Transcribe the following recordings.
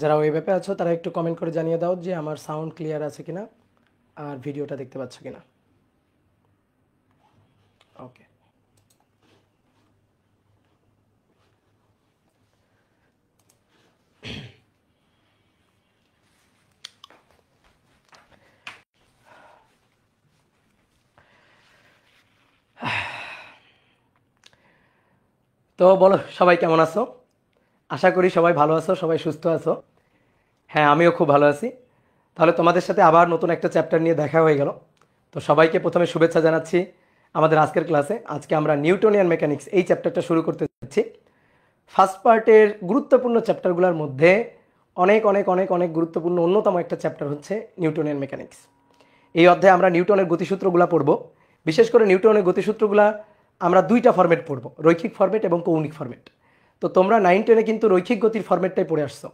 যারা ওয়েব অ্যাপে আছো তারা একটু কমেন্ট করে জানিয়ে দাও যে আমার সাউন্ড ক্লিয়ার আছে কিনা আর ভিডিওটা দেখতে পাচ্ছ কিনা। ওকে, তো বলো সবাই কেমন আছো? আশা করি সবাই ভালো আছো, সবাই সুস্থ আছো। হ্যাঁ, আমিও খুব ভালো আছি। তাহলে তোমাদের সাথে আবার নতুন একটা চ্যাপ্টার নিয়ে দেখা হয়ে গেল। তো সবাইকে প্রথমে শুভেচ্ছা জানাচ্ছি আমাদের আজকের ক্লাসে। আজকে আমরা নিউটনিয়ান মেকানিক্স এই চ্যাপ্টারটা শুরু করতে যাচ্ছি। ফার্স্ট পার্টের গুরুত্বপূর্ণ চ্যাপ্টারগুলোর মধ্যে অনেক অনেক অনেক অনেক গুরুত্বপূর্ণ অন্যতম একটা চ্যাপ্টার হচ্ছে নিউটনিয়ান মেকানিক্স। এই অধ্যায়ে আমরা নিউটনের গতিসূত্রগুলো পড়ব। বিশেষ করে নিউটনের গতিসূত্রগুলো আমরা দুইটা ফরম্যাট পড়ব, রৈখিক ফরম্যাট এবং কৌণিক ফরম্যাট। তো তোমরা 9-10-এ কিন্তু রৈখিক গতির ফরম্যাটটাই পড়ে আসছো।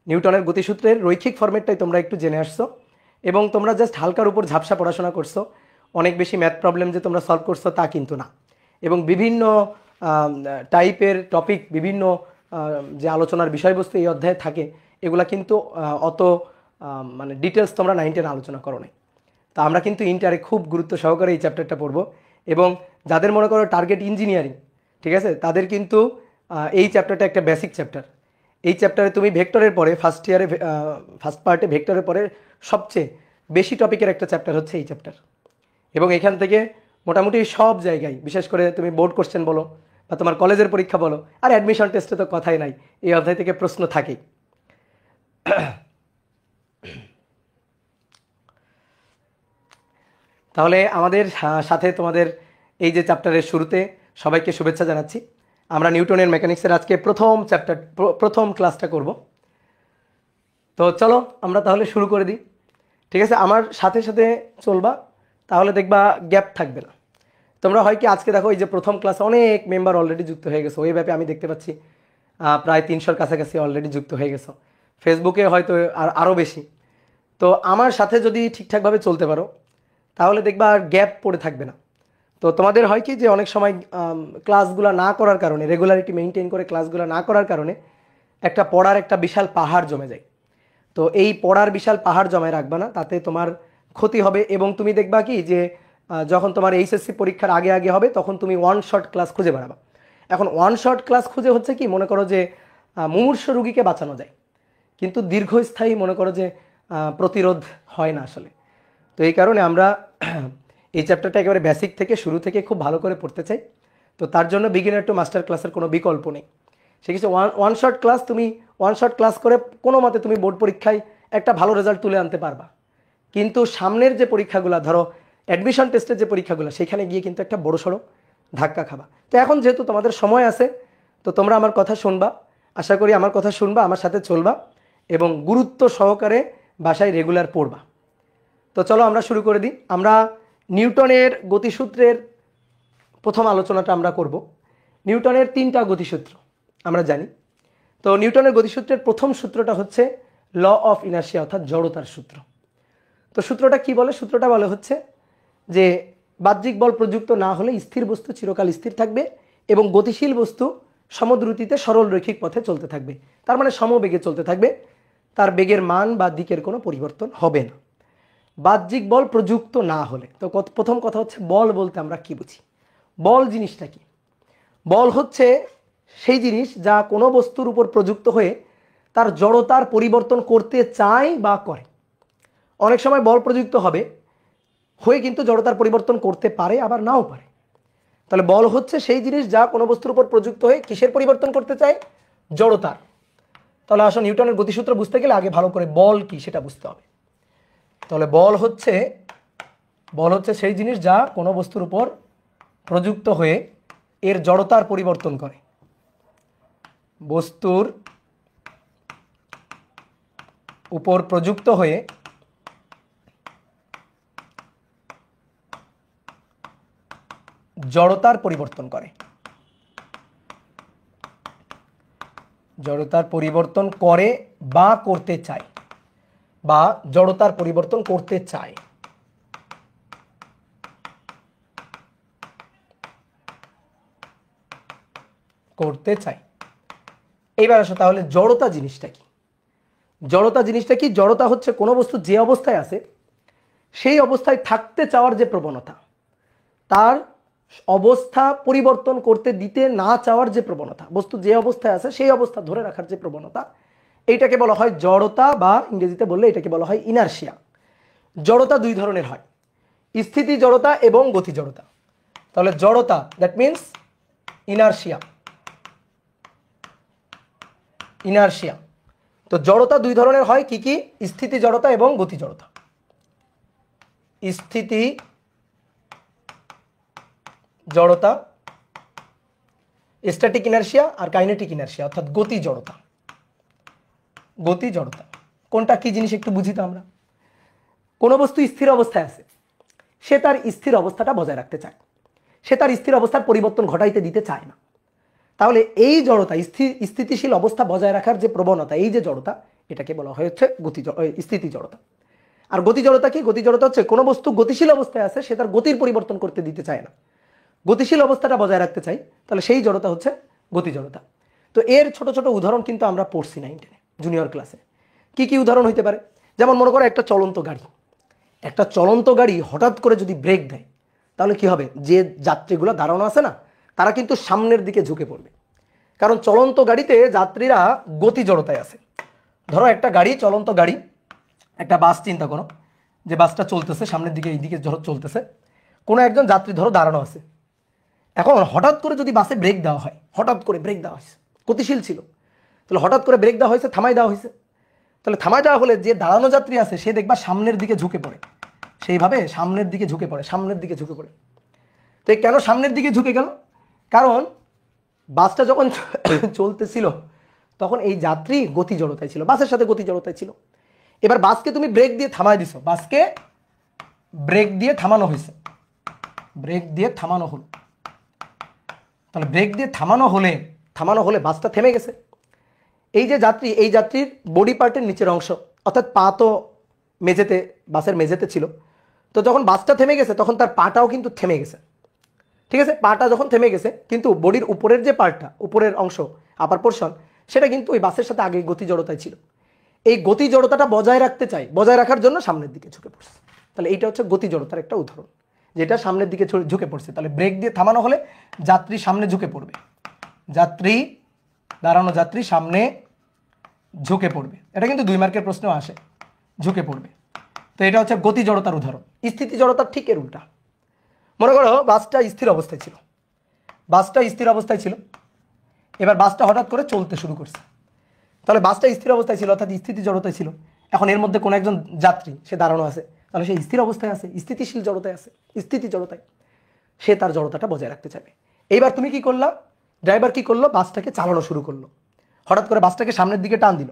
নিউটনের গতিসূত্রের রৈখিক ফরম্যাটটাই তোমরা একটু জেনে আসছো এবং তোমরা জাস্ট হালকার উপর ঝাপসা পড়াশোনা করছো। অনেক বেশি ম্যাথ প্রবলেম যে তোমরা সলভ করছো তা কিন্তু না। এবং বিভিন্ন টাইপের টপিক, বিভিন্ন যে আলোচনার বিষয়বস্তু এই অধ্যায়ে থাকে এগুলা কিন্তু অত মানে ডিটেলস তোমরা 9-10 আলোচনা করো নাই। তা আমরা কিন্তু ইন্টারে খুব গুরুত্ব সহকারে এই চ্যাপ্টারটা পড়বো। এবং যাদের মনে করো টার্গেট ইঞ্জিনিয়ারিং, ঠিক আছে, তাদের কিন্তু এই চ্যাপ্টারটা একটা বেসিক চ্যাপ্টার। এই চ্যাপ্টারে তুমি ভেক্টরের পরে ফার্স্ট ইয়ারে ফার্স্ট পার্টে ভেক্টরের পরে সবচেয়ে বেশি টপিকের একটা চ্যাপ্টার হচ্ছে এই চ্যাপ্টার। এবং এখান থেকে মোটামুটি সব জায়গায়, বিশেষ করে তুমি বোর্ড কোশ্চেন বলো বা তোমার কলেজের পরীক্ষা বলো আর অ্যাডমিশন টেস্টে তো কথাই নাই, এই অধ্যায় থেকে প্রশ্ন থাকেই। তাহলে আমাদের সাথে তোমাদের এই যে চ্যাপ্টারের শুরুতে সবাইকে শুভেচ্ছা জানাচ্ছি। আমরা নিউটনের মেকানিক্সের আজকে প্রথম চ্যাপ্টার, প্রথম ক্লাসটা করব। তো চলো আমরা তাহলে শুরু করে দিই। ঠিক আছে, আমার সাথে সাথে চলবা, তাহলে দেখবা গ্যাপ থাকবে না। তোমরা হয় কি আজকে দেখো এই যে প্রথম ক্লাসে অনেক মেম্বার অলরেডি যুক্ত হয়ে গেছো, ওই ব্যাপে আমি দেখতে পাচ্ছি প্রায় 300-র কাছাকাছি অলরেডি যুক্ত হয়ে গেছো। ফেসবুকে হয়তো আরও বেশি। তো আমার সাথে যদি ঠিকঠাকভাবে চলতে পারো তাহলে দেখবা আর গ্যাপ পড়ে থাকবে না। তো তোমাদের হয় কি যে অনেক সময় ক্লাসগুলো না করার কারণে, রেগুলারিটি মেনটেন করে ক্লাসগুলো না করার কারণে একটা পড়ার একটা বিশাল পাহাড় জমে যায়। তো এই পড়ার বিশাল পাহাড় জমায় রাখবা না, তাতে তোমার ক্ষতি হবে। এবং তুমি দেখবা কি যে যখন তোমার এইচএসসি পরীক্ষার আগে আগে হবে তখন তুমি ওয়ান শট ক্লাস খুঁজে বেড়াবা। এখন ওয়ান শট ক্লাস খুঁজে হচ্ছে কি, মনে করো যে মুমূর্ষু রুগীকে বাঁচানো যায়, কিন্তু দীর্ঘস্থায়ী মনে করো যে প্রতিরোধ হয় না আসলে। তো এই কারণে আমরা এই চ্যাপ্টারটা একেবারে বেসিক থেকে শুরু থেকে খুব ভালো করে পড়তে চাই। তো তার জন্য বিগিনার টু মাস্টার ক্লাসের কোনো বিকল্প নেই। সে কিছু ওয়ান শট ক্লাস, তুমি ওয়ান শট ক্লাস করে কোনো মতে তুমি বোর্ড পরীক্ষায় একটা ভালো রেজাল্ট তুলে আনতে পারবা। কিন্তু সামনের যে পরীক্ষাগুলো, ধরো অ্যাডমিশন টেস্টের যে পরীক্ষাগুলো, সেখানে গিয়ে কিন্তু একটা বড়সড় ধাক্কা খাবা। তো এখন যেহেতু তোমাদের সময় আছে, তো তোমরা আমার কথা শুনবা, আশা করি আমার কথা শুনবা, আমার সাথে চলবা এবং গুরুত্ব সহকারে বাসায় রেগুলার পড়বা। তো চলো আমরা শুরু করে দিই। আমরা নিউটনের গতিসূত্রের প্রথম আলোচনাটা আমরা করব। নিউটনের 3টা গতিসূত্র আমরা জানি। তো নিউটনের গতিসূত্রের প্রথম সূত্রটা হচ্ছে ল অফ ইনার্শিয়া, অর্থাৎ জড়তার সূত্র। তো সূত্রটা কি বলে? সূত্রটা বলে হচ্ছে যে বাহ্যিক বল প্রযুক্ত না হলে স্থির বস্তু চিরকাল স্থির থাকবে এবং গতিশীল বস্তু সমদ্রুতিতে সরল রৈখিক পথে চলতে থাকবে। তার মানে সমবেগে চলতে থাকবে, তার বেগের মান বা দিকের কোনো পরিবর্তন হবে না বাহ্যিক বল প্রযুক্ত না হলে। তো প্রথম কথা হচ্ছে বল বলতে আমরা কি বুঝি? বল জিনিসটা কি? বল হচ্ছে সেই জিনিস যা কোনো বস্তুর উপর প্রযুক্ত হয়ে তার জড়তার পরিবর্তন করতে চায় বা করে। অনেক সময় বল প্রযুক্ত হবে হয়ে কিন্তু জড়তার পরিবর্তন করতে পারে, আবার নাও পারে। তাহলে বল হচ্ছে সেই জিনিস যা কোনো বস্তুর উপর প্রযুক্ত হয়ে কিসের পরিবর্তন করতে চায়? জড়তার। তাহলে আসলে নিউটনের গতিসূত্র বুঝতে গেলে আগে ভালো করে বল কি সেটা বুঝতে হবে। তাহলে বল হচ্ছে সেই জিনিস যা কোনো বস্তুর উপর প্রযুক্ত হয়ে এর জড়তার পরিবর্তন করে। বস্তুর উপর প্রযুক্ত হয়ে জড়তার পরিবর্তন করে, জড়তার পরিবর্তন করে বা করতে চায়, বা জড়তার পরিবর্তন করতে চায়। এইবার আসো তাহলে জড়তা জিনিসটা কি? জড়তা জিনিসটা কি? জড়তা হচ্ছে কোনো বস্তু যে অবস্থায় আছে সেই অবস্থায় থাকতে চাওয়ার যে প্রবণতা, তার অবস্থা পরিবর্তন করতে দিতে না চাওয়ার যে প্রবণতা, বস্তু যে অবস্থায় আছে সেই অবস্থা ধরে রাখার যে প্রবণতা, এইটাকে বলা হয় জড়তা, বা ইংরেজিতে বললে এটাকে বলা হয় ইনারশিয়া। জড়তা দুই ধরনের হয়, স্থিতি জড়তা এবং গতি জড়তা। তাহলে জড়তা দ্যাট মিনস ইনারশিয়া। ইনারশিয়া। তো জড়তা দুই ধরনের হয়, কি কি? স্থিতি জড়তা এবং গতি জড়তা। স্থিতি জড়তা, স্ট্যাটিক ইনারশিয়া, আর কাইনেটিক ইনারশিয়া অর্থাৎ গতি জড়তা। গতি জড়তা কোনটা কি জিনিস একটু বুঝি তো আমরা। কোনো বস্তু স্থির অবস্থায় আছে, সে তার স্থির অবস্থাটা বজায় রাখতে চায়, সে তার স্থির অবস্থার পরিবর্তন ঘটাইতে দিতে চায় না। তাহলে এই জড়তা, স্থিতিশীল অবস্থা বজায় রাখার যে প্রবণতা, এই যে জড়তা, এটাকে বলা হচ্ছে স্থিতি জড়তা। আর গতি জড়তা কি? গতি জড়তা হচ্ছে কোনো বস্তু গতিশীল অবস্থায় আছে, সে তার গতির পরিবর্তন করতে দিতে চায় না, গতিশীল অবস্থাটা বজায় রাখতে চাই, তাহলে সেই জড়তা হচ্ছে গতি জড়তা। তো এর ছোট ছোট উদাহরণ কিন্তু আমরা পড়ছি 9-10 জুনিয়র ক্লাসে। কি কি উদাহরণ হইতে পারে? যেমন মনে করো একটা চলন্ত গাড়ি, একটা চলন্ত গাড়ি হঠাৎ করে যদি ব্রেক দেয়, তাহলে কি হবে? যে যাত্রীগুলো দাঁড়ানো আছে না, তারা কিন্তু সামনের দিকে ঝুঁকে পড়বে, কারণ চলন্ত গাড়িতে যাত্রীরা গতি জড়তায় আছে। ধরো একটা গাড়ি, চলন্ত গাড়ি, একটা বাস চিন্তা করো, যে বাসটা চলতেছে সামনের দিকে, এইদিকে ধরো চলতেছে, কোনো একজন যাত্রী ধরো দাঁড়ানো আছে। এখন হঠাৎ করে যদি বাসে ব্রেক দেওয়া হয়, হঠাৎ করে ব্রেক দেওয়া হয়েছে, গতিশীল ছিল, তাহলে হঠাৎ করে ব্রেক দেওয়া হয়েছে, থামাই দেওয়া হয়েছে, তাহলে থামাই দেওয়া হলে যে দাঁড়ানো যাত্রী আছে সে দেখবা সামনের দিকে ঝুঁকে পড়ে, সেইভাবে সামনের দিকে ঝুঁকে পড়ে, সামনের দিকে ঝুঁকে পড়ে। তো কেন সামনের দিকে ঝুঁকে গেল? কারণ বাসটা যখন চলতেছিল তখন এই যাত্রী গতি জড়তায় ছিল, বাসের সাথে গতি জড়তায় ছিল। এবার বাসকে তুমি ব্রেক দিয়ে থামাই দিছো, বাসকে ব্রেক দিয়ে থামানো হয়েছে, ব্রেক দিয়ে থামানো হলো, তাহলে ব্রেক দিয়ে থামানো হলে বাসটা থেমে গেছে। এই যে যাত্রী, এই যাত্রীর বডি পার্টের নিচের অংশ অর্থাৎ পা তো মেঝেতে, বাসের মেঝেতে ছিল, তো যখন বাসটা থেমে গেছে তখন তার পাটাও কিন্তু থেমে গেছে, ঠিক আছে? পাটা যখন থেমে গেছে, কিন্তু বডির উপরের যে পার্টটা, উপরের অংশ, আপার পোর্শন, সেটা কিন্তু ওই বাসের সাথে আগে গতি জড়তায় ছিল। এই গতি জড়তাটা বজায় রাখতে চাই, বজায় রাখার জন্য সামনের দিকে ঝুঁকে পড়ছে। তাহলে এইটা হচ্ছে গতি জড়তার একটা উদাহরণ, যেটা সামনের দিকে ঝুঁকে পড়ছে। তাহলে ব্রেক দিয়ে থামানো হলে যাত্রী সামনে ঝুঁকে পড়বে, যাত্রী, দাঁড়ানো যাত্রী সামনে ঝুঁকে পড়বে। এটা কিন্তু 2 মার্কের প্রশ্নেও আসে, ঝুঁকে পড়বে। তো এটা হচ্ছে গতি জড়তার উদাহরণ। স্থিতি জড়তার ঠিক এর উল্টা। মনে করো বাসটা স্থির অবস্থায় ছিল, বাসটা স্থির অবস্থায় ছিল, এবার বাসটা হঠাৎ করে চলতে শুরু করছে। তাহলে বাসটা স্থির অবস্থায় ছিল অর্থাৎ স্থিতি জড়তায় ছিল, এখন এর মধ্যে কোনো একজন যাত্রী সে দাঁড়ানো আছে, তাহলে সে স্থির অবস্থায় আছে, স্থিতিশীল জড়তায় আছে, স্থিতি জড়তায়, সে তার জড়তাটা বজায় রাখতে চাইবে। এইবার তুমি কি করলা? ড্রাইভার কি করলো? বাসটাকে চালানো শুরু করলো, হঠাৎ করে বাসটাকে সামনের দিকে টান দিল।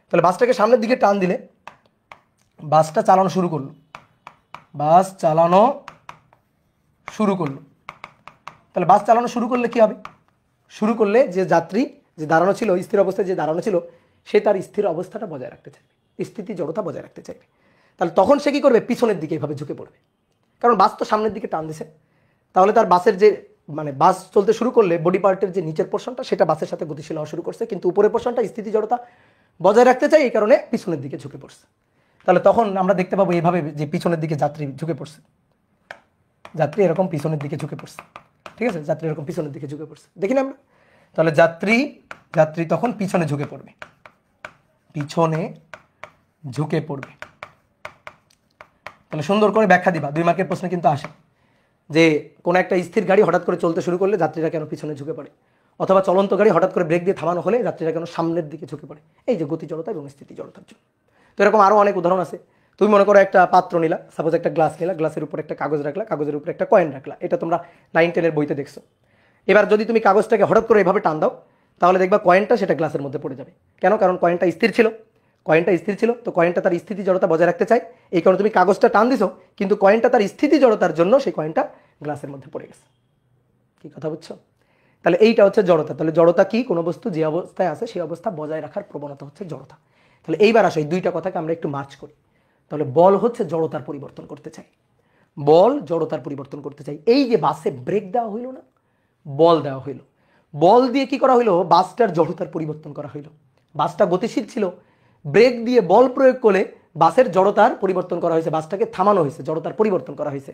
তাহলে বাসটাকে সামনের দিকে টান দিলে বাসটা চালানো শুরু করলো, বাস চালানো শুরু করলো। তাহলে বাস চালানো শুরু করলে কি হবে? শুরু করলে যে যাত্রী যে দাঁড়ানো ছিল, স্থির অবস্থায় যে দাঁড়ানো ছিল, সে তার স্থির অবস্থাটা বজায় রাখতে চাইবে, স্থিতি জড়তা বজায় রাখতে চাইবে। তাহলে তখন সে কি করবে? পিছনের দিকে এইভাবে ঝুঁকে পড়বে, কারণ বাস তো সামনের দিকে টান দিছে। তাহলে তার বাসের যে বাস চলতে শুরু করলে বডি পার্টের যে নিচের পোর্শনটা সেটা বাসের সাথে গতিশীল হওয়া শুরু করছে, কিন্তু উপরের পোর্শনটা স্থিতি জড়তা বজায় রাখতে চাই, এই কারণে পিছনের দিকে ঝুঁকে পড়ছে। তাহলে তখন আমরা দেখতে পাবো এইভাবে যে পিছনের দিকে যাত্রী ঝুঁকে পড়ছে, যাত্রী এরকম পিছনের দিকে ঝুঁকে পড়ছে, ঠিক আছে? যাত্রী এরকম পিছনের দিকে ঝুঁকে পড়ছে, দেখি না আমরা? তাহলে যাত্রী তখন পিছনে ঝুঁকে পড়বে, পিছনে ঝুঁকে পড়বে। তাহলে সুন্দর করে ব্যাখ্যা দিবা, 2 মার্কের প্রশ্ন কিন্তু আসে যে কোনো একটা স্থির গাড়ি হঠাৎ করে চলতে শুরু করলে যাত্রীরা কেন পিছনে ঝুঁকে পড়ে, অথবা চলন্ত গাড়ি হঠাৎ করে ব্রেক দিয়ে থামানো হলে যাত্রীরা কেন সামনের দিকে ঝুঁকে পড়ে, এই যে গতি জড়তা এবং স্থিতি জড়তার জন্য। তো এরকম আরও অনেক উদাহরণ আছে। তুমি মনে করো একটা পাত্র নিলা, সাপোজ একটা গ্লাস নিলা, গ্লাসের উপর একটা কাগজ রাখলা, কাগজের উপর একটা কয়েন রাখলা, এটা তোমরা 9-10 বইতে দেখছো। এবার যদি তুমি কাগজটাকে হঠাৎ করে এভাবে টান দাও, তাহলে দেখবা কয়েনটা সেটা গ্লাসের মধ্যে পড়ে যাবে। কেন? কারণ কয়েনটা স্থির ছিল, তো কয়েনটা তার স্থিতি জড়তা বজায় রাখতে চায়, এই কারণে তুমি কাগজটা টান দিছো, কিন্তু কয়েনটা তার স্থিতি জড়তার জন্য সেই কয়েনটা গ্লাসের মধ্যে পড়ে গেছে। কি কথা বুঝছো? তাহলে এইটা হচ্ছে জড়তা। তাহলে জড়তা কি? কোনো বস্তু যে অবস্থায় আছে সেই অবস্থা বজায় রাখার প্রবণতা হচ্ছে জড়তা। তাহলে এইবার আসো এই 2টা কথাকে আমরা একটু মার্চ করি। তাহলে বল হচ্ছে জড়তার পরিবর্তন করতে চাই, বল জড়তার পরিবর্তন করতে চাই। এই যে বাসে ব্রেক দেওয়া হইল না, বল দেওয়া হইল, বল দিয়ে কি করা হইলো? বাসটার জড়তার পরিবর্তন করা হইলো। বাসটা গতিশীল ছিল, ব্রেক দিয়ে বল প্রয়োগ করলে বাসের জড়তার পরিবর্তন করা হয়েছে, বাসটাকে থামানো হয়েছে, জড়তার পরিবর্তন করা হয়েছে।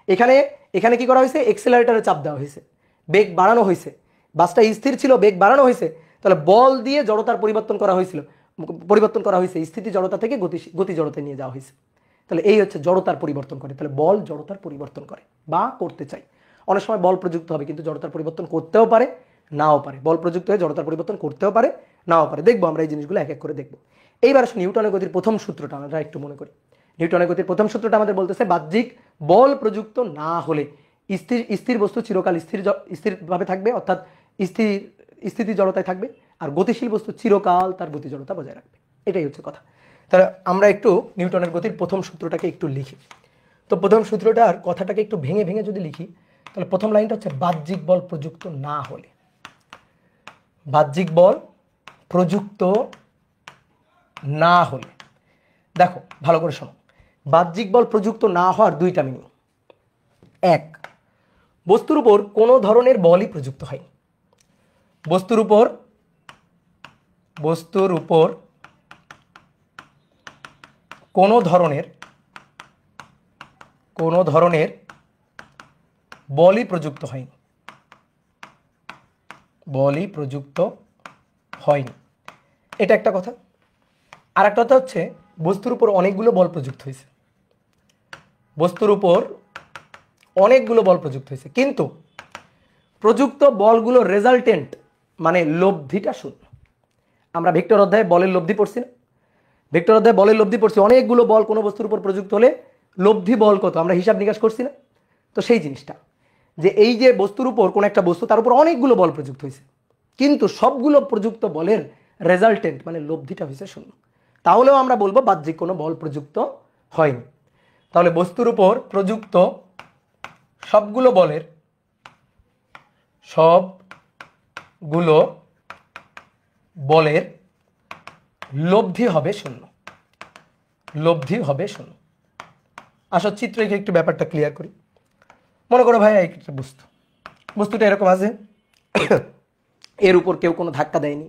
এখানে এখানে কি করা হয়েছে, এক্সেলারেটরে চাপ দেওয়া হয়েছে, বেগ বাড়ানো হয়েছে, বাসটা স্থির ছিল, বেগ বাড়ানো হয়েছে, তাহলে বল দিয়ে জড়তার পরিবর্তন করা হয়েছে, স্থিতি জড়তা থেকে গতি জড়তায় নিয়ে যাওয়া হয়েছে। তাহলে এই হচ্ছে জড়তার পরিবর্তন করে। তাহলে বল জড়তার পরিবর্তন করে বা করতে চাই। অনেক সময় বল প্রযুক্ত হবে কিন্তু জড়তার পরিবর্তন করতেও পারে, নাও পারে। বল প্রযুক্ত হয়ে জড়তার পরিবর্তন করতেও পারে, নাও পারে। দেখবো আমরা এই জিনিসগুলো এক এক করে দেখবো। এইবার আসলে নিউটনের গতির প্রথম সূত্রটা আমরা একটু মনে করি। নিউটনের গতির প্রথম সূত্রটা আমাদের বলতেছে বাহ্যিক বল প্রযুক্ত না হলে স্থির বস্তু চিরকাল স্থিরভাবে থাকবে, অর্থাৎ স্থিতি জড়তায় থাকবে, আর গতিশীল বস্তু চিরকাল তার গতি জড়তা বজায় রাখবে। এটাই হচ্ছে কথা। তাহলে আমরা একটু নিউটনের গতির প্রথম সূত্রটাকে একটু লিখি। তো প্রথম সূত্রটার কথাটাকে একটু ভেঙে ভেঙে যদি লিখি, তাহলে প্রথম লাইনটা হচ্ছে বাহ্যিক বল প্রযুক্ত না হলে। বাহ্যিক বল প্রযুক্ত না হলে, দেখো ভালো করে শোনো, বাহ্যিক বল প্রযুক্ত না হওয়ার দুইটা মিনিং। এক, বস্তুর উপর কোনো ধরনের বলই প্রযুক্ত হয়নি। বস্তুর উপর কোনো ধরনের বলই প্রযুক্ত হয়নি, এটা একটা কথা। আর একটা কথা হচ্ছে বস্তুর উপর অনেকগুলো বল প্রযুক্ত হয়েছে, কিন্তু প্রযুক্ত বলগুলো রেজাল্টেন্ট মানে লব্ধিটা শূন্য। আমরা ভেক্টর অধ্যায়ে বলের লব্ধি পড়ছি না? অনেকগুলো বল কোনো বস্তুর উপর প্রযুক্ত হলে লব্ধি বল কত আমরা হিসাব নিকাশ করছি না? তো সেই জিনিসটা যে এই যে বস্তুর উপর কোন একটা বস্তু, তার উপর অনেকগুলো বল প্রযুক্ত হয়েছে, কিন্তু সবগুলো প্রযুক্ত বলের রেজাল্টেন্ট মানে লব্ধিটা হয়েছে শূন্য। তাহলেও আমরা বলবো বাহ্যিক কোনো বল প্রযুক্ত হয়নি। তাহলে বস্তুর উপর প্রযুক্ত সবগুলো বলের লব্ধি হবে শূন্য। আসো চিত্র একটু ব্যাপারটা ক্লিয়ার করি। মনে করো ভাই একটা বস্তুটা এরকম আছে, এর উপর কেউ কোনো ধাক্কা দেয়নি,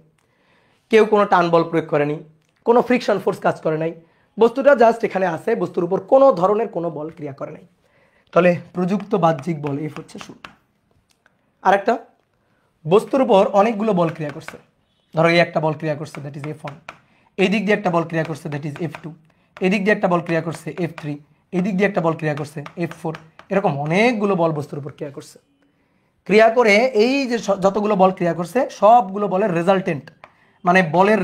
কেউ কোনো টান বল প্রয়োগ করেনি, কোনো ফ্রিকশন ফোর্স কাজ করে নাই, বস্তুটা জাস্ট এখানে আছে, বস্তুর উপর কোনো ধরনের কোনো বল ক্রিয়া করে নাই। তাহলে প্রযুক্ত বাহ্যিক বল এফ হচ্ছে শূন্য। আরেকটা, বস্তুর উপর অনেকগুলো বল ক্রিয়া করছে, ধরো এই একটা বল ক্রিয়া করছে, দ্যাট ইজ F1, এই দিক দিয়ে একটা বল ক্রিয়া করছে, দ্যাট ইজ F2, এই দিক দিয়ে একটা বল ক্রিয়া করছে F3, এই দিক দিয়ে একটা বল ক্রিয়া করছে F4, এরকম অনেকগুলো বল বস্তুর উপর ক্রিয়া করছে। ক্রিয়া করে এই যে যতগুলো বল ক্রিয়া করছে সবগুলো বলের রেজাল্টেন্ট মানে বলের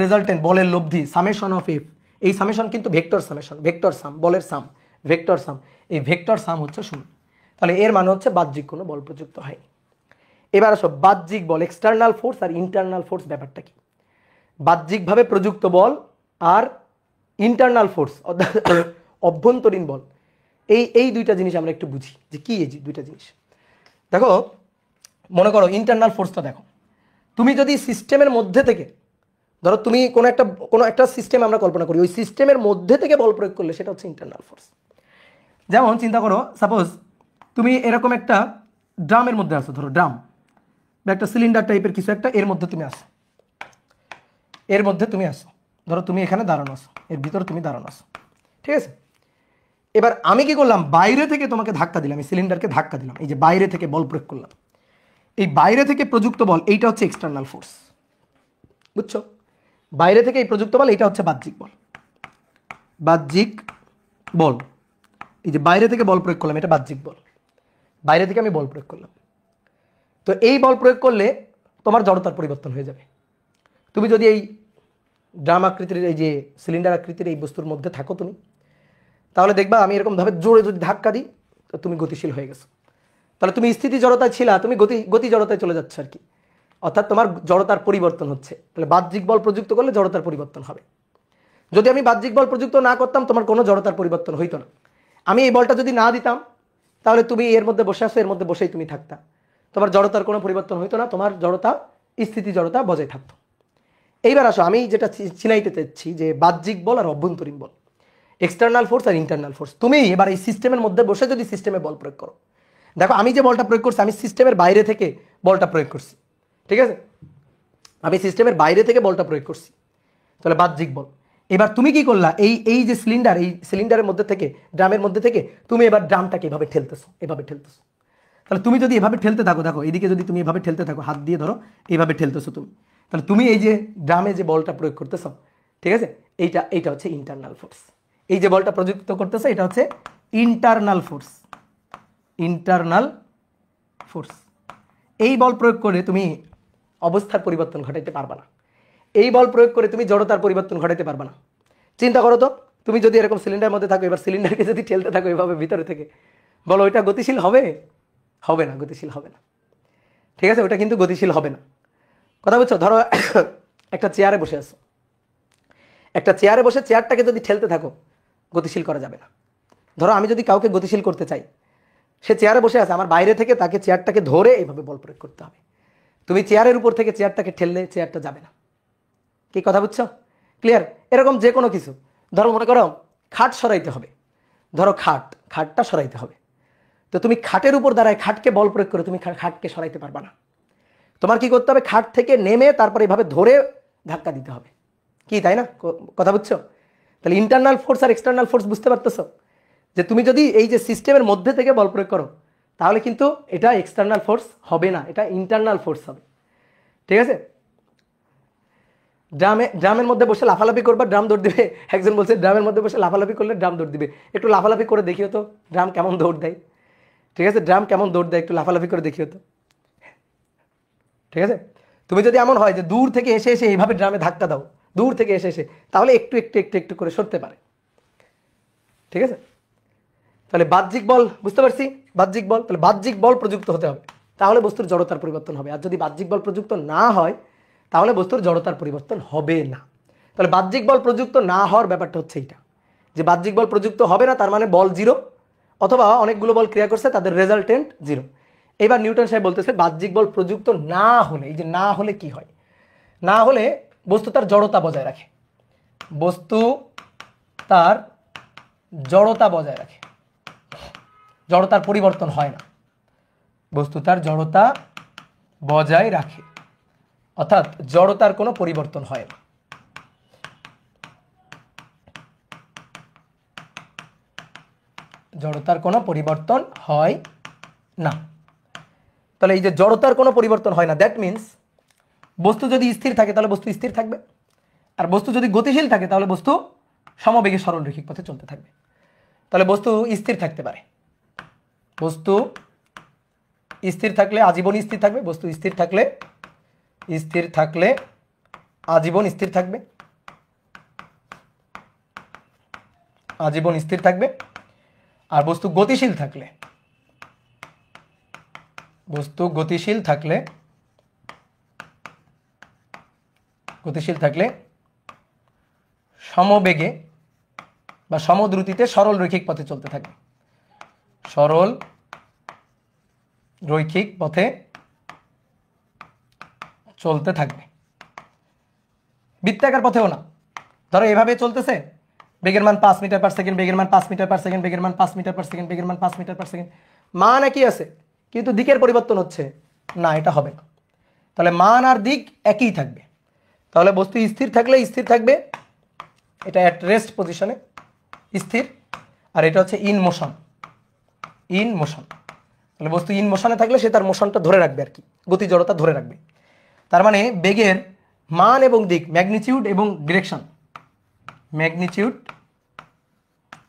লব্ধি সামেশন অফ এফ। এই সামেশন কিন্তু ভেক্টর সামেশন, বলের সাম, এই ভেক্টর সাম হচ্ছে শূন্য। তাহলে এর মানে হচ্ছে বাহ্যিক কোনো বল প্রযুক্ত হয়নি। এবার আসো বাহ্যিক বল, এক্সটার্নাল ফোর্স আর ইন্টারনাল ফোর্স ব্যাপারটা কি? বাহ্যিকভাবে প্রযুক্ত বল আর ইন্টারনাল ফোর্স অভ্যন্তরীণ বল, এই দুইটা জিনিস আমরা একটু বুঝি যে কি এই দুইটা জিনিস। দেখো মনে করো ইন্টারনাল ফোর্সটা দেখো, তুমি যদি সিস্টেমের মধ্যে থেকে, ধরো তুমি কোনো একটা সিস্টেম আমরা কল্পনা করি, ওই সিস্টেমের মধ্যে থেকে বল প্রয়োগ করলে সেটা হচ্ছে ইন্টারনাল ফোর্স। যেমন চিন্তা করো, সাপোজ তুমি এরকম একটা ড্রামের মধ্যে আসো, ধরো ড্রাম বা একটা সিলিন্ডার টাইপের কিছু একটা, এর মধ্যে তুমি আসো, ধরো তুমি এখানে দাঁড়ানো আসো, এর ভিতরে তুমি দাঁড়ানো আসো, ঠিক আছে? এবার আমি কি করলাম, বাইরে থেকে তোমাকে ধাক্কা দিলাম, এই সিলিন্ডারকে ধাক্কা দিলাম, এই যে বাইরে থেকে বল প্রয়োগ করলাম, এই বাইরে থেকে প্রযুক্ত বল এইটা হচ্ছে এক্সটার্নাল ফোর্স, বুঝছো? বাইরে থেকে এই প্রযুক্ত বল এইটা হচ্ছে বাহ্যিক বল। এই যে বাইরে থেকে বল প্রয়োগ করলাম, এটা বাহ্যিক বল, বাইরে থেকে আমি বল প্রয়োগ করলাম। তো এই বল প্রয়োগ করলে তোমার জড়তার পরিবর্তন হয়ে যাবে। তুমি যদি এই ড্রাম আকৃতির, এই যে সিলিন্ডার আকৃতির এই বস্তুর মধ্যে থাকো তুমি, তাহলে দেখবা আমি এরকমভাবে জোরে যদি ধাক্কা দিই তো তুমি গতিশীল হয়ে গেছো। তাহলে তুমি স্থিতি জড়তায় ছিলা, তুমি গতি জড়তায় চলে যাচ্ছে আর কি, অর্থাৎ তোমার জড়তার পরিবর্তন হচ্ছে। তাহলে বাহ্যিক বল প্রযুক্ত করলে জড়তার পরিবর্তন হবে। যদি আমি বাহ্যিক বল প্রযুক্ত না করতাম তোমার কোনো জড়তার পরিবর্তন হইতো না। আমি এই বলটা যদি না দিতাম তাহলে তুমি এর মধ্যে বসে আসো, এর মধ্যে বসেই তুমি থাকতা, তোমার জড়তার কোনো পরিবর্তন হইতো না, তোমার স্থিতি জড়তা বজায় থাকতো। এইবার আসো আমি যেটা চিনাইতে চাচ্ছি যে বাহ্যিক বল আর অভ্যন্তরীণ বল, এক্সটার্নাল ফোর্স আর ইন্টারনাল ফোর্স। তুমি এবার এই সিস্টেমের মধ্যে বসে যদি সিস্টেমে বল প্রয়োগ করো, দেখো আমি যে বলটা প্রয়োগ করছি আমি সিস্টেমের বাইরে থেকে বলটা প্রয়োগ করছি, ঠিক আছে? আমি সিস্টেমের বাইরে থেকে বলটা প্রয়োগ করছি, তাহলে বাহ্যিক বল। এবার তুমি কি করলা, এই এই যে সিলিন্ডার, এই সিলিন্ডারের মধ্যে থেকে, ড্রামের মধ্যে থেকে তুমি এবার ড্রামটাকে এভাবে ঠেলতেছো, এভাবে ঠেলতেছো। তাহলে তুমি যদি এভাবে ঠেলতে থাকো, দেখো এইদিকে যদি তুমি এভাবে ঠেলতে থাকো, হাত দিয়ে ধরো, এইভাবে ঠেলতেছো তুমি, তাহলে তুমি এই যে ড্রামে যে বলটা প্রয়োগ করতেছো, ঠিক আছে, এইটা হচ্ছে ইন্টারনাল ফোর্স। এই যে বলটা প্রযুক্ত করতেছে এটা হচ্ছে ইন্টারনাল ফোর্স, ইন্টারনাল ফোর্স। এই বল প্রয়োগ করে তুমি অবস্থার পরিবর্তন ঘটাইতে পারবা না, এই বল প্রয়োগ করে তুমি জড়তার পরিবর্তন ঘটাইতে পারবা না। চিন্তা করো তো, তুমি যদি এরকম সিলিন্ডারের মধ্যে থাকো, এবার সিলিন্ডারকে যদি ঠেলতে থাকো এভাবে ভিতরে থেকে, বলো ওইটা গতিশীল হবে? হবে না, গতিশীল হবে না। ঠিক আছে, ওটা কিন্তু গতিশীল হবে না। কথা বুঝছো? ধরো একটা চেয়ারে বসে আছো, একটা চেয়ারে বসে চেয়ারটাকে যদি ঠেলতে থাকো, গতিশীল করা যাবে না। ধরো আমি যদি কাউকে গতিশীল করতে চাই, সে চেয়ারে বসে আছে, আমার বাইরে থেকে তাকে চেয়ারটাকে ধরে এইভাবে বল প্রয়োগ করতে হবে। তুমি চেয়ারের উপর থেকে চেয়ারটাকে ঠেললে চেয়ারটা যাবে না। কি কথা বুঝছো? ক্লিয়ার? এরকম যে কোনো কিছু, ধরো মনে করো খাট সরাইতে হবে, ধরো খাটটা সরাইতে হবে, তো তুমি খাটের উপর দাঁড়ায় খাটকে বল প্রয়োগ করে তুমি খাটকে সরাইতে পারবা না। তোমার কি করতে হবে? খাট থেকে নেমে তারপরে এভাবে ধরে ধাক্কা দিতে হবে। কি, তাই না? কথা বুঝছো? তাহলে ইন্টারনাল ফোর্স আর এক্সটার্নাল ফোর্স বুঝতে পারতেছো? যে তুমি যদি এই যে সিস্টেমের মধ্যে থেকে বল প্রয়োগ করো, তাহলে কিন্তু এটা এক্সটার্নাল ফোর্স হবে না, এটা ইন্টারনাল ফোর্স হবে। ঠিক আছে? ড্রামের মধ্যে বসে লাফালাফি করবা, ড্রাম দৌড় দিবে। একজন বলছে ড্রামের মধ্যে বসে লাফালাফি করলে ড্রাম দৌড় দিবে। একটু লাফালাফি করে দেখিও তো ড্রাম কেমন দৌড় দেয়। ঠিক আছে, ড্রাম কেমন দৌড় দেয়, একটু লাফালাফি করে দেখিও তো। ঠিক আছে, তুমি যদি এমন হয় যে দূর থেকে এসে এসে এইভাবে ড্রামে ধাক্কা দাও, দূর থেকে এসে এসে, তাহলে একটু একটু একটু একটু করে সরতে পারে। ঠিক আছে, তাহলে বাহ্যিক বল বুঝতে পারছি, বাহ্যিক বল, তাহলে বাহ্যিক বল প্রযুক্ত হতে হবে, তাহলে বস্তুর জড়তার পরিবর্তন হবে। আর যদি বাহ্যিক বল প্রযুক্ত না হয়, তাহলে বস্তুর জড়তার পরিবর্তন হবে না। তাহলে বাহ্যিক বল প্রযুক্ত না হওয়ার ব্যাপারটা হচ্ছে এইটা, যে বাহ্যিক বল প্রযুক্ত হবে না, তার মানে বল জিরো, অথবা অনেকগুলো বল ক্রিয়া করছে তাদের রেজাল্টেন্ট জিরো। এবার নিউটন সাহেব বলতেছে বাহ্যিক বল প্রযুক্ত না হলে, এই যে না হলে কি হয়, না হলে বস্তু তার জড়তা বজায় রাখে, বস্তু তার জড়তা বজায় রাখে, জড়তার পরিবর্তন হয় না, বস্তু তার জড়তা বজায় রাখে, অর্থাৎ জড়তার কোনো পরিবর্তন হয় না। জড়তার কোনো পরিবর্তন হয় না। তাহলে এই যে জড়তার কোনো পরিবর্তন হয় না, দ্যাট মিনস বস্তু যদি স্থির থাকে তাহলে বস্তু স্থির থাকবে, আর বস্তু যদি গতিশীল থাকে তাহলে বস্তু সমবেগে সরলরৈখিক পথে চলতে থাকবে। তাহলে বস্তু স্থির থাকতে পারে, বস্তু স্থির থাকলে আজীবন স্থির থাকবে, বস্তু স্থির থাকলে আজীবন স্থির থাকবে, আজীবন স্থির থাকবে। আর বস্তু গতিশীল থাকলে, বস্তু গতিশীল থাকলে সমবেগে বা সমদ্রুতিতে সরল রৈখিক পথে চলতে থাকবে, সরল রৈখিক পথে চলতে থাকবে, বৃত্তাকার পথেও না। ধরো এভাবে চলতেছে, বেগের মান 5 মিটার পার সেকেন্ড, বেগের মান 5 মিটার পার সেকেন্ড, বেগের মান 5 মিটার পার সেকেন্ড, বেগের মান 5 মিটার পার সেকেন্ড, মান একই আছে কিন্তু দিকের পরিবর্তন হচ্ছে না, এটা হবে না। তাহলে মান আর দিক একই থাকবে। তাহলে বস্তু স্থির থাকলে স্থির থাকবে, এটা অ্যাট রেস্ট পজিশনে স্থির, আর এটা হচ্ছে ইন মোশন, ইন মোশন। তাহলে বস্তু ইন মোশনে থাকলে সে তার মোশনটা ধরে রাখবে, আর কি গতি জড়তা ধরে রাখবে। তার মানে বেগের মান এবং দিক, ম্যাগনিটিউড এবং ডিরেকশন, ম্যাগনিটিউড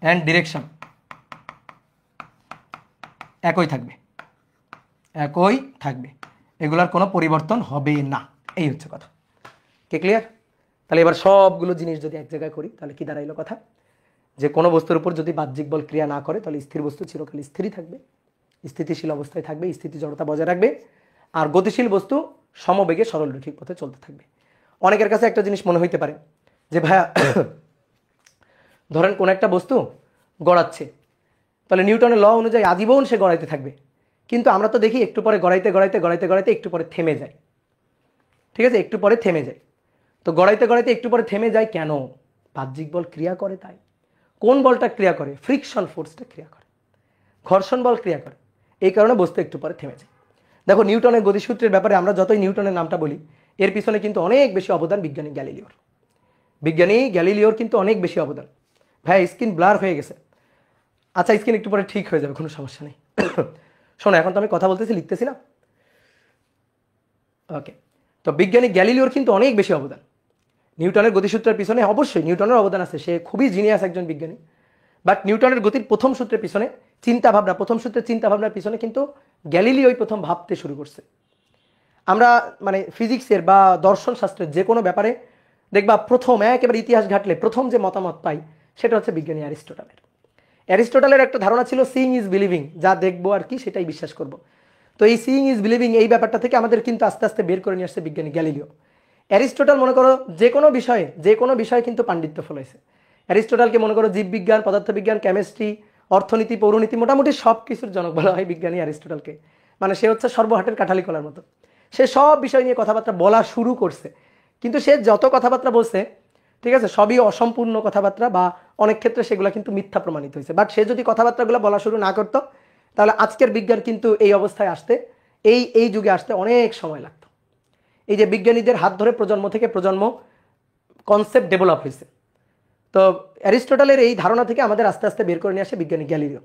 অ্যান্ড ডিরেকশন একই থাকবে, একই থাকবে, এগুলার কোনো পরিবর্তন হবে না। এই হচ্ছে কথা। কে ক্লিয়ার? তাহলে এবার সবগুলো জিনিস যদি এক জায়গায় করি, তাহলে কি দাঁড়াইলো কথা, যে কোনো বস্তুর উপর যদি বাহ্যিক বল ক্রিয়া না করে, তাহলে স্থির বস্তু চিরকাল স্থিরই থাকবে, স্থিতিশীল অবস্থায় থাকবে, স্থিতি জড়তা বজায় রাখবে, আর গতিশীল বস্তু সমবেগে সরলরৈখিক পথে চলতে থাকবে। অনেকের কাছে একটা জিনিস মনে হইতে পারে যে ভাইয়া ধরেন কোন একটা বস্তু গড়াচ্ছে, তাহলে নিউটনের ল অনুযায়ী আজীবন সে গড়াইতে থাকবে, কিন্তু আমরা তো দেখি একটু পরে গড়াইতে গড়াইতে গড়াইতে গড়াইতে একটু পরে থেমে যায়। ঠিক আছে, একটু পরে থেমে যায়। তো গড়াইতে গড়াইতে একটু পরে থেমে যায় কেন? বাহ্যিক বল ক্রিয়া করে তাই। কোন বলটা ক্রিয়া করে? ফ্রিকশন ফোর্সটা ক্রিয়া করে, ঘর্ষণ বল ক্রিয়া করে, এই কারণে বস্তু একটু পরে থেমে যায়। দেখো নিউটনের গতিসূত্রের ব্যাপারে আমরা যতই নিউটনের নামটা বলি, এর পিছনে কিন্তু অনেক বেশি অবদান বিজ্ঞানী গ্যালিলিওর। বিজ্ঞানী গ্যালিলিওর কিন্তু অনেক বেশি অবদান। ভাই স্ক্রিন ব্লার হয়ে গেছে, আচ্ছা স্ক্রিন একটু পরে ঠিক হয়ে যাবে, কোনো সমস্যা নেই। শোনো এখন তো আমি কথা বলতেছি, লিখতেছি না। ওকে, তো বিজ্ঞানী গ্যালিলিওর কিন্তু অনেক বেশি অবদান। নিউটনের গতিসূত্রের পিছনে অবশ্যই নিউটনের অবদান আছে, সে খুবই জিনিয়াস একজন বিজ্ঞানী। বাট নিউটনের গতির প্রথম সূত্রের পিছনে চিন্তাভাবনা, প্রথম সূত্রের চিন্তাভাবনার পিছনে কিন্তু গ্যালিলিওই প্রথম ভাবতে শুরু করছে। আমরা মানে ফিজিক্সের বা দর্শন শাস্ত্রের যে কোনো ব্যাপারে দেখবা প্রথম একেবারে ইতিহাস ঘাটলে প্রথম যে মতামত পাই সেটা হচ্ছে বিজ্ঞানী অ্যারিস্টটলের। অ্যারিস্টটলের একটা ধারণা ছিল সিইং ইজ বিলিভিং, যা দেখবো আর কি সেটাই বিশ্বাস করব। তো এই সিইং ইজ বিলিভিং এই ব্যাপারটা থেকে আমাদের কিন্তু আস্তে আস্তে বের করে নিয়ে আসছে বিজ্ঞানী গ্যালিলিও। অ্যারিস্টটল মনে করো যে কোনো বিষয়ে কিন্তু পাণ্ডিত্য ফলাইছে। অ্যারিস্টটলকে মনে করো জীববিজ্ঞান, পদার্থবিজ্ঞান, কেমিস্ট্রি, অর্থনীতি, পৌরনীতি, মোটামুটি সব কিছুর জনক বলা হয় বিজ্ঞানী অ্যারিস্টটলকে। মানে সে হচ্ছে সর্বহাটের কাঠালি কলার মতো, সে সব বিষয় নিয়ে কথাবার্তা বলা শুরু করছে। কিন্তু সে যত কথাবার্তা বলছে, ঠিক আছে, সবই অসম্পূর্ণ কথাবার্তা বা অনেক ক্ষেত্রে সেগুলো কিন্তু মিথ্যা প্রমাণিত হয়েছে। বাট সে যদি কথাবার্তাগুলো বলা শুরু না করতো তাহলে আজকের বিজ্ঞান কিন্তু এই অবস্থায় আসতে, এই যুগে আসতে অনেক সময় লাগতো। এই যে বিজ্ঞানীদের হাত ধরে প্রজন্ম থেকে প্রজন্ম কনসেপ্ট ডেভেলপ হয়েছে। তো অ্যারিস্টটলের এই ধারণা থেকে আমাদের আস্তে আস্তে বের করে নিয়ে আসে বিজ্ঞানী গ্যালিলিও।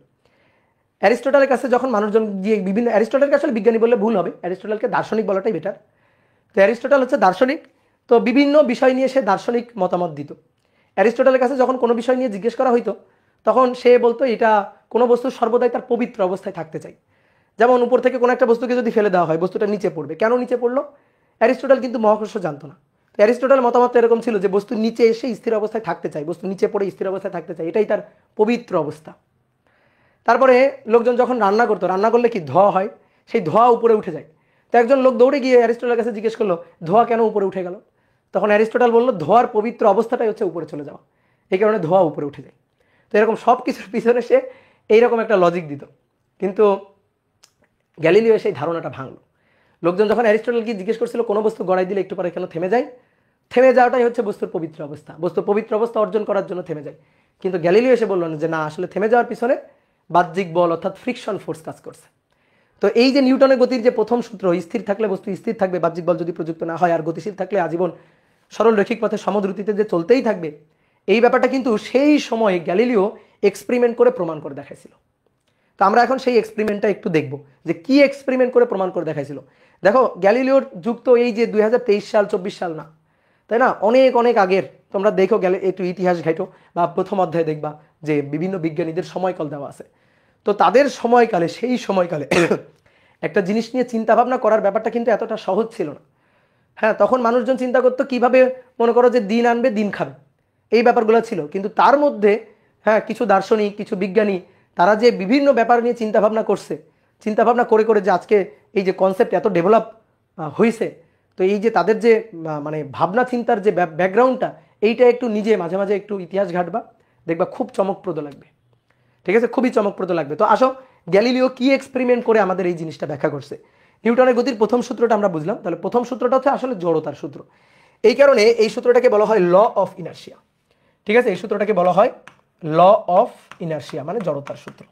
অ্যারিস্টটলের কাছে যখন মানুষজন গিয়ে বিভিন্ন, অ্যারিস্টটলের কাছে বিজ্ঞানী বললে ভুল হবে, অ্যারিস্টটলকে দার্শনিক বলাটাই বেটার। তো অ্যারিস্টটল হচ্ছে দার্শনিক, তো বিভিন্ন বিষয় নিয়ে সে দার্শনিক মতামত দিত। অ্যারিস্টটলের কাছে যখন কোনো বিষয় নিয়ে জিজ্ঞেস করা হইতো তখন সে বলতো এটা কোনো বস্তু সর্বদাই তার পবিত্র অবস্থায় থাকতে চাই। যেমন উপর থেকে কোনো একটা বস্তুকে যদি ফেলে দেওয়া হয় বস্তুটা নিচে পড়বে, কেন নিচে পড়লো? অ্যারিস্টটল কিন্তু মহাকর্ষ জানতো না। অ্যারিস্টটল মতামত এরকম ছিল যে বস্তু নিচে এসে স্থির অবস্থায় থাকতে চায়, বস্তু নিচে পড়ে স্থির অবস্থায় থাকতে চায়, এটাই তার পবিত্র অবস্থা। তারপরে লোকজন যখন রান্না করতো, রান্না করলে কি ধোঁয়া হয়, সেই ধোঁয়া উপরে উঠে যায়। তো একজন লোক দৌড়ে গিয়ে অ্যারিস্টটলের কাছে জিজ্ঞেস করলো ধোঁয়া কেন উপরে উঠে গেল? তখন অ্যারিস্টটল বলল ধোঁয়ার পবিত্র অবস্থাটাই হচ্ছে উপরে চলে যাওয়া, এই কারণে ধোঁয়া উপরে উঠে যায়। তো এরকম সব কিছুর পিছনে সে এইরকম একটা লজিক দিত। কিন্তু গ্যালিলিও সেই ধারণাটা ভাঙলো। লোকজন যখন অ্যারিস্টটলকে জিজ্ঞেস করছিল কোনো বস্তু গড়াই দিলে একটু পরে কেন থেমে যায়, থেমে যাওয়াটাই হচ্ছে বস্তুর পবিত্র অবস্থা, বস্তু পবিত্র অবস্থা অর্জন করার জন্য থেমে যায়। কিন্তু গ্যালিলিও এসে বললেন যে না, আসলে থেমে যাওয়ার পিছনে বাহ্যিক বল অর্থাৎ ফ্রিকশন ফোর্স কাজ করছে। তো এই যে নিউটনের গতির যে প্রথম সূত্র, স্থির থাকলে বস্তু স্থির থাকবে বাহ্যিক বল যদি প্রযুক্ত না হয়, আর গতিশীল থাকলে আজীবন সরল রৈখিক পথে সমদ্রুতিতে যে চলতেই থাকবে, এই ব্যাপারটা কিন্তু সেই সময় গ্যালিলিও এক্সপেরিমেন্ট করে প্রমাণ করে দেখাইছিল। তো আমরা এখন সেই এক্সপেরিমেন্টটা একটু দেখব যে কি এক্সপেরিমেন্ট করে প্রমাণ করে দেখাইছিল। দেখো গ্যালিলিওর যুগ তো এই যে 2023 সাল 24 সাল না, তাই না, অনেক অনেক আগের। তোমরা দেখো গেলে একটু ইতিহাস ঘাইটো বা প্রথম অধ্যায়ে দেখবা যে বিভিন্ন বিজ্ঞানীদের সময়কাল দেওয়া আছে। তো তাদের সময়কালে, সেই সময়কালে একটা জিনিস নিয়ে চিন্তা ভাবনা করার ব্যাপারটা কিন্তু এতটা সহজ ছিল না। হ্যাঁ, তখন মানুষজন চিন্তা করতো কিভাবে মনে করো যে দিন আনবে দিন খাবে, এই ব্যাপারগুলো ছিল। কিন্তু তার মধ্যে হ্যাঁ কিছু দার্শনিক, কিছু বিজ্ঞানী তারা যে বিভিন্ন ব্যাপার নিয়ে চিন্তা ভাবনা করছে, চিন্তা ভাবনা করে করে যে আজকে এই যে কনসেপ্ট এত ডেভেলপ হয়েছে, তো এই যে তাদের যে মানে ভাবনা চিন্তার যে ব্যাকগ্রাউন্ডটা, এইটা একটু নিজে মাঝে মাঝে একটু ইতিহাস ঘাটবা, দেখবা খুব চমকপ্রদ লাগবে। ঠিক আছে, খুবই চমকপ্রদ লাগবে। তো আসো গ্যালিলিও কি এক্সপেরিমেন্ট করে আমাদের এই জিনিসটা ব্যাখ্যা করছে। নিউটনের গতির প্রথম সূত্রটা আমরা বুঝলাম, তাহলে প্রথম সূত্রটা হচ্ছে আসলে জড়তার সূত্র। এই কারণে এই সূত্রটাকে বলা হয় ল অফ ইনার্শিয়া। ঠিক আছে, এই সূত্রটাকে বলা হয় ল অফ ইনার্শিয়া, মানে জড়তার সূত্র,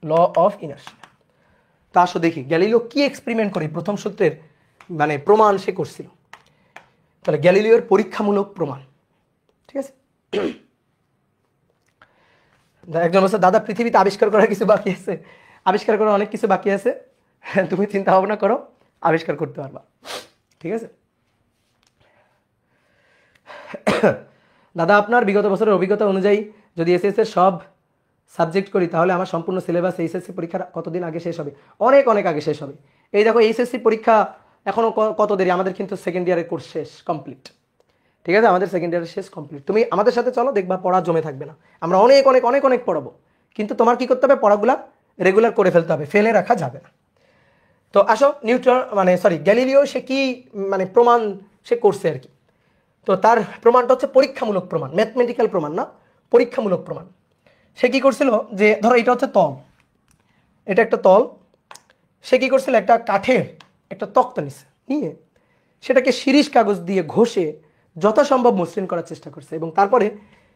ল অফ ইনার্শিয়া। তা আসো দেখি গ্যালিলিও কি এক্সপেরিমেন্ট করে প্রথম সূত্রের মানে প্রমাণ সে করছিল। তাহলে গ্যালিলিওর পরীক্ষামূলক প্রমাণ। ঠিক আছে, একজন বলছে দাদা পৃথিবীতে আবিষ্কার করার কিছু বাকি আছে, আবিষ্কার করার অনেক কিছু বাকি আছে, তুমি চিন্তা ভাবনা করো, আবিষ্কার করতে পারবা। ঠিক আছে দাদা, আপনার বিগত বছরের অভিজ্ঞতা অনুযায়ী যদি এসএসসি এর সব সাবজেক্ট করি তাহলে আমার সম্পূর্ণ সিলেবাস এইচএসসি পরীক্ষার কতদিন আগে শেষ হবে? অনেক অনেক আগে শেষ হবে। এই দেখো এইচএসসি পরীক্ষা এখনো কত দেরি, আমাদের কিন্তু সেকেন্ড ইয়ারের কোর্স শেষ কমপ্লিট। ঠিক আছে, আমাদের সেকেন্ড ইয়ারের শেষ কমপ্লিট। তুমি আমাদের সাথে চলো, দেখবা পড়া জমে থাকবে না। আমরা অনেক অনেক অনেক অনেক পড়াবো, কিন্তু তোমার কি করতে হবে, পড়াগুলা রেগুলার করে ফেলতে হবে, ফেলে রাখা যাবে না। তো আসো গ্যালিলিও সে কি মানে প্রমাণ সে করছে আর কি। তো তার প্রমাণটা হচ্ছে পরীক্ষামূলক প্রমাণ, ম্যাথমেটিক্যাল প্রমাণ না, পরীক্ষামূলক প্রমাণ। সে কি করছিল, যে ধরো এটা হচ্ছে তল, এটা একটা তল, সে কি করছিল একটা কাঠের একটা তক্তা নিয়ে সেটাকে শিরিষ কাগজ দিয়ে ঘষে যথাসম্ভব মসৃণ করার চেষ্টা করছে, এবং তারপরে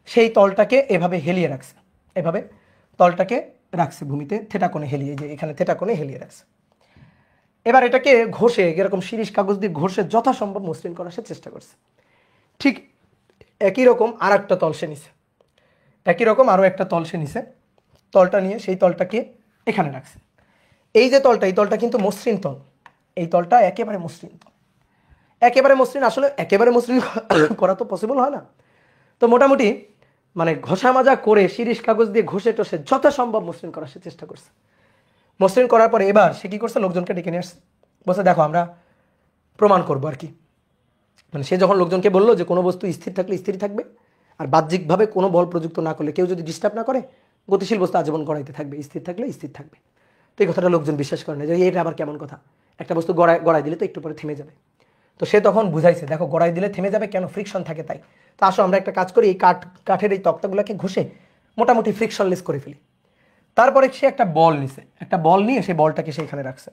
সেই তলটাকে এভাবে হেলিয়ে রাখছে, এভাবে তলটাকে রাখছে ভূমিতে থেটা কোণে হেলিয়ে, যে এখানে থেটা কোণে হেলিয়ে রাখছে। এবার এটাকে ঘষে এরকম শিরিষ কাগজ দিয়ে ঘষে যথাসম্ভব মসৃণ করার সে চেষ্টা করছে। ঠিক একই রকম আর একটা তল সে নিছে, একই রকম আরও একটা তল সে নিছে। তলটা নিয়ে সেই তলটাকে এখানে রাখছে। এই যে তলটা, এই তলটা কিন্তু মসৃণ তল, এই তলটা একেবারে মসৃণ তল, একেবারে মসৃণ। আসলে একেবারে মসৃণ করা তো পসিবল হয় না, তো মোটামুটি মানে ঘষা মাজা করে শিরিষ কাগজ দিয়ে ঘষে টসে যথাসম্ভব মসৃণ করার সে চেষ্টা করছে। মসৃণ করার পরে এবার সে কী করছে, লোকজনকে ডেকে নিয়ে আসছে, বলছে দেখো আমরা প্রমাণ করবো আর কি। মানে সে যখন লোকজনকে বললো যে কোনো বস্তু স্থির থাকলে স্থির থাকবে, আর বাহ্যিকভাবে কোনো বল প্রযুক্ত না করলে, কেউ যদি ডিস্টার্ব না করে, গতিশীল বস্তু আজীবন গড়াইতে থাকবে, স্থির থাকলে স্থির থাকবে। তো এই কথাটা লোকজন বিশ্বাস করে না, যে এটা আবার কেমন কথা, একটা বস্তু গড়াই দিলে তো একটু পরে থেমে যাবে। তো সে তখন বুঝাইছে, দেখো গড়াই দিলে থেমে যাবে কেন, ফ্রিকশন থাকে তাই। তো আসো আমরা একটা কাজ করি, এই কাঠের এই তক্তাগুলোকে ঘষে মোটামুটি ফ্রিকশনলেস করে ফেলি। তারপরে সে একটা বল নিছে, একটা বল নিয়ে সেই বলটাকে সেইখানে রাখছে,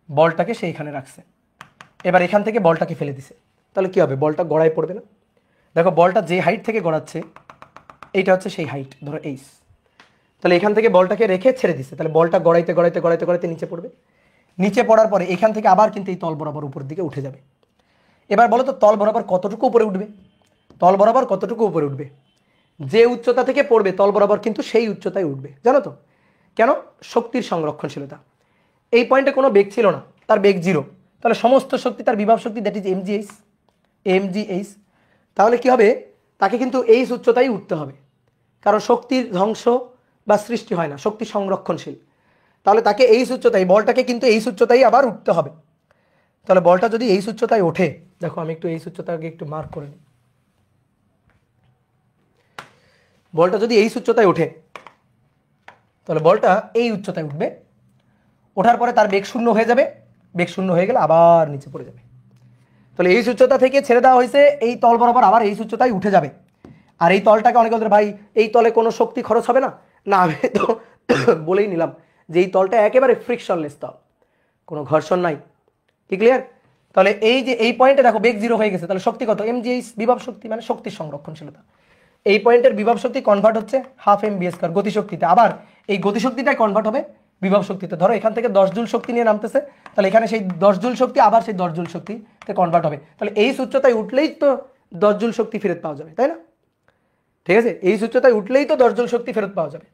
বলটাকে সেইখানে রাখছে। এবার এখান থেকে বলটাকে ফেলে দিছে, তাহলে কি হবে, বলটা গড়ায় পড়বে না? দেখো বলটা যে হাইট থেকে গড়াচ্ছে এইটা হচ্ছে সেই হাইট, ধরো এইচ। তাহলে এখান থেকে বলটাকে রেখে ছেড়ে দিছে, তাহলে বলটা গড়াইতে গড়াইতে গড়াইতে গড়াইতে নিচে পড়বে। নিচে পড়ার পরে এখান থেকে আবার কিন্তু এই তল বরাবর উপর দিকে উঠে যাবে। এবার বলো তো তল বরাবর কতটুকু উপরে উঠবে, তল বরাবর কতটুকু উপরে উঠবে? যে উচ্চতা থেকে পড়বে তল বরাবর কিন্তু সেই উচ্চতায় উঠবে, জানো তো কেন? শক্তির সংরক্ষণশীলতা। এই পয়েন্টে কোনো বেগ ছিল না, তার বেগ জিরো, তাহলে সমস্ত শক্তি তার বিভব শক্তি, দ্যাট ইজ এমজিএইচ। তাহলে কি হবে, তাকে কিন্তু এই উচ্চতায় উঠতে হবে, কারণ শক্তির ধ্বংস বা সৃষ্টি হয় না, শক্তি সংরক্ষণশীল। তাহলে তাকে এই উচ্চতায়, বলটাকে কিন্তু এই উচ্চতায় আবার উঠতে হবে। তাহলে বলটা যদি এই উচ্চতায় ওঠে, দেখো আমি একটু এই উচ্চতাকে একটু মার্ক করে নিই, বলটা যদি এই উচ্চতায় ওঠে, তাহলে বলটা এই উচ্চতায় উঠবে, ওঠার পরে তার বেগ শূন্য হয়ে যাবে, বেগ শূন্য হয়ে গেলে আবার নিচে পড়ে যাবে। তাহলে এই উচ্চতা থেকে ছেড়ে দেওয়া হয়েছে, এই তল বরাবর আবার এই উচ্চতায় উঠে যাবে। আর এই তলটাকে অনেকে বলতে, ভাই এই তলে কোনো শক্তি খরচ হবে না, না আমি তো বলেই নিলাম যে এই তলটা একেবারে ফ্রিকশনলেস তল, কোনো ঘর্ষণ নাই। কি ক্লিয়ার? তাহলে এই যে এই পয়েন্টে দেখো বেগ জিরো হয়ে গেছে, তাহলে শক্তি কত, এমজিএইচ, বিভব শক্তি মানে শক্তির সংরক্ষণশীলতা। এই পয়েন্টের বিভব শক্তি কনভার্ট হচ্ছে হাফ mv² গতিশক্তিতে, আবার এই গতিশক্তিটাই কনভার্ট হবে বিভব শক্তিতে। ধরো এখান থেকে 10 জুল শক্তি নিয়ে নামতেছে, তাহলে এখানে সেই 10 জুল শক্তি আবার সেই 10 জুল শক্তিতে কনভার্ট হবে, তাহলে এই উচ্চতায় উঠলেই তো 10 জুল শক্তি ফেরত পাওয়া যাবে, তাই না? ঠিক আছে, এই উচ্চতায় উঠলেই তো 10 জুল শক্তি ফেরত পাওয়া যাবে।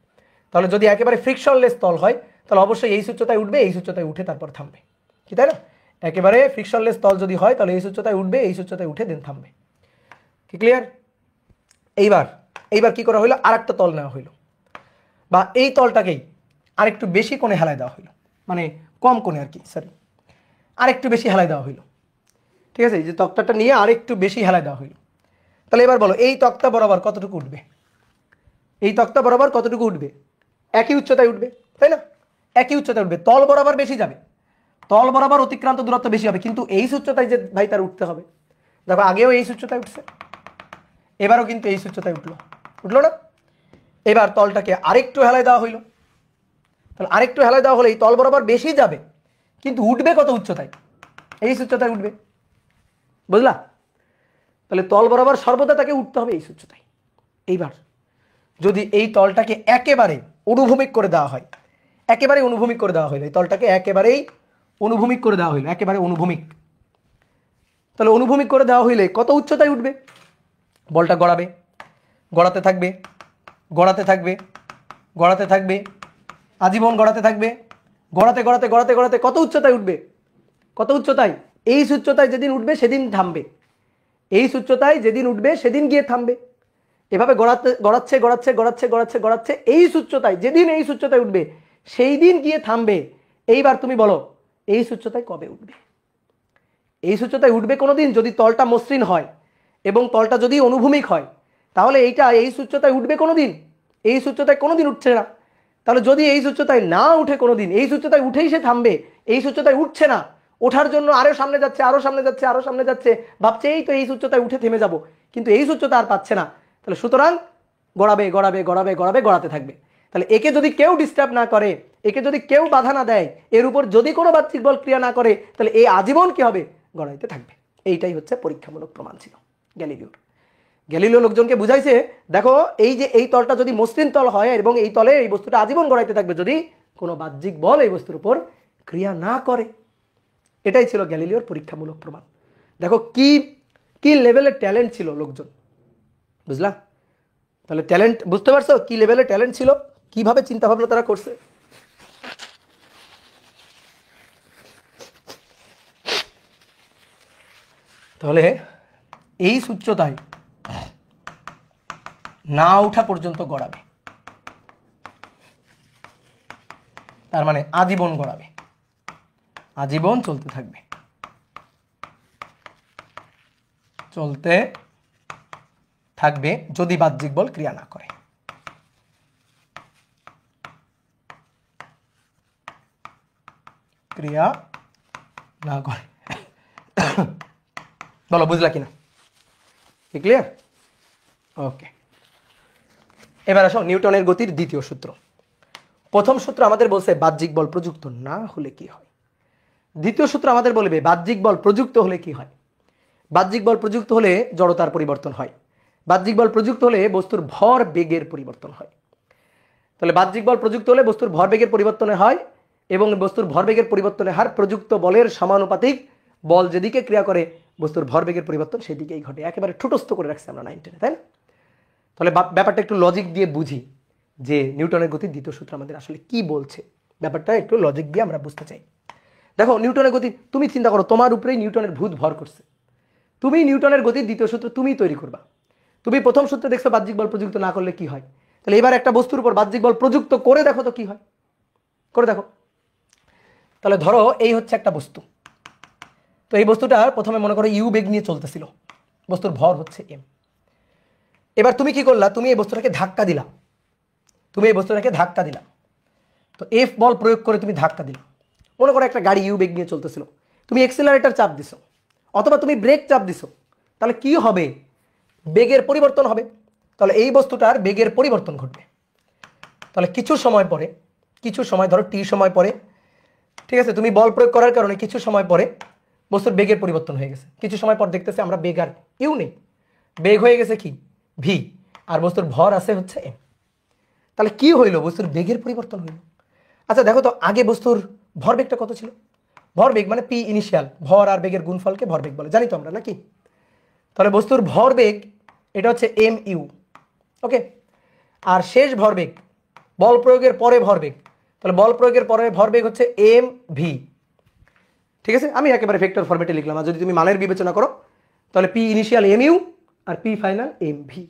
তাহলে যদি একেবারে ফ্রিকশনলেস তল হয়, তাহলে অবশ্যই এই উচ্চতায় উঠবে, এই উচ্চতায় উঠে তারপর থামবে, কি তাই না? একেবারে ফ্রিকশনলেস তল যদি হয়, তাহলে এই উচ্চতায় উঠবে, এই উচ্চতায় উঠে দেন থামবে। কি ক্লিয়ার? এইবার কি করা হইলো, আরেকটা তল নেওয়া হইলো, বা এই তলটাকেই আরেকটু বেশি কোণে হেলায় দেওয়া হইলো, মানে কম কোণে আর কি, সরি, আরেকটু বেশি হেলায় দেওয়া হইলো। ঠিক আছে, এই যে তক্তাটা নিয়ে আরেকটু বেশি হেলায় দেওয়া হইলো। তাহলে এবার বলো এই তক্তা বরাবর কতটুকু উঠবে, এই তক্তা বরাবর কতটুকু উঠবে? একই উচ্চতায় উঠবে, তাই না? একই উচ্চতায় উঠবে, তল বরাবর বেশি যাবে, তল বরাবর অতিক্রান্ত দূরত্ব বেশি হবে, কিন্তু এই উচ্চতায় যে ভাই তার উঠতে হবে। দেখো আগেও এই উচ্চতায় উঠছে, এবারও কিন্তু এই উচ্চতায় উঠলো না? এবার তলটাকে আরেকটু হেলায় দেওয়া হইলো, তাহলে আরেকটু হেলায় দেওয়া হলে এই তল বরাবর বেশি যাবে, কিন্তু উঠবে কত উচ্চতায়? এই উচ্চতায় উঠবে, বুঝলা? তাহলে তল বরাবর সর্বদা তাকে উঠতে হবে এই উচ্চতায়। এইবার যদি এই তলটাকে একেবারে অনুভূমিক করে দেওয়া হয়, একেবারে অনুভূমিক করে দেওয়া হইলো, এই তলটাকে একেবারেই অনুভূমিক করে দেওয়া হইলো, একেবারে অনুভূমিক, তাহলে অনুভূমিক করে দেওয়া হইলে কত উচ্চতায় উঠবে? বলটা গড়াবে, গড়াতে থাকবে, গড়াতে থাকবে, গড়াতে থাকবে, আজীবন গড়াতে থাকবে, গড়াতে গড়াতে গড়াতে গড়াতে কত উচ্চতায় উঠবে? কত উচ্চতায়? এই উচ্চতায় যেদিন উঠবে সেদিন থামবে, এই উচ্চতায় যেদিন উঠবে সেদিন গিয়ে থামবে। এভাবে গড়াচ্ছে গড়াচ্ছে গড়াচ্ছে গড়াচ্ছে গড়াচ্ছে, এই উচ্চতায় যেদিন এই উচ্চতায় উঠবে সেই দিন গিয়ে থামবে। এইবার তুমি বলো এই উচ্চতায় কবে উঠবে? এই উচ্চতায় উঠবে কোনোদিন যদি তলটা মসৃণ হয় এবং তলটা যদি অনুভূমিক হয়, তাহলে এইটা এই উচ্চতায় উঠবে কোনোদিন? এই উচ্চতায় কোনোদিন উঠছে না। তাহলে যদি এই উচ্চতায় না উঠে কোনোদিন, এই উচ্চতায় উঠেই সে থামবে, এই উচ্চতায় উঠছে না, ওঠার জন্য আরো সামনে যাচ্ছে, আরো সামনে যাচ্ছে, আরো সামনে যাচ্ছে, ভাবছে এই তো এই উচ্চতায় উঠে থেমে যাব, কিন্তু এই উচ্চতা আর পাচ্ছে না। তাহলে সুতরাং গড়াবে গড়াবে গড়াবে গড়াবে গড়াতে থাকবে। তাহলে একে যদি কেউ ডিস্টার্ব না করে, একে যদি কেউ বাধা না দেয়, এর উপর যদি কোনো বাহ্যিক বল ক্রিয়া না করে, তাহলে এই আজীবন কি হবে? গড়াইতে থাকবে। এইটাই হচ্ছে পরীক্ষামূলক প্রমাণ ছিল গ্যালিলিওর। গ্যালিলিও লোকজনকে বুঝাইছে, দেখো এই যে এই তলটা যদি মসৃণ তল হয় এবং এই তলে এই বস্তুটা আজীবন গড়াইতে থাকবে যদি কোনো বাহ্যিক বল এই বস্তুর উপর ক্রিয়া না করে। এটাই ছিল গ্যালিলিওর পরীক্ষামূলক প্রমাণ। দেখো কি কি লেভেলের ট্যালেন্ট ছিল লোকজন, বুঝলা? তাহলে ট্যালেন্ট বুঝতে পারছো কি লেভেলের ট্যালেন্ট ছিল, কিভাবে চিন্তা ভাবনা তারা করছে। তাহলে এই উচ্চতায় না ওঠা পর্যন্ত গড়াবে, তার মানে আজীবন গড়াবে, আজীবন চলতে থাকবে, চলতে থাকবে যদি বাহ্যিক বল ক্রিয়া না করে। ক্রিয়া না করে। বলো বুঝলা কিনা, কি ক্লিয়ার? ওকে, এবার আসো নিউটনের গতির দ্বিতীয় সূত্র। প্রথম সূত্র আমাদের বলছে বাহ্যিক বল প্রযুক্ত না হলে কি হয়, দ্বিতীয় সূত্র আমাদের বলবে বাহ্যিক বল প্রযুক্ত হলে কি হয়। বাহ্যিক বল প্রযুক্ত হলে জড়তার পরিবর্তন হয়, বাহ্যিক বল প্রযুক্ত হলে বস্তুর ভর বেগের পরিবর্তন হয়। তাহলে বাহ্যিক বল প্রযুক্ত হলে বস্তুর ভর বেগের পরিবর্তনে হয় এবং বস্তুর ভরবেগের পরিবর্তনের হার প্রযুক্ত বলের সমানুপাতিক, বল যেদিকে ক্রিয়া করে বস্তুর ভরবেগের পরিবর্তন সেদিকেই ঘটে। একেবারে ঠুটস্থ করে রাখছি আমরা 9 10, তাই না? তাহলে ব্যাপারটা একটু লজিক দিয়ে বুঝি যে নিউটনের গতির দ্বিতীয় সূত্র আমাদের আসলে কি বলছে, ব্যাপারটা একটু লজিক দিয়ে আমরা বুঝতে চাই। দেখো নিউটনের গতি, তুমি চিন্তা করো তোমার উপরেই নিউটনের ভূত ভর করছে, তুমি নিউটনের গতির দ্বিতীয় সূত্র তুমি তৈরি করবা। তুমি প্রথম সূত্রে দেখছো বাহ্যিক বল প্রযুক্ত না করলে কি হয়, তাহলে এবার একটা বস্তুর উপর বাহ্যিক বল প্রযুক্ত করে দেখো তো কি হয়, করে দেখো। তাহলে ধরো এই হচ্ছে একটা বস্তু, তো এই বস্তুটা প্রথমে মনে করো ইউ বেগ নিয়ে চলতেছিল, বস্তুর ভর হচ্ছে এম। এবার তুমি কি করলা, তুমি এই বস্তুটাকে ধাক্কা দিলা, তুমি এই বস্তুটাকে ধাক্কা দিলা, তো এফ বল প্রয়োগ করে তুমি ধাক্কা দিলা। মনে করো একটা গাড়ি ইউ বেগ নিয়ে চলতেছিল, তুমি এক্সেলারেটর চাপ দিছো অথবা তুমি ব্রেক চাপ দিছো, তাহলে কি হবে, বেগের পরিবর্তন হবে। তাহলে এই বস্তুটার বেগের পরিবর্তন ঘটবে। তাহলে কিছু সময় পরে, কিছু সময় ধরো টি সময় পরে, ঠিক আছে, তুমি বল প্রয়োগ করার কারণে কিছু সময় পরে বস্তুর বেগের পরিবর্তন হয়ে গেছে। কিছু সময় পর দেখতেছে আমরা বেগ আর ইউ নেই, বেগ হয়ে গেছে কি ভি, আর বস্তুর ভর আছে হচ্ছে এম। তাহলে কি হইলো, বস্তুর বেগের পরিবর্তন হইল। আচ্ছা দেখো তো আগে বস্তুর ভরবেগটা কত ছিল, ভরবেগ মানে পি ইনিশিয়াল, ভর আর বেগের গুণফলকে ভরবেগ বলে, জানি তো আমরা নাকি। তাহলে বস্তুর ভরবেগ এটা হচ্ছে এম ইউ, ওকে, আর শেষ ভরবেগ বল প্রয়োগের পরে ভরবেগ, তাহলে বল প্রয়োগের পরে ভরবেগ হচ্ছে এম ভি, ঠিক আছে। আমি একেবারে ভেক্টর ফরম্যাটে লিখলাম, আর যদি তুমি মানের বিবেচনা করো তাহলে পি ইনিশিয়াল এম ইউ আর পি ফাইনাল এম ভি।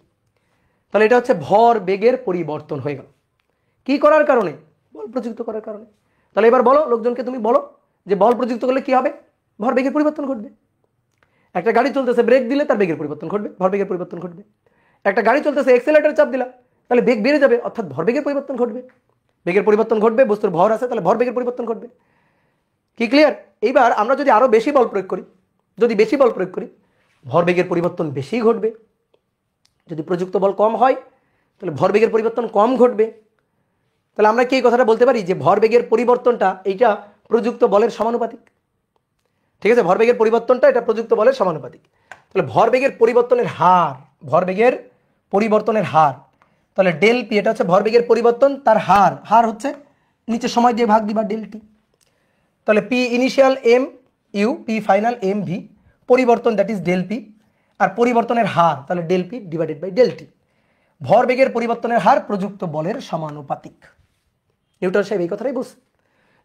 তাহলে এটা হচ্ছে ভর বেগের পরিবর্তন হয়ে গেল, কি করার কারণে, বল প্রযুক্ত করার কারণে। তাহলে এবার বলো লোকজনকে, তুমি বলো যে বল প্রযুক্ত করলে কি হবে, ভর বেগের পরিবর্তন ঘটবে। একটা গাড়ি চলতেছে, ব্রেক দিলে তার বেগের পরিবর্তন ঘটবে, ভরবেগের পরিবর্তন ঘটবে। একটা গাড়ি চলতেছে, এক্সেলারেটর চাপ দিলা, তাহলে বেগ বেড়ে যাবে, অর্থাৎ ভরবেগের পরিবর্তন ঘটবে, বেগের পরিবর্তন ঘটবে, বস্তুর ভর আছে তাহলে ভরবেগের পরিবর্তন ঘটবে। কি ক্লিয়ার? এইবার আমরা যদি আরো বেশি বল প্রয়োগ করি, যদি বেশি বল প্রয়োগ করি ভরবেগের পরিবর্তন বেশি ঘটবে, যদি প্রযুক্ত বল কম হয় তাহলে ভরবেগের পরিবর্তন কম ঘটবে। তাহলে আমরা কি এই কথাটা বলতে পারি যে ভরবেগের পরিবর্তনটা এইটা প্রযুক্ত বলের সমানুপাতিক, ঠিক আছে, ভরবেগের পরিবর্তনটা এটা প্রযুক্ত বলের সমানুপাতিক। তাহলে ভরবেগের পরিবর্তনের হার, ভরবেগের পরিবর্তনের হার, তাহলে ডেল পি এটা হচ্ছে ভরবেগের পরিবর্তন, তার হার, হার হচ্ছে নিচে সময় দিয়ে ভাগ দিবা ডেল টি। তাহলে P initial M U, P final M V, পরিবর্তন দ্যাট ইজ ডেল পি, আর পরিবর্তনের হার তাহলে del P divided by del T. ভরবেগের পরিবর্তনের হার প্রযুক্ত বলের সমানুপাতিক। নিউটন সাহেব এই কথাটাই বলছে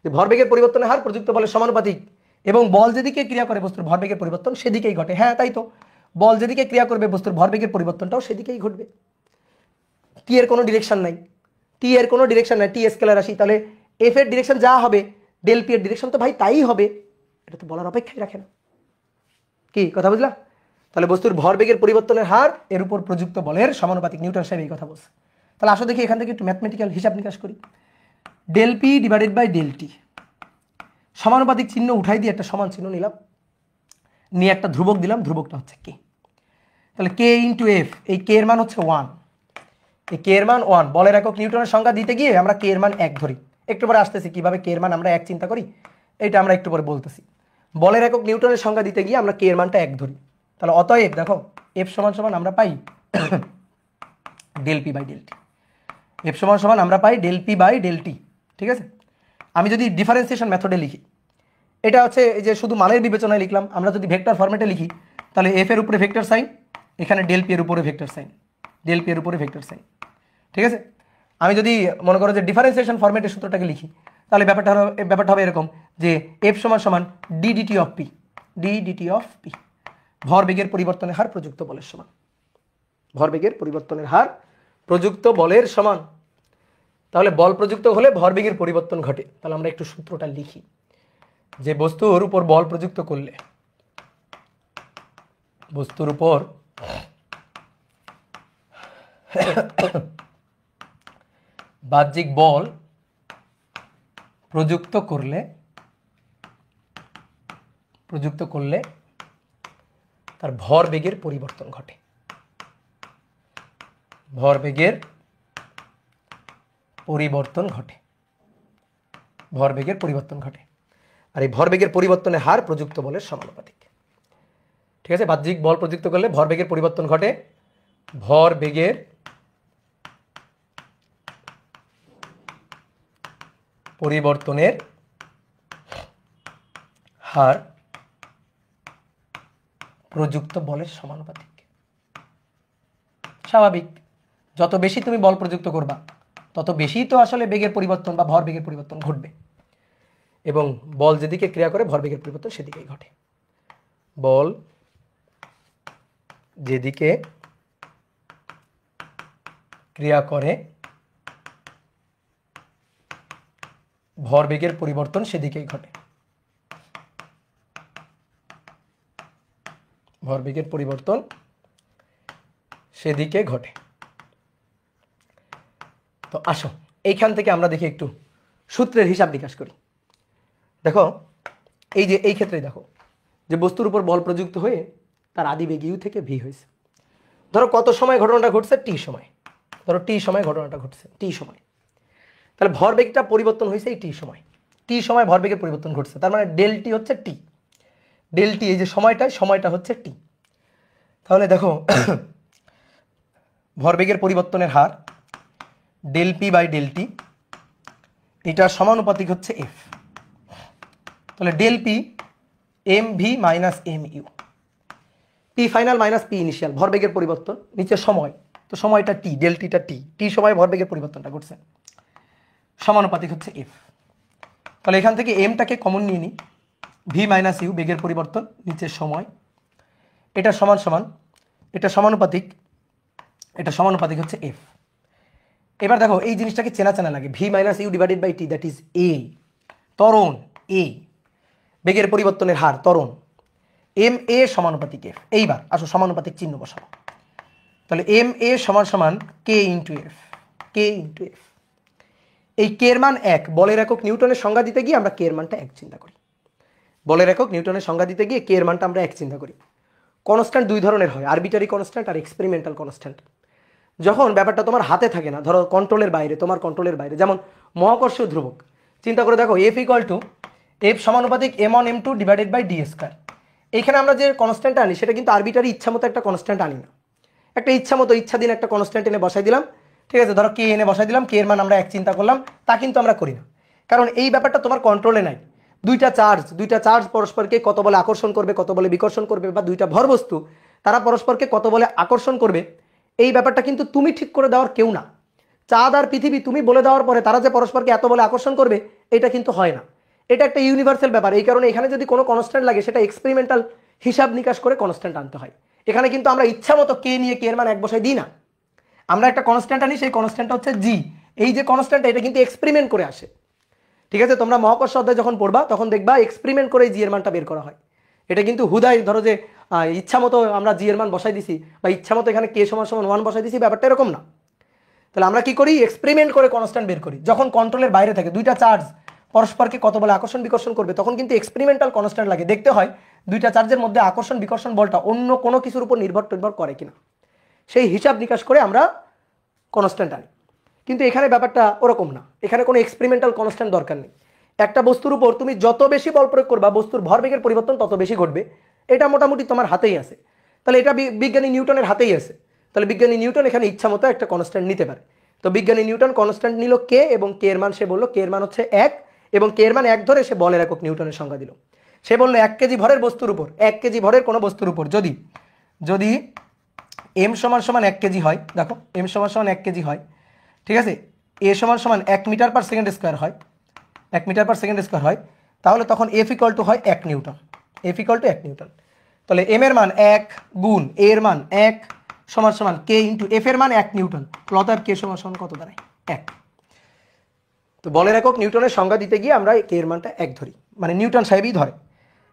যে ভরবেগের পরিবর্তনের হার প্রযুক্ত বলের সমানুপাতিক এবং বল যেদিকে ক্রিয়া করে বস্তুর ভরবেগের পরিবর্তন সেদিকেই ঘটে। হ্যাঁ তাই তো, বল যেদিকে ক্রিয়া করবে বস্তুর ভরবেগের পরিবর্তনটাও সেদিকেই ঘটবে। টি এর কোনো ডিরেকশন নাই, টি এর কোনো ডিরেকশন নাই, টি স্কেলার রাশি, তাহলে এফ এর ডিরেকশন যা হবে ডেল পি এর ডিরেকশন তো ভাই তাই হবে, এটা তো বলার অপেক্ষাই রাখে না। কি কথা বুঝলা? তাহলে বস্তুর ভরবেগের পরিবর্তনের হার এর উপর প্রযুক্ত বলের সমানুপাতিক, নিউটন সাহেব এই কথা বলছে। তাহলে আসো দেখি এখান থেকে একটু ম্যাথমেটিক্যাল হিসাব নিকাশ করি। Del P divided by del T, সমানুপাতিক চিহ্ন উঠাই দিয়ে একটা সমান চিহ্ন নিলাম, নিয়ে একটা ধ্রুবক দিলাম, ধ্রুবকটা হচ্ছে কে। তাহলে কে ইন্টু এফ, এই কে এর মান হচ্ছে 1, এই কে এর মান 1। বলের একক নিউটনের সংজ্ঞা দিতে গিয়ে আমরা কে এর মান 1 ধরি, একটু পরে আসতেছি কিভাবে কে এর মান আমরা 1 চিন্তা করি, এটা আমরা একটু পরে বলতেছি। বলের একক নিউটনের সংজ্ঞা দিতে গিয়ে আমরা কে এর মানটা 1 ধরি। তাহলে অতএব দেখো এফ সমান সমান আমরা পাই del P by del T, F সমান সমান আমরা পাই del P by del T, ঠিক আছে। আমি যদি ডিফারেন্সিয়েশন মেথডে লিখি, এটা হচ্ছে এই যে শুধু মানের বিবেচনায় লিখলাম, আমরা যদি ভেক্টর ফরম্যাটে লিখি তাহলে এফ এর উপরে ভেক্টর সাইন, এখানে ডেল পি এর উপরে ভেক্টর সাইন, ডেল পি এর উপরে ভেক্টর সাইন। ঠিক আছে, আমি যদি মনে করো যে ডিফারেন্সিয়েশন ফরম্যাটের সূত্রটাকে লিখি, তাহলে ব্যাপারটা হবে এরকম যে এফ সমান সমান D DT of P, D DT of P, ভরবেগের পরিবর্তনের হার প্রযুক্ত বলের সমান, ভরবেগের পরিবর্তনের হার প্রযুক্ত বলের সমান। তাহলে বল প্রযুক্ত হলে ভরবেগের পরিবর্তন ঘটে। তাহলে আমরা একটু সূত্রটা লিখি যে বস্তুর উপর বল প্রযুক্ত করলে, বস্তুর উপর বাহ্যিক বল প্রযুক্ত করলে তার ভরবেগের পরিবর্তন ঘটে, ভরবেগের পরিবর্তন ঘটে, ভরবেগের পরিবর্তন ঘটে। আর এই ভরবেগের পরিবর্তনের হার প্রযুক্ত বলের সমানুপাতিক। ঠিক আছে, বাহ্যিক বল প্রযুক্ত করলে ভরবেগের পরিবর্তন ঘটে, ভরবেগের পরিবর্তনের হার প্রযুক্ত বলের সমানুপাতিক। স্বাভাবিক, যত বেশি তুমি বল প্রযুক্ত করবা তত বেশি তো আসলে বেগের পরিবর্তন বা ভরবেগের পরিবর্তন ঘটবে, এবং বল যেদিকে ক্রিয়া করে ভরবেগের পরিবর্তন সেদিকেই ঘটে। বল যেদিকে ক্রিয়া করে ভরবেগের পরিবর্তন সেদিকেই ঘটে, ভরবেগের পরিবর্তন সেদিকে ঘটে। তো আসো এইখান থেকে আমরা দেখি একটু সূত্রের হিসাব নিকাশ করি। দেখো এই যে এই ক্ষেত্রে দেখো যে বস্তুর উপর বল প্রযুক্ত হয়ে তার আদি বেগ ইউ থেকে ভি হয়েছে। ধরো কত সময় ঘটনাটা ঘটছে, টি সময়, ধরো টি সময় ঘটনাটা ঘটছে, টি সময়। তাহলে ভরবেগটা পরিবর্তন হয়েছে এই টি সময়, টি সময় ভরবেগের পরিবর্তন ঘটছে, তার মানে ডেল টি হচ্ছে টি, ডেল টি এই যে সময়টা হচ্ছে টি। তাহলে দেখো ভরবেগের পরিবর্তনের হার del P by del T, এটা সমানুপাতিক হচ্ছে এফ। তাহলে del P M V minus M U, P final minus P initial, ভরবেগের পরিবর্তন, নিচে সময়, তো সময়টা টি, ডেল টিটা টি, টি সময় ভরবেগের পরিবর্তনটা ঘটছে, সমানুপাতিক হচ্ছে এফ। তাহলে এখান থেকে এমটাকে কমন নিয়ে নিই, ভি মাইনাস ইউ বেগের পরিবর্তন, নিচে সময়, এটা সমান সমান, এটা সমানুপাতিক, এটা সমানুপাতিক হচ্ছে এফ। এবার দেখো এই জিনিসটাকে চেনা চেনা লাগে, V minus U divided by T, that is A, ত্বরণ এ, বেগের পরিবর্তনের হার ত্বরণ, এম এ সমানুপাতিক এফ। এইবার আসো সমানুপাতিক চিহ্ন বসাবো, তাহলে এম এ সমান সমান কে ইন্টু এফ, কে ইন্টু এফ। এই কে এর মান 1, বলের একক নিউটনের সংজ্ঞা দিতে গিয়ে আমরা কে এর মানটা 1 চিন্তা করি, বলের একক নিউটনের সংজ্ঞা দিতে গিয়ে কে এর মানটা আমরা 1 চিন্তা করি। কনস্ট্যান্ট দুই ধরনের হয়, আরবিটারি কনস্ট্যান্ট আর এক্সপেরিমেন্টাল কনস্ট্যান্ট। যখন ব্যাপারটা তোমার হাতে থাকে না, ধরো কন্ট্রোলের বাইরে, তোমার কন্ট্রোলের বাইরে, যেমন মহাকর্ষীয় ধ্রুবক, চিন্তা করে দেখো এফ ইকুয়াল টু এফ সমানুপাতিক m1 m2 divided by D square. এইখানে আমরা যে কনস্ট্যান্ট আনি সেটা কিন্তু আরবিটারি ইচ্ছা মতো একটা কনস্ট্যান্ট আনি না, একটা ইচ্ছা মতো ইচ্ছাধীন একটা কনস্ট্যান্ট এনে বসাই দিলাম, ঠিক আছে, ধরো কে এনে বসাই দিলাম, কে এর মান আমরা 1 চিন্তা করলাম, তা কিন্তু আমরা করি না, কারণ এই ব্যাপারটা তোমার কন্ট্রোলে নাই। দুইটা চার্জ পরস্পরকে কত বলে আকর্ষণ করবে, কত বলে বিকর্ষণ করবে, বা দুইটা ভরবস্তু তারা পরস্পরকে কত বলে আকর্ষণ করবে, এই ব্যাপারটা কিন্তু তুমি ঠিক করে দেওয়ার কেউ না। চাঁদ আর পৃথিবী তুমি বলে দেওয়ার পরে তারা যে পরস্পরকে এত বলে আকর্ষণ করবে এটা কিন্তু হয় না, এটা একটা ইউনিভার্সাল ব্যাপার। এই কারণে এখানে যদি কোনো কনস্ট্যান্ট লাগে সেটা এক্সপেরিমেন্টাল হিসাব নিকাশ করে কনস্ট্যান্ট আনতে হয়। এখানে কিন্তু আমরা ইচ্ছা মতো কে নিয়ে কে এর মান 1 বসাই দিই না, আমরা একটা কনস্ট্যান্ট আনি, সেই কনস্ট্যান্টটা হচ্ছে জি। এই যে কনস্ট্যান্ট এটা কিন্তু এক্সপেরিমেন্ট করে আসে, ঠিক আছে, তোমরা মহাকর্ষ অধ্যায় যখন পড়বা তখন দেখবা এক্সপেরিমেন্ট করে জি এর মানটা বের করা হয়। এটা কিন্তু হুদাই ধরো যে ইচ্ছা মতো আমরা জি এর মান বসাই দিছি বা ইচ্ছা মতো এখানে কে সমান সমান 1 বসাই দিছি, ব্যাপারটা এরকম না। তাহলে আমরা কি করি, এক্সপেরিমেন্ট করে কনস্ট্যান্ট বের করি। যখন কন্ট্রোলের বাইরে থাকে, দুইটা চার্জ পরস্পরকে কত বলে আকর্ষণ বিকর্ষণ করবে, তখন কিন্তু এক্সপেরিমেন্টাল কনস্ট্যান্ট লাগে, দেখতে হয় দুইটা চার্জের মধ্যে আকর্ষণ বিকর্ষণ বলটা অন্য কোনো কিছুর উপর নির্ভর করে কিনা, সেই হিসাব নিকাশ করে আমরা কনস্ট্যান্ট আনি। কিন্তু এখানে ব্যাপারটা ওরকম না, এখানে কোনো এক্সপেরিমেন্টাল কনস্ট্যান্ট দরকার নেই। একটা বস্তুর উপর তুমি যত বেশি বল প্রয়োগ করবা বস্তুর ভরবেগের পরিবর্তন তত বেশি ঘটবে, এটা মোটামুটি তোমার হাতেই আছে। তাহলে এটা বিজ্ঞানী নিউটনের হাতেই আছে, তাহলে বিজ্ঞানী নিউটন এখানে ইচ্ছা মতো একটা কনস্ট্যান্ট নিতে পারে। তো বিজ্ঞানী নিউটন কনস্ট্যান্ট নিল কে, এবং কে এর মান সে বললো কে এর মান হচ্ছে 1, এবং কে এর মান 1 ধরে সে বলের একক নিউটনের সংজ্ঞা দিল। সে বললো 1 কেজি ভরের বস্তুর উপর, 1 কেজি ভরের কোনো বস্তুর উপর যদি যদি এম সমান সমান 1 কেজি হয়, দেখো এম সমান সমান 1 কেজি হয়, ঠিক আছে, এ সমান সমান 1 মিটার পার সেকেন্ড স্কোয়ার হয়, 1 মিটার পার সেকেন্ড স্কোয়ার হয়, তাহলে তখন এফ ইকুয়াল টু হয় 1 Newton, F equal two 1 Newton. তাহলে এম এর মান 1 গুণ এ এর মান 1 সমান সমান কে ইন্টু এফ এর মান 1 নিউটন, অতএব কে সমান সমান কত দাঁড়ায় 1। তো বলের একক নিউটনের সংজ্ঞা দিতে গিয়ে আমরা কে এর মানটা 1 ধরি, মানে নিউটন সাহেবই ধরে।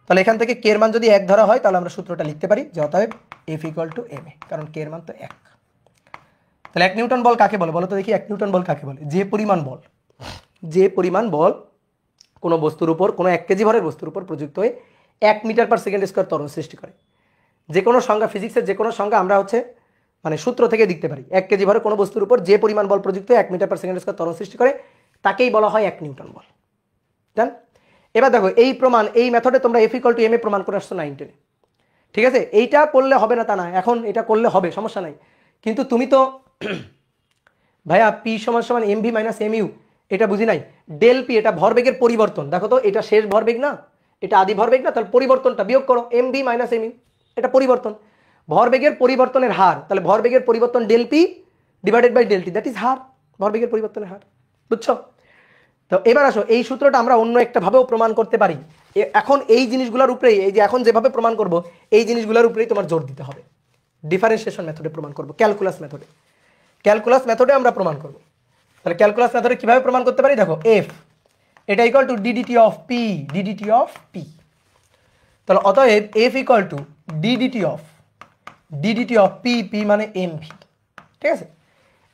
তাহলে এখান থেকে কে এর মান যদি 1 ধরা হয় তাহলে আমরা সূত্রটা লিখতে পারি যে অতএব এফ ইকুয়াল টু এম এ, কারণ কে এর মান তো 1। তাহলে 1 নিউটন বল কাকে বলে বলো তো দেখি? 1 নিউটন বল কাকে বলে? যে পরিমাণ বল কোনো বস্তুর উপর, কোনো 1 কেজি ভরের বস্তুর উপর প্রযুক্ত হয়ে 1 মিটার পার সেকেন্ড স্কোয়ার ত্বরণ সৃষ্টি করে। যে কোনো সংজ্ঞা, ফিজিক্সের যে কোনো সংজ্ঞা আমরা মানে সূত্র থেকে দিতে পারি। 1 কেজি ভরের কোনো বস্তুর উপর যে পরিমাণ বল প্রযুক্ত হয়ে 1 মিটার পার সেকেন্ড স্কোয়ার ত্বরণ সৃষ্টি করে তাকেই বলা হয় 1 নিউটন বল। জান? এবার দেখো এই প্রমাণ, এই মেথডে তোমরা এফ ইকুয়াল টু এম এ প্রমাণ করে আসছো 9 10-এ, ঠিক আছে? এইটা করলে হবে না তা না, এখন এটা করলে হবে, সমস্যা নাই। কিন্তু তুমি তো ভাইয়া পি সমান সমান M V minus M U এটা বুঝি নাই। ডেল পি এটা ভরবেগের পরিবর্তন, দেখো তো এটা শেষ ভরবেগ না, এটা আদি ভরবেগ না, তাহলে পরিবর্তনটা বিয়োগ করো, M V minus M U এটা পরিবর্তন, ভরবেগের পরিবর্তনের হার, তাহলে ভরবেগের পরিবর্তন del P divided by del T, that is হার, ভরবেগের পরিবর্তনের হার, বুঝছো? তো এবার আসো এই সূত্রটা আমরা অন্য একটা ভাবেও প্রমাণ করতে পারি। এখন এই জিনিসগুলোর উপরেই, এই যে এখন যেভাবে প্রমাণ করব এই জিনিসগুলোর উপরেই তোমার জোর দিতে হবে। ডিফারেন্সিয়েশন মেথডে প্রমাণ করব, ক্যালকুলাস মেথডে আমরা প্রমাণ করব। তাহলে ক্যালকুলাস মেথডে কিভাবে প্রমাণ করতে পারি? দেখো এফ এটা equal to DDT of P, তাহলে অতএব F equal to DDT of P মানে এম ভি, ঠিক আছে?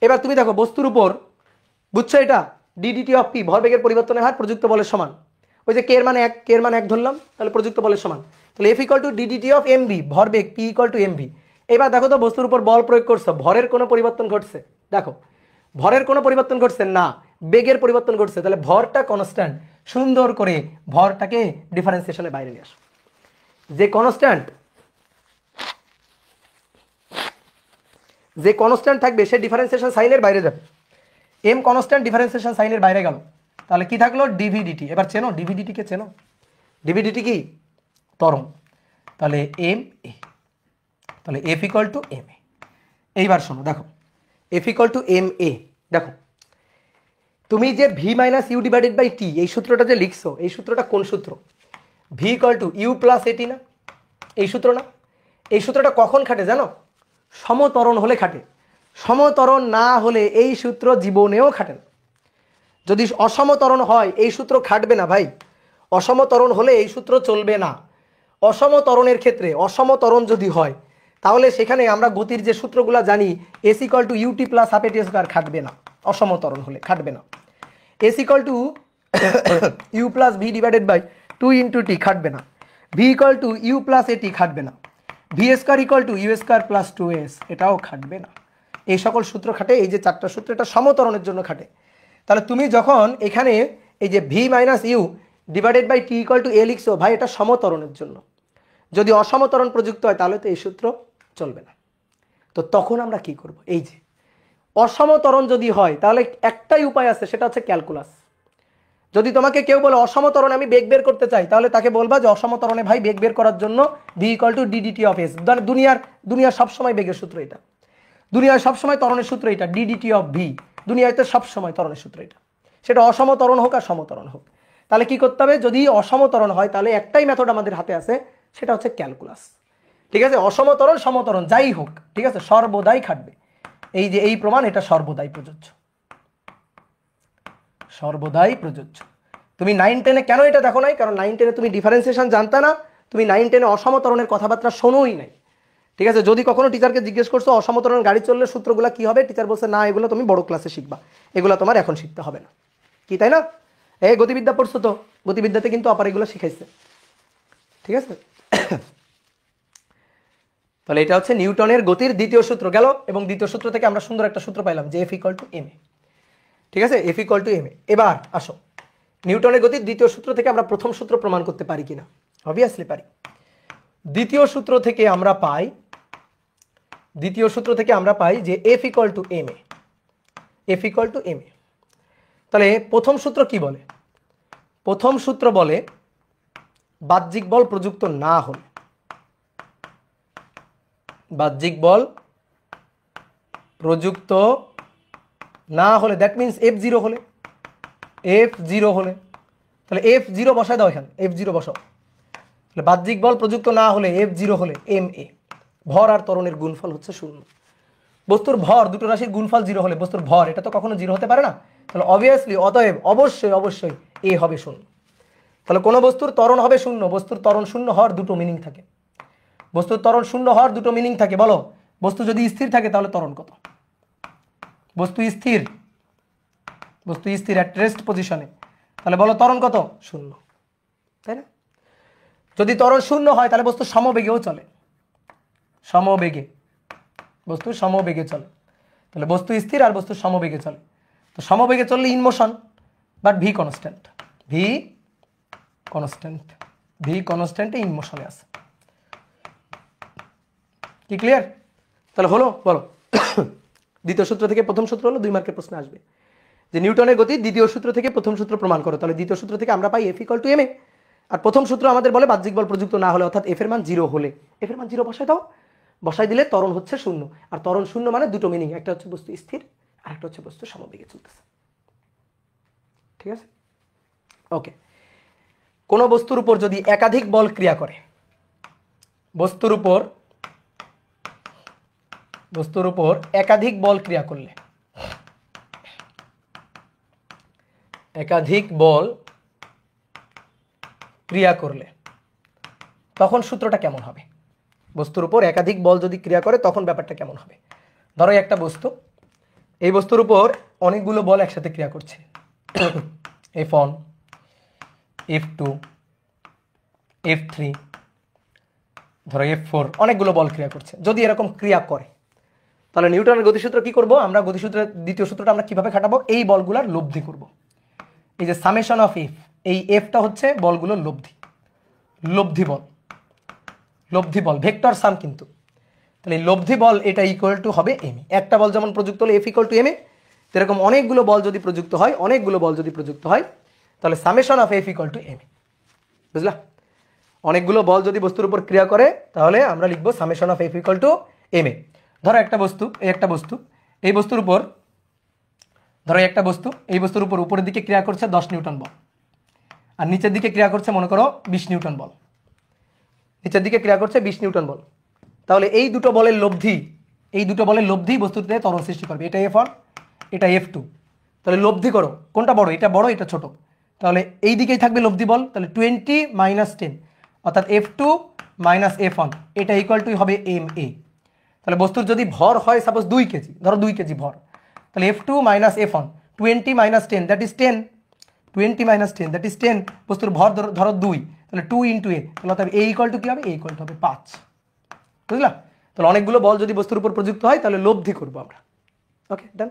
এবার তুমি দেখো বস্তুর উপর, বুঝছো এটা ডিডিটি অফ পি ভরবেগের পরিবর্তনের হার প্রযুক্ত বলের সমান, ওই যে কে এর মান 1 ধরলাম, তাহলে প্রযুক্ত বলের সমান, তাহলে F equal to DDT of M V ভরবেগ P equal to M V. এবার দেখো তো বস্তুর উপর বল প্রয়োগ করছো, ভরের কোনো পরিবর্তন ঘটছে? দেখো ভরের কোনো পরিবর্তন ঘটছে না, বেগের পরিবর্তন ঘটছে, তাহলে ভরটা কনস্ট্যান্ট। সুন্দর করে ভরটাকে ডিফারেন্সিয়েশনের বাইরে নিয়ে আসো। যে কনস্ট্যান্ট থাকবে সে ডিফারেন্সিয়েশন সাইনের বাইরে যাবে। এম কনস্ট্যান্ট, ডিফারেন্সিয়েশন সাইনের বাইরে গেল, তাহলে কি থাকলো? ডিভিডিটি। এবার চেনো ডিভিডিটিকে? চেনো ডিভিডিটি কি? ত্বরণ। তাহলে এম এ, তাহলে F equal to M A. এইবার শোনো, দেখো F equal to M A, দেখো তুমি যে V minus U divided by T এই সূত্রটা যে লিখছো, এই সূত্রটা কোন সূত্র? V equal to U plus AT না, এই সূত্র না? এই সূত্রটা কখন খাটে জানো? সমত্বরণ হলে খাটে, সমত্বরণ না হলে এই সূত্র জীবনেও খাটে না। যদি অসমত্বরণ হয় এই সূত্র খাটবে না ভাই, অসমত্বরণ হলে এই সূত্র চলবে না। অসমত্বরণের ক্ষেত্রে, অসমত্বরণ যদি হয় তাহলে সেখানে আমরা গতির যে সূত্রগুলো জানি, S equal to UT plus half AT square খাটবে না, অসমত্বরণ হলে খাটবে না। S equal to U plus V divided by 2 into T খাটবে না। V equal to U plus AT খাটবে না। V square equal to U square plus 2s এটাও খাটবে না। এই সকল সূত্র খাটে, এই যে 4টা সূত্র এটা সমত্বরণের জন্য খাটে। তাহলে তুমি যখন এখানে এই যে V minus U divided by T equal to A লিখছো, ভাই এটা সমত্বরণের জন্য। যদি অসমত্বরণ প্রযুক্ত হয় তাহলে তো এই সূত্র চলবে না। তো তখন আমরা কি করব? এই যে অসমত্বরণ যদি হয় তাহলে একটাই উপায় আছে, সেটা হচ্ছে ক্যালকুলাস। যদি তোমাকে কেউ বলে অসমত্বরণে আমি বেগ বের করতে চাই, তাহলে তাকে বলবা যে অসমত্বরণে ভাই বেগ বের করার জন্য V equal to DDT of S. দুনিয়ার সবসময় বেগের সূত্র এটা, দুনিয়ায় সবসময় ত্বরণের সূত্র এটা, ডিডিটি অফ ভি। দুনিয়াতে সবসময় ত্বরণের সূত্র এটা, সেটা অসমত্বরণ হোক আর সমত্বরণ হোক। তাহলে কি করতে হবে? যদি অসমত্বরণ হয় তাহলে একটাই মেথড আমাদের হাতে আছে, সেটা হচ্ছে ক্যালকুলাস। ঠিক আছে? অসমত্বরণ সমত্বরণ যাই হোক, ঠিক আছে, সর্বদাই খাটবে। এই যে এই প্রমাণ, এটা সর্বদাই প্রযোজ্য, সর্বদাই প্রযোজ্য। তুমি 9 10-এ কেন এটা দেখো নাই? কারণ 9 10-এ তুমি ডিফারেন্সিয়েশন জানতা না, তুমি 9 10-এ অসমত্বরণের কথাবার্তা শোনোই নাই। ঠিক আছে? যদি কখনো টিচারকে জিজ্ঞেস করছো অসমত্বরণ গাড়ি চললে সূত্রগুলো কি হবে, টিচার বলছে না এগুলো তুমি বড় ক্লাসে শিখবা, এগুলো তোমার এখন শিখতে হবে না। কি তাই না? এই গতিবিদ্যা পড়ছো তো, গতিবিদ্যাতে কিন্তু আপার এগুলো শিখাইছে। ঠিক আছে? তাহলে এটা হচ্ছে নিউটনের গতির দ্বিতীয় সূত্র গেল, এবং দ্বিতীয় সূত্র থেকে আমরা সুন্দর একটা সূত্র পাইলাম যে এফ ইকুয়াল টু এম এ। ঠিক আছে? এফ ইকুয়াল টু এম এ। এবার আসো নিউটনের গতির দ্বিতীয় সূত্র থেকে আমরা প্রথম সূত্র প্রমাণ করতে পারি কিনা। অবভিয়াসলি পারি। দ্বিতীয় সূত্র থেকে আমরা পাই যে F equal to M A, F equal to M A. তাহলে প্রথম সূত্র কি বলে? প্রথম সূত্র বলে বাহ্যিক বল প্রযুক্ত না হলে, বাহ্যিক বল প্রযুক্ত না হলে, দ্যাট মিনস F0 হলে, F0 হলে, তাহলে F0 বসায় দাও এখানে, F0 বসাও। তাহলে বাহ্যিক বল প্রযুক্ত না হলে F0 হলে ma, ভর আর ত্বরণের গুণফল হচ্ছে 0। বস্তুর ভর দুটো রাশির গুণফল 0 হলে বস্তুর ভর এটা তো কখনো 0 হতে পারে না, তাহলে অবভিয়াসলি অতএব অবশ্যই a হবে 0। তাহলে কোনো বস্তুর ত্বরণ হবে 0, বস্তুর ত্বরণ 0 হওয়ার দুটো মিনিং থাকে, বস্তুর ত্বরণ 0 হওয়ার দুটো মিনিং থাকে। বলো, বস্তু যদি স্থির থাকে তাহলে ত্বরণ কত? বস্তু স্থির, বস্তু স্থির অ্যাট রেস্ট পজিশনে, তাহলে বলো ত্বরণ কত? 0, তাই না? যদি ত্বরণ 0 হয় তাহলে বস্তু সমবেগেও চলে, সমবেগে, বস্তু সমবেগে চলে, তাহলে বস্তু স্থির আর বস্তু সমবেগে চলে। তো সমবেগে চললে in motion, but V constant, V constant, V কনস্ট্যান্টে ইন মোশনে আছে। কি ক্লিয়ার? তাহলে হলো, বলো। দ্বিতীয় সূত্র থেকে প্রথম সূত্র হলো 2 মার্কের প্রশ্ন আসবে যে নিউটনের গতি দ্বিতীয় সূত্র থেকে প্রথম সূত্র প্রমাণ করো। তাহলে দ্বিতীয় সূত্র থেকে আমরা পাই F = ma, আর প্রথম সূত্র আমাদের বলে বাহ্যিক বল প্রযুক্ত না হলে, অর্থাৎ F এর মান 0 হলে, F এর মান 0 বসাই দাও, বসাই দিলে ত্বরণ হচ্ছে 0, আর ত্বরণ 0 মানে দুটো মিনিং, একটা হচ্ছে বস্তু স্থির আর একটা হচ্ছে বস্তু সমবেগে চলতেছে। ঠিক আছে, ওকে। কোন বস্তুর উপর যদি একাধিক বল ক্রিয়া করে, বস্তুর উপর একাধিক বল ক্রিয়া করলে, একাধিক বল ক্রিয়া করলে তখন সূত্রটা কেমন হবে? বস্তুর উপর একাধিক বল যদি ক্রিয়া করে তখন ব্যাপারটা কেমন হবে? ধরো একটা বস্তু, এই বস্তুর উপর অনেকগুলো বল একসাথে ক্রিয়া করছে, F1, F2, F3, ধরো F4, অনেকগুলো বল ক্রিয়া করছে। যদি এরকম ক্রিয়া করে তাহলে নিউটনের গতিসূত্র কি করব আমরা? গতিসূত্রের দ্বিতীয় সূত্রটা আমরা কিভাবে খাটাবো? এই বলগুলোর লব্ধি করব। এই যে সামেশন অফ এফ, এই এফটা হচ্ছে বলগুলোর লব্ধি, লব্ধি বল, লব্ধি বল ভেক্টর সাম কিন্তু। তাহলে এই লব্ধি বল এটা ইকুয়াল টু হবে এম। একটা বল যেমন প্রযুক্ত হলে F = ma, এরকম অনেকগুলো বল যদি প্রযুক্ত হয়, অনেকগুলো বল যদি প্রযুক্ত হয় তাহলে সামেশন অফ F = ma। বুঝলা? অনেকগুলো বল যদি বস্তুর উপর ক্রিয়া করে তাহলে আমরা লিখবো সামেশন অফ F = ma। ধরো একটা বস্তু, এই একটা বস্তু, এই বস্তুর উপর, ধরো একটা বস্তু, এই বস্তুর উপর উপরের দিকে ক্রিয়া করছে 10 নিউটন বল, আর নিচের দিকে ক্রিয়া করছে মনে করো 20 নিউটন বল, নিচের দিকে ক্রিয়া করছে 20 নিউটন বল। তাহলে এই দুটো বলের লব্ধি, এই দুটো বলের লব্ধি বস্তুতে ত্বরণ সৃষ্টি করবে। এটা F1, এটা F2। তাহলে লব্ধি করো, কোনটা বড়? এটা বড়, এটা ছোট। তাহলে এই দিকেই থাকবে লব্ধি বল, তাহলে 20 - 10, অর্থাৎ F2 - F1, এটা ইকুয়াল টু হবে ma। তাহলে বস্তুর যদি ভর হয় সাপোজ 2 কেজি, ধরো 2 কেজি ভর, তাহলে F2 - F1, 20 - 10 that is 10, 20 - 10 that is 10, বস্তুর ভর ধরো 2, তাহলে 2 × a, তাহলে অর্থাৎ a ইকুয়াল টু কি হবে? a ইকুয়াল টু হবে 5। বুঝলা? তাহলে অনেকগুলো বল যদি বস্তুর উপর প্রযুক্ত হয় তাহলে লব্ধি করবো আমরা। ওকে, ডান।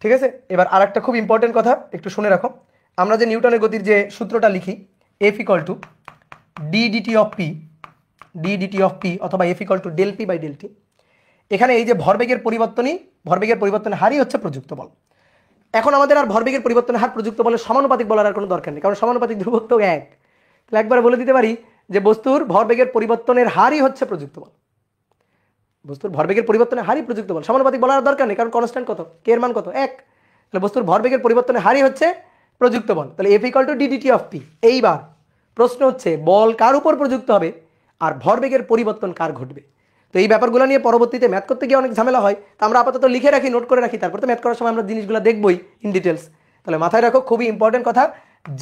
ঠিক আছে, এবার আর একটা খুব ইম্পর্টেন্ট কথা একটু শুনে রাখো। আমরা যে নিউটনের গতির যে সূত্রটা লিখি F = d/dt of p, d/dt of p, অথবা F = del p/del t, এখানে এই যে ভরবেগের পরিবর্তনই, ভরবেগের পরিবর্তনের হারই হচ্ছে প্রযুক্ত বল। এখন আমাদের আর ভরবেগের পরিবর্তনের হার প্রযুক্ত বলের সমানুপাতিক বলার আর কোনো দরকার নেই, কারণ সমানুপাতিক ধ্রুবক তো এক। তাহলে একবার বলে দিতে পারি যে বস্তুর ভরবেগের পরিবর্তনের হারই হচ্ছে প্রযুক্ত বল, বস্তুর ভরবেগের পরিবর্তনের হারই প্রযুক্ত বল। সমানুপাতিক বলার দরকার নেই, কারণ কনস্ট্যান্ট কত? কে এর মান কত? 1। তাহলে বস্তুর ভরবেগের পরিবর্তনের হারই হচ্ছে প্রযুক্ত বল। তাহলে F = d/dt of p। এইবার প্রশ্ন হচ্ছে বল কার উপর প্রযুক্ত হবে আর ভরবেগের পরিবর্তন কার ঘটবে? তো এই ব্যাপারগুলো নিয়ে পরবর্তীতে ম্যাথ করতে গিয়ে অনেক ঝামেলা হয়, তো আমরা আপাতত লিখে রাখি, নোট করে রাখি, তারপর তো ম্যাথ করার সময় আমরা জিনিসগুলো দেখবই ইন ডিটেলস। তাহলে মাথায় রাখো, খুবই ইম্পর্টেন্ট কথা,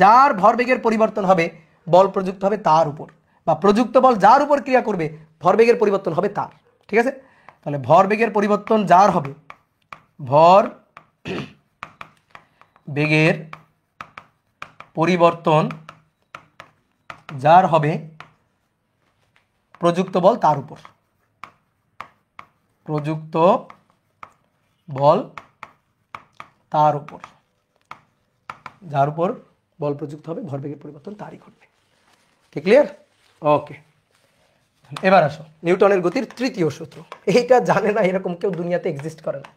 যার ভরবেগের পরিবর্তন হবে বল প্রযুক্ত হবে তার উপর, বা প্রযুক্ত বল যার উপর ক্রিয়া করবে ভরবেগের পরিবর্তন হবে তার। ঠিক আছে, তাহলে ভরবেগের পরিবর্তন যার হবে, ভর বেগের পরিবর্তন যার হবে প্রযুক্ত বল তার উপর, প্রযুক্ত বল তার উপর, যার উপর বল প্রযুক্ত হবে ভরবেগের পরিবর্তন তারই ঘটবে। কি ক্লিয়ার? ওকে, এবার আসো নিউটনের গতির তৃতীয় সূত্র। এইটা জানে না এরকম কেউ দুনিয়াতে এক্সিস্ট করে না।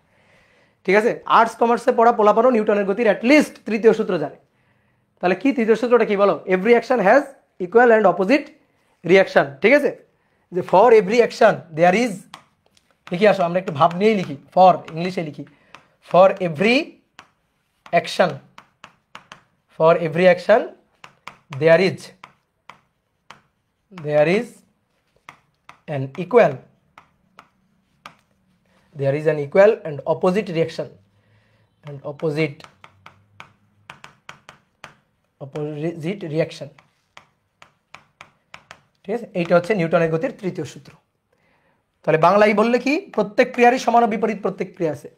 ঠিক আছে, আর্টস কমার্সে পড়া পোলাপানও নিউটনের গতির অ্যাটলিস্ট তৃতীয় সূত্র জানে। তাহলে কি তৃতীয় সূত্রটা কি বলো? Every action has equal and opposite reaction, ঠিক আছে? যে for every action there is, লিখি আসো আমরা একটু ভাব নিয়েই লিখি, ফর ইংলিশে লিখি, for every action, for every action there is an equal, there is an equal and opposite reaction, and opposite reaction, ঠিক আছে? এইটা হচ্ছে নিউটনের গতির তৃতীয় সূত্র। তাহলে বাংলায় বললে কি, প্রত্যেক ক্রিয়ারই সমান ও বিপরীত প্রতিক্রিয়া আছে,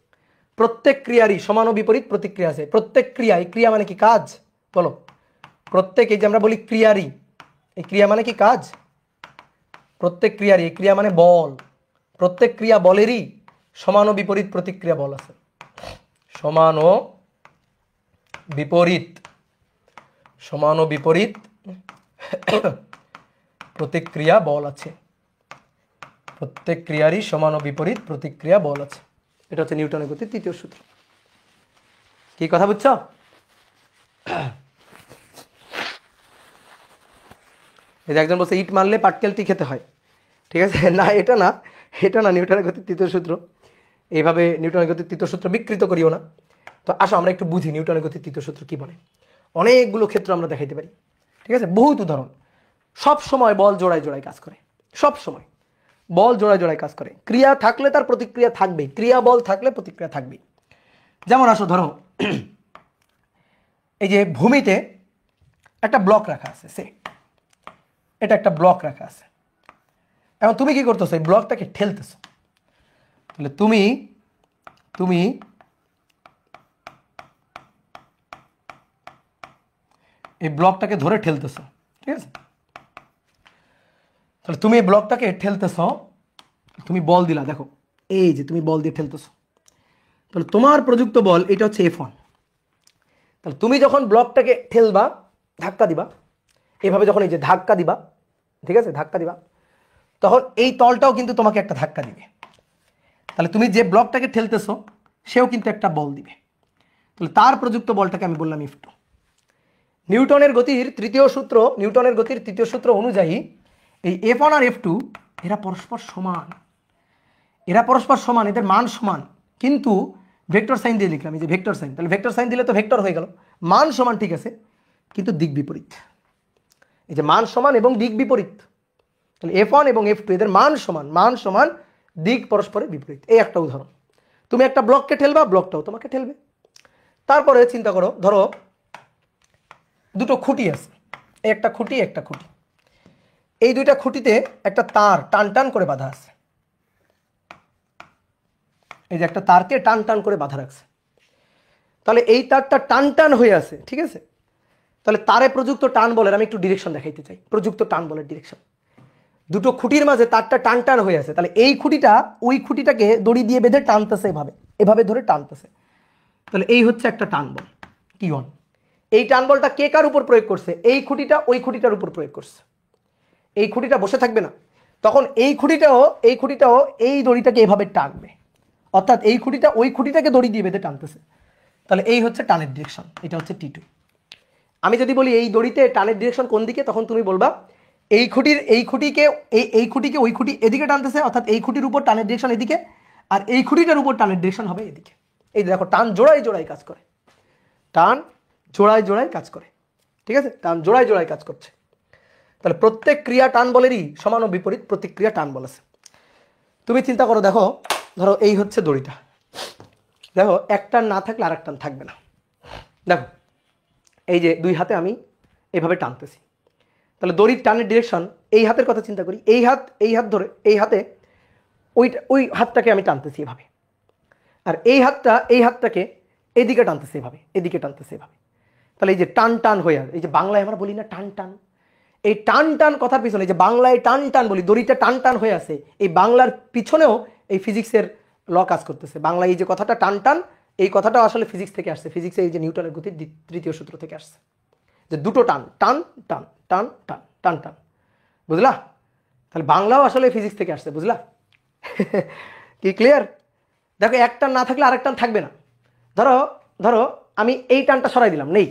প্রত্যেক ক্রিয়ারই সমান ও বিপরীত প্রতিক্রিয়া আছে। প্রত্যেক ক্রিয়া, এই ক্রিয়া মানে কি কাজ, বলো? প্রত্যেক, এই যে আমরা বলি ক্রিয়ারই, এই ক্রিয়া মানে কি কাজ, প্রত্যেক ক্রিয়ারই, এই ক্রিয়া মানে বল, প্রত্যেক ক্রিয়া বলেরই সমান ও বিপরীত প্রতিক্রিয়া বল আছে, সমান ও বিপরীত প্রতিক্রিয়া বল আছে, প্রত্যেক ক্রিয়ারই সমান ও বিপরীত প্রতিক্রিয়া বল আছে। এটা হচ্ছে নিউটনের গতির তৃতীয় সূত্র। কি কথা বুঝছো? এই যে একজন বলছে ইট মারলে পাটকেলটি খেতে হয়, ঠিক আছে? না, এটা না, এটা না নিউটনের গতির তৃতীয় সূত্র। এইভাবে নিউটনের গতির তৃতীয় সূত্র বিকৃত করিও না। তো আসো আমরা একটু বুঝি নিউটনের গতির তৃতীয় সূত্র কি বলে। অনেকগুলো ক্ষেত্র আমরা দেখাইতে পারি, ঠিক আছে? বহুত উদাহরণ। সব সময় বল জোড়ায় জোড়ায় কাজ করে, সব সময় বল জোড়ায় জোড়ায় কাজ করে। ক্রিয়া থাকলে তার প্রতিক্রিয়া থাকবেই, ক্রিয়া বল থাকলে প্রতিক্রিয়া থাকবেই। যেমন আসো ধরো, এই যে ভূমিতে একটা ব্লক রাখা আছে, সে এটা একটা ব্লক রাখা আছে, এখন তুমি কি করতেছো, এই ব্লকটাকে ঠেলতেছো। তাহলে তুমি এই ব্লকটাকে ধরে ঠেলতেছো, ঠিক আছে? তাহলে তুমি এই ব্লকটাকে ঠেলতেছো, তুমি বল দিলা, দেখো এই যে তুমি বল দিয়ে ঠেলতেছো। তাহলে তোমার প্রযুক্ত বল এটা হচ্ছে F1। তাহলে তুমি যখন ব্লকটাকে ঠেলবা, ধাক্কা দিবা, এভাবে যখন এই যে ধাক্কা দিবা, ঠিক আছে, ধাক্কা দিবা, তখন এই তলটাও কিন্তু তোমাকে একটা ধাক্কা দিবে। তাহলে তুমি যে ব্লকটাকে ঠেলতেছো সেও কিন্তু একটা বল দিবে। তাহলে তার প্রযুক্ত বলটাকে আমি বললাম F2। নিউটনের গতির তৃতীয় সূত্র অনুযায়ী এই F1 আর F2 এরা পরস্পর সমান, এদের মান সমান, কিন্তু ভেক্টর সাইন দিয়ে লিখলাম, এই যে ভেক্টর সাইন। তাহলে ভেক্টর সাইন দিলে তো ভেক্টর হয়ে গেল, মান সমান, ঠিক আছে, কিন্তু দিক বিপরীত। এই যে মান সমান এবং দিক বিপরীত, তাহলে F1 এবং F2 এদের মান সমান, দিক পরস্পরের বিপরীত। এই একটা উদাহরণ। তুমি একটা ব্লককে ঠেলবা, ব্লকটাও তোমাকে ঠেলবে। তারপরে চিন্তা করো, ধরো দুটো খুঁটি আছে, একটা খুঁটি, এই দুইটা খুঁটিতে একটা তার টান করে বাঁধা আছে, এই যে একটা তারকে টান করে বাঁধা রাখছে। তাহলে এই তারটা টান হয়ে আছে, ঠিক আছে? তাহলে তারে প্রযুক্ত টান বলের আমি একটু ডিরেকশন দেখাইতে চাই, প্রযুক্ত টান বলের ডিরেকশন। দুটো খুঁটির মাঝে তারটা টান হয়ে আছে, তাহলে এই খুঁটিটা ওই খুঁটিটাকে দড়ি দিয়ে বেঁধে টানতেছে, এভাবে ধরে টানতেছে। তাহলে এই হচ্ছে একটা টান বল, T1। এই টান বলটা কে কার উপর প্রয়োগ করছে? এই খুঁটিটা ওই খুঁটিটার উপর প্রয়োগ করছে। এই খুঁটিটা বসে থাকবে না, তখন এই খুঁটিটাও এই দড়িটাকে এভাবে টানবে, অর্থাৎ এই খুঁটিটা ওই খুঁটিটাকে দড়ি দিয়ে বেঁধে টানতেছে। তাহলে এই হচ্ছে টানের ডিরেকশন, এটা হচ্ছে T2। আমি যদি বলি এই দড়িতে টানের ডিরেকশন কোন দিকে, তখন তুমি বলবা এই খুঁটিকে ওই খুঁটি এদিকে টানতেছে, অর্থাৎ এই খুঁটির উপর টানের ডিরেকশন এদিকে, আর এই খুঁটিটার উপর টানের ডিরেকশন হবে এদিকে। এই দেখো, টান জোড়ায় কাজ করে, টান জোড়ায় কাজ করে, ঠিক আছে? টান জোড়ায় কাজ করছে। তাহলে প্রত্যেক ক্রিয়া টান বলেরই সমান ও বিপরীত প্রতিক্রিয়া টান বল আছে। তুমি চিন্তা করো, দেখো ধরো এই হচ্ছে দড়িটা, দেখো এক টান না থাকলে আরেক টান থাকবে না। দেখো এই যে দুই হাতে আমি এইভাবে টানতেছি, তাহলে দড়ির টানের ডিরেকশন, এই হাতের কথা চিন্তা করি, এই হাত ধরে এই হাতে ওই হাতটাকে আমি টানতেছি এভাবে, আর এই হাতটাকে এদিকে টানতেছে এভাবে, তাহলে এই যে টান হয়ে আছে, এই যে বাংলায় আমরা বলি না টান, এই টান কথার পিছনে, এই যে বাংলায় টান বলি, দড়িটা টান হয়ে আছে, এই বাংলার পিছনেও এই ফিজিক্সের ল কাজ করতেছে। বাংলায় এই যে কথাটা টান, এই কথাটাও আসলে ফিজিক্স থেকে আসছে, ফিজিক্সে এই যে নিউটনের গতির তৃতীয় সূত্র থেকে আসছে, যে দুটো টান, বুঝলা? তাহলে বাংলাও আসলে ফিজিক্স থেকে আসছে, বুঝলা? কি ক্লিয়ার? দেখো এক টান না থাকলে আরেক টান থাকবে না। ধরো আমি এই টানটা সরাই দিলাম, নেই,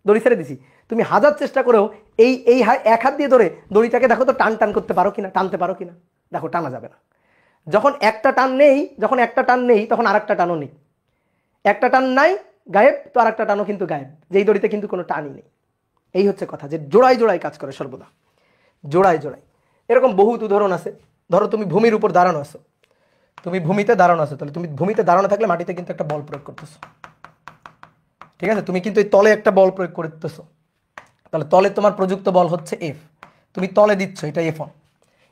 দড়ি ছেড়ে দিছি, তুমি হাজার চেষ্টা করেও এই এই এক হাত দিয়ে ধরে দড়িটাকে দেখো তো টান টান করতে পারো কিনা, টানতে পারো কিনা, দেখো টানা যাবে না। যখন একটা টান নেই তখন আরেকটা টানও নেই, একটা টান নাই গায়েব তো আরেকটা টানও কিন্তু গায়েব, যেই দড়িতে কিন্তু কোনো টানই নেই। এই হচ্ছে কথা, যে জোড়ায় জোড়ায় কাজ করে সর্বদা, জোড়ায় জোড়ায়। এরকম বহুত উদাহরণ আছে। ধরো তুমি ভূমির উপর দাঁড়ানো আছো, তুমি ভূমিতে দাঁড়ানো আছো, তাহলে তুমি ভূমিতে দাঁড়ানো থাকলে মাটিতে কিন্তু একটা বল প্রয়োগ করতেছো, ঠিক আছে? তুমি কিন্তু এই তলে একটা বল প্রয়োগ করতেছো, তাহলে তলে তোমার প্রযুক্ত বল হচ্ছে এফ, তুমি তলে দিচ্ছ, এটা F1।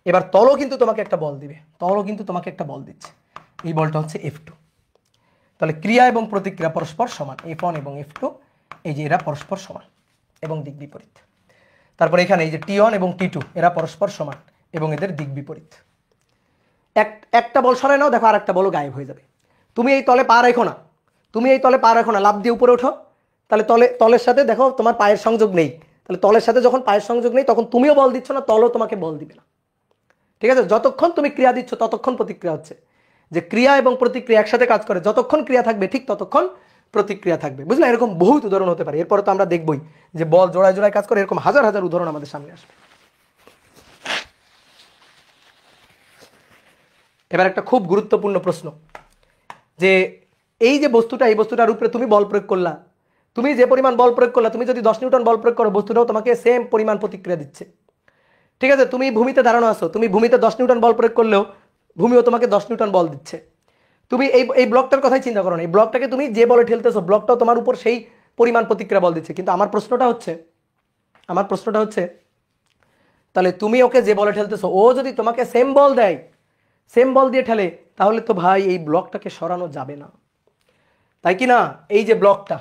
এবার তলও কিন্তু তোমাকে একটা বল দিবে, তলও কিন্তু তোমাকে একটা বল দিচ্ছে, এই বলটা হচ্ছে F2। তাহলে ক্রিয়া এবং প্রতিক্রিয়া পরস্পর সমান, F1 এবং F2, এই যে এরা পরস্পর সমান এবং দিক বিপরীত। তারপরে এখানে এই যে T1 এবং T2 এরা পরস্পর সমান এবং এদের দিক বিপরীত। একটা বল সরায় নাও, দেখো আর একটা বলও গায়েব হয়ে যাবে। তুমি এই তলে পা রেখো না, তুমি এই তলে পা রেখো না, লাফ দিয়ে উপরে ওঠো, তাহলে তলের সাথে দেখো তোমার পায়ের সংযোগ নেই, তাহলে তলের সাথে যখন পায়ের সংযোগ নেই তখন তুমিও বল দিচ্ছ না, তলও তোমাকে বল দিবে না, ঠিক আছে? যতক্ষণ তুমি ক্রিয়া দিচ্ছ ততক্ষণ প্রতিক্রিয়া হচ্ছে, যে ক্রিয়া এবং প্রতিক্রিয়া একসাথে কাজ করে, যতক্ষণ ক্রিয়া থাকবে ঠিক ততক্ষণ প্রতিক্রিয়া থাকবে, বুঝলে? এরকম বহুত উদাহরণ হতে পারে, এরপরে তো আমরা দেখবই যে বল জোড়ায় জোড়ায় কাজ করে, এরকম হাজার হাজার উদাহরণ আমাদের সামনে আসবে। এবার একটা খুব গুরুত্বপূর্ণ প্রশ্ন, যে এই যে বস্তুটা, এই বস্তুটার উপরে তুমি বল প্রয়োগ করলা, তুমি যে পরিমাণ বল প্রয়োগ করলা, তুমি যদি 10 নিউটন বল প্রয়োগ করো, বস্তুটাও তোমাকে সেম পরিমাণ প্রতিক্রিয়া দিচ্ছে, ঠিক আছে? তুমি ভূমিতে দাঁড়ানো আছো, তুমি ভূমিতে 10 নিউটন বল প্রয়োগ করলেও ভূমিও তোমাকে 10 নিউটন বল দিচ্ছে। তুমি এই ব্লকটার কথাই চিন্তা করো না, এই ব্লকটাকে তুমি যে বলে ঠেলতেছো, ব্লকটাও তোমার উপর সেই পরিমাণ প্রতিক্রিয়া বল দিচ্ছে। কিন্তু আমার প্রশ্নটা হচ্ছে তাহলে তুমি ওকে যে বলে ঠেলতেছো, ও যদি তোমাকে সেম বল দেয়, সেম বল দিয়ে ঠেলে, তাহলে তো ভাই এই ব্লকটাকে সরানো যাবে না, তাই কি না? এই যে ব্লকটা,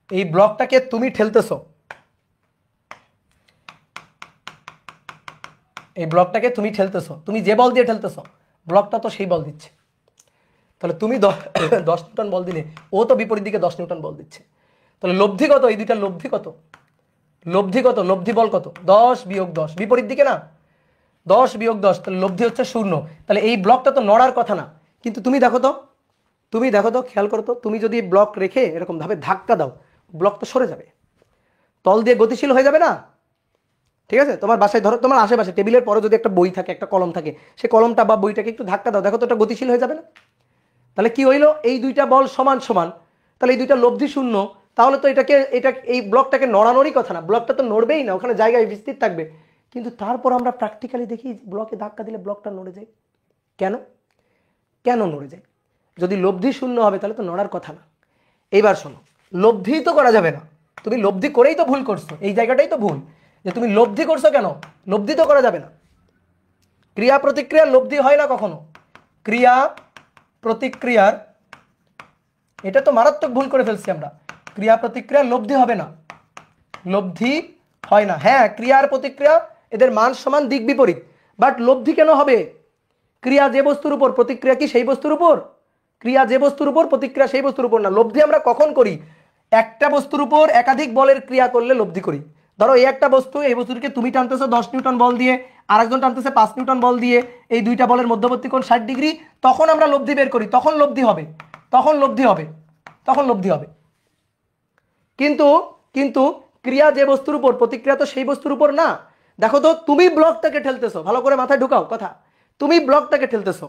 এই ব্লকটাকে তুমি ঠেলতেছো, এই ব্লকটাকে তুমি ঠেলতেছো, তুমি যে বল দিয়ে ঠেলতেছো, ব্লকটা তো সেই বল দিচ্ছে। তাহলে তুমি 10 নিউটন বল দিলে, ও তো বিপরীত দিকে 10 নিউটন বল দিচ্ছে। তাহলে লব্ধি কত? এই দুইটার লব্ধি কত? লব্ধি বল কত? 10 বিয়োগ 10, বিপরীত দিকে না, 10 বিয়োগ 10, তাহলে লব্ধি হচ্ছে 0। তাহলে এই ব্লকটা তো নড়ার কথা না, কিন্তু তুমি দেখো তো খেয়াল করো তো, তুমি যদি ব্লক রেখে এরকম ভাবে ধাক্কা দাও, ব্লক তো সরে যাবে, তল দিয়ে গতিশীল হয়ে যাবে না, ঠিক আছে? তোমার বাসায় ধরো, তোমার আশেপাশে টেবিলের পরে যদি একটা বই থাকে, একটা কলম থাকে, সেই কলমটা বা বইটাকে একটু ধাক্কা দাও, দেখো তো এটা গতিশীল হয়ে যাবে না? তাহলে কি হইলো? এই দুইটা বল সমান সমান, তাহলে এই দুইটা লব্ধি 0, তাহলে তো এই ব্লকটাকে নড়ানোরই কথা না, ব্লকটা তো নড়বেই না, ওখানে জায়গায় স্থির থাকবে। কিন্তু তারপর আমরা প্র্যাকটিক্যালি দেখি ব্লকে ধাক্কা দিলে ব্লকটা নড়ে যায়। কেন নড়ে যায়? যদি লব্ধি 0 হবে তাহলে তো নড়ার কথা না। এইবার শোনো, লব্ধি তো করা যাবে না, তুমি লব্ধি করেই তো ভুল করছো, এই জায়গাটাই তো ভুল, যে তুমি লব্ধি করছো কেন? লব্ধি তো করা যাবে না, ক্রিয়া প্রতিক্রিয়ার লব্ধি হয় না কখনো, ক্রিয়া প্রতিক্রিয়ার, এটা তো মারাত্মক ভুল করে ফেলছি আমরা, ক্রিয়া প্রতিক্রিয়ার লব্ধি হবে না, লব্ধি হয় না। হ্যাঁ, ক্রিয়ার প্রতিক্রিয়া এদের মান সমান, দিক বিপরীত, বাট লব্ধি কেন হবে? ক্রিয়া যে বস্তুর উপর, প্রতিক্রিয়া কি সেই বস্তুর উপর? ক্রিয়া যে বস্তুর উপর, প্রতিক্রিয়া সেই বস্তুর উপর না। লব্ধি আমরা কখন করি? একটা বস্তুর উপর একাধিক বলের ক্রিয়া করলে লব্ধি করি। ধরো এই একটা বস্তু, এই বস্তুটিকে তুমি টানতেছো 10 নিউটন বল দিয়ে, আরেকজন টানতেছে 5 নিউটন বল দিয়ে, এই দুইটা বলের মধ্যবর্তী কোণ 60 ডিগ্রি, তখন আমরা লব্ধি বের করি, তখন লব্ধি হবে। কিন্তু ক্রিয়া যে বস্তুর উপর, প্রতিক্রিয়া তো সেই বস্তুর উপর না। দেখো তো, তুমি ব্লকটাকে ঠেলতেছো, ভালো করে মাথায় ঢুকাও কথা, তুমি ব্লকটাকে ঠেলতেছো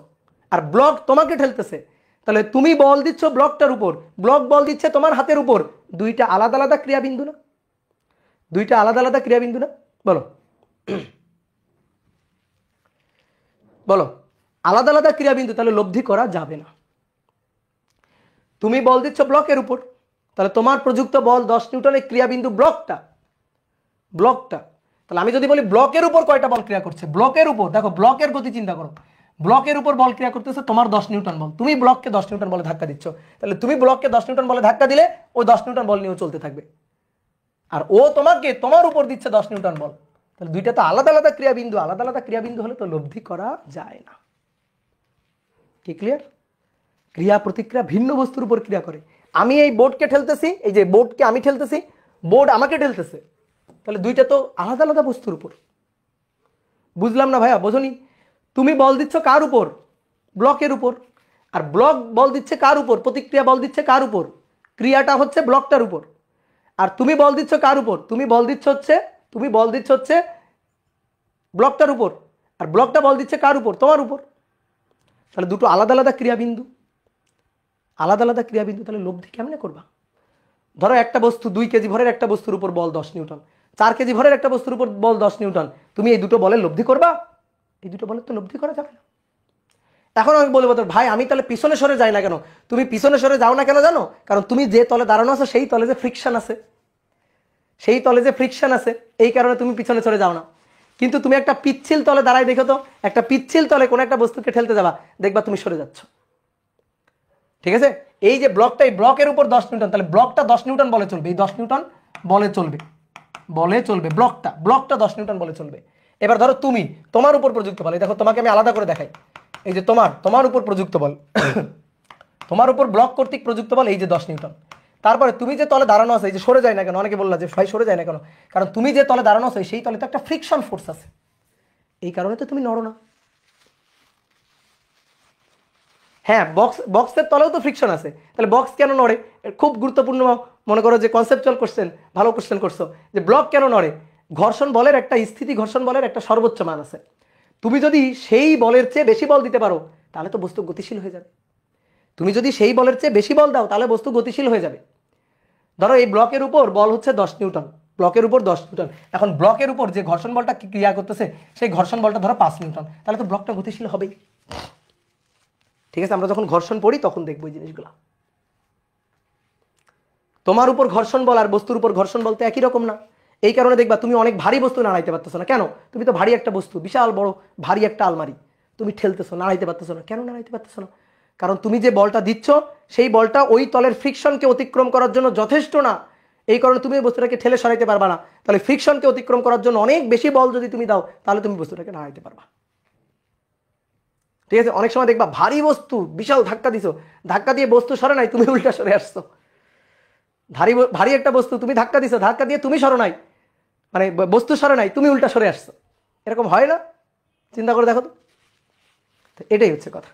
আর ব্লক তোমাকে ঠেলতেছে, তাহলে তুমি বল দিচ্ছ ব্লকটার উপর, ব্লক বল দিচ্ছে তোমার হাতের উপর, দুইটা আলাদা আলাদা ক্রিয়াবিন্দু না? বলো আলাদা আলাদা ক্রিয়াবিন্দু, তাহলে লব্ধি করা যাবে না। তুমি বল দিচ্ছ ব্লকের উপর, তাহলে তোমার প্রযুক্ত বল 10 নিউটনের ক্রিয়াবিন্দু ব্লকটা, তাহলে আমি যদি বলি ব্লকের উপর কয়টা বল ক্রিয়া করছে, ব্লকের উপর, দেখো ব্লকের গতি চিন্তা করো, ব্লকের উপর বল ক্রিয়া করতেছে তোমার 10 নিউটন বল, তুমি ব্লককে 10 নিউটন বলে ধাক্কা দিচ্ছ, তাহলে তুমি ব্লককে 10 নিউটন বলে ধাক্কা দিলে ওই 10 নিউটন বল নিয়েও চলতে থাকবে, আর ও তোমার উপর দিচ্ছে 10 নিউটন বল, তাহলে দুইটা তো আলাদা আলাদা ক্রিয়াবিন্দু হলে তো লব্ধি করা যায় না। কি ক্লিয়ার? ক্রিয়া প্রতিক্রিয়া ভিন্ন বস্তুর উপর ক্রিয়া করে। আমি এই বোর্ডকে ঠেলতেছি, এই যে বোর্ডকে আমি ঠেলতেছি, বোর্ড আমাকে ঠেলতেছে, তাহলে দুইটা তো আলাদা আলাদা বস্তুর উপর। বুঝলাম না ভাইয়া, বোঝনি? তুমি বল দিচ্ছ কার উপর? ব্লকের উপর। আর ব্লক বল দিচ্ছে কার উপর? প্রতিক্রিয়া বল দিচ্ছে কার উপর? ক্রিয়াটা হচ্ছে ব্লকটার উপর, আর তুমি বল দিচ্ছ কার উপর? তুমি বল দিচ্ছ হচ্ছে ব্লকটার উপর, আর ব্লকটা বল দিচ্ছে কার উপর? তোমার উপর। তাহলে দুটো আলাদা আলাদা ক্রিয়াবিন্দু, তাহলে লব্ধি কেমনে করবা? ধরো একটা বস্তু 2 কেজি ভরের একটা বস্তুর উপর বল 10 নিউটন, 4 কেজি ভরের একটা বস্তুর উপর বল 10 নিউটন, তুমি এই দুটো বলের লব্ধি করবা? এই দুটো বলের তো লব্ধি করা যাবে না। এখন আমি বলবো তো ভাই আমি তাহলে পিছনে সরে যাই না কেন? তুমি পিছনে সরে যাও না কেন জানো? কারণ তুমি যে তলে দাঁড়ানো আছো সেই তলে যে ফ্রিকশন আছে, এই কারণে তুমি পিছনে সরে যাও না। কিন্তু তুমি একটা পিচ্ছিল তলে দাঁড়াই দেখো তো, একটা পিচ্ছিল তলে কোনো একটা বস্তুকে ঠেলতে যাবা, দেখবা তুমি সরে যাচ্ছ। ঠিক আছে, এই যে ব্লকটা, এই ব্লকের উপর 10 নিউটন, তাহলে ব্লকটা 10 নিউটন বলে চলবে, এই 10 নিউটন বলে চলবে ব্লকটা 10 নিউটন বলে চলবে। এবার ধরো তুমি, তোমার উপর প্রযুক্ত বল, দেখো তোমাকে আমি আলাদা করে দেখাই, এই যে তোমার উপর প্রযুক্ত বল তোমার উপর ব্লক কর্তৃক প্রযুক্ত বল এই যে 10 নিউটন। তারপরে তুমি যে তলে দাঁড়ানো আছে, এই যে সরে যায় না কেন? অনেকে বললা যে ভাই সরে যায় না কেন? কারণ তুমি যে তলে দাঁড়ানো আছে সেই তলে তো একটা ফ্রিকশন ফোর্স আছে, এই কারণে তো তুমি নড়ো না। হ্যাঁ, বক্সের তলেও তো ফ্রিকশন আছে, তাহলে বক্স কেন নড়ে? খুব গুরুত্বপূর্ণ, মনে করো যে কনসেপচুয়াল কোশ্চেন, ভালো কোশ্চেন করছো, যে ব্লক কেন নড়ে? ঘর্ষণ বলের একটা ঘর্ষণ বলের একটা সর্বোচ্চ মান আছে, তুমি যদি সেই বলের চেয়ে বেশি বল দিতে পারো তাহলে তো বস্তু গতিশীল হয়ে যাবে। তুমি যদি সেই বলের চেয়ে বেশি বল দাও তাহলে বস্তু গতিশীল হয়ে যাবে। ধরো এই ব্লকের উপর বল হচ্ছে 10 নিউটন, এখন ব্লকের উপর যে ঘর্ষণ বলটা ক্রিয়া করতেছে সেই ঘর্ষণ বলটা ধরো 5 নিউটন, তাহলে তো ব্লকটা গতিশীল হবেই। ঠিক আছে, আমরা যখন ঘর্ষণ পড়ি তখন দেখবো এই জিনিসগুলো। তোমার উপর ঘর্ষণ বল আর বস্তুর উপর ঘর্ষণ বল তো একই রকম না, এই কারণে দেখবা তুমি অনেক ভারী বস্তু নাড়াইতে পারতেছো না। কেন? তুমি তো ভারী একটা বস্তু, বিশাল বড় ভারী একটা আলমারি তুমি ঠেলতেছো, নাড়াইতে পারতেছো না। কেন নাড়াইতে পারতেছো না? কারণ তুমি যে বলটা দিচ্ছ সেই বলটা ওই তলের ফ্রিকশনকে অতিক্রম করার জন্য যথেষ্ট না, এই কারণে তুমি ওই বস্তুটাকে ঠেলে সরাইতে পারবা না। তাহলে ফ্রিকশনকে অতিক্রম করার জন্য অনেক বেশি বল যদি তুমি দাও তাহলে তুমি বস্তুটাকে নাড়াইতে পারবা। ঠিক আছে, অনেক সময় দেখবা ভারী বস্তু বিশাল ধাক্কা দিছো, ধাক্কা দিয়ে বস্তু সরে নাই, তুমি উল্টা সরে আসছো। ভারী একটা বস্তু তুমি ধাক্কা দিছো, ধাক্কা দিয়ে তুমি সরো নাই, মানে বস্তু সরে নাই, তুমি উল্টা সরে আসছো। এরকম হয় না? চিন্তা করে দেখো তো, এটাই হচ্ছে কথা।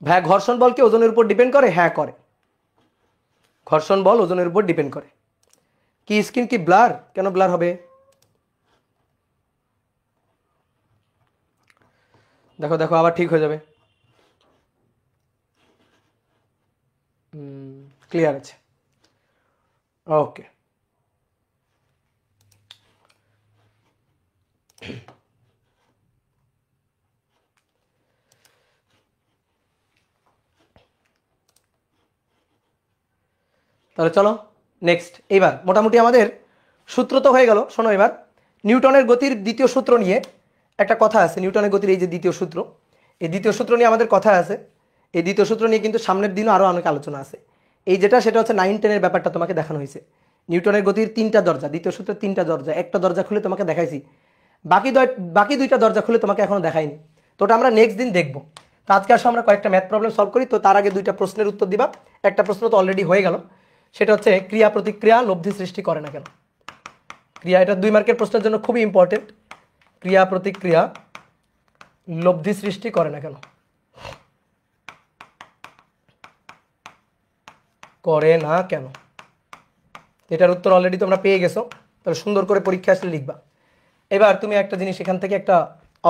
ভাই ঘর্ষণ বল কি ওজনের উপর ডিপেন্ড করে? হ্যাঁ করে, ঘর্ষণ বল ওজনের উপর ডিপেন্ড করে। কি স্ক্রিন কি ব্লার? কেন ব্লার হবে? দেখো দেখো আবার ঠিক হয়ে যাবে, ক্লিয়ার আছে, ওকে। তাহলে চলো নেক্সট, এইবার মোটামুটি আমাদের সূত্র তো হয়ে গেল। শোনো এবার নিউটনের গতির দ্বিতীয় সূত্র নিয়ে একটা কথা আছে। নিউটনের গতির এই যে দ্বিতীয় সূত্র, এই দ্বিতীয় সূত্র নিয়ে আমাদের কথা আছে। এই দ্বিতীয় সূত্র নিয়ে কিন্তু সামনের দিনও আরও অনেক আলোচনা আছে। এই যেটা সেটা হচ্ছে 9-10-এর ব্যাপারটা তোমাকে দেখানো হয়েছে। নিউটনের গতির 3টা দরজা, দ্বিতীয় সূত্রের 3টা দরজা, একটা দরজা খুলে তোমাকে দেখাইছি, বাকি 2টা দরজা খুলে তোমাকে এখনো দেখাইনি। তো ওটা আমরা নেক্সট দিন দেখবো। তো আজকে আসলে আমরা কয়েকটা ম্যাথ প্রবলেম সলভ করি। তো তার আগে 2টা প্রশ্নের উত্তর দিবা। একটা প্রশ্ন তো অলরেডি হয়ে গেল, সেটা হচ্ছে ক্রিয়া প্রতিক্রিয়া লব্ধি সৃষ্টি করে না কেন? ক্রিয়া, এটা 2 মার্কের প্রশ্নের জন্য খুবই ইম্পর্টেন্ট। ক্রিয়া প্রতিক্রিয়া লব্ধি সৃষ্টি করে না কেন? করে না কেন? এটার উত্তর অলরেডি তোমরা পেয়ে গেছো, তাহলে সুন্দর করে পরীক্ষা আসলে লিখবা। এবার তুমি একটা জিনিস এখান থেকে একটা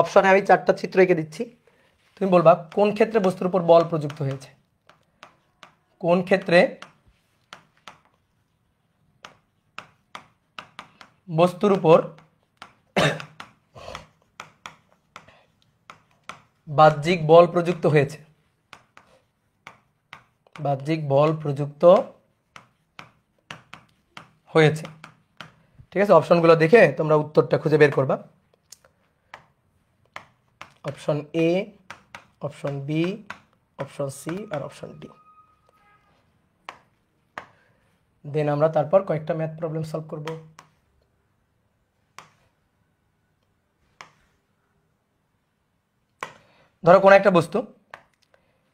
অপশনে আমি 4টা চিত্র এঁকে দিচ্ছি, তুমি বলবা কোন ক্ষেত্রে বস্তুর উপর বল প্রযুক্ত হয়েছে, কোন ক্ষেত্রে বস্তুর উপর বাহ্যিক বল প্রযুক্ত হয়েছে, বাহ্যিক বল প্রযুক্ত হয়েছে। ঠিক আছে, অপশনগুলো দেখে তোমরা উত্তরটা খুঁজে বের করবা। Option A, option B, option C আর অপশন ডি। দেন আমরা তারপর কয়েকটা ম্যাথ প্রবলেম সলভ করব। ধরো কোনো একটা বস্তু,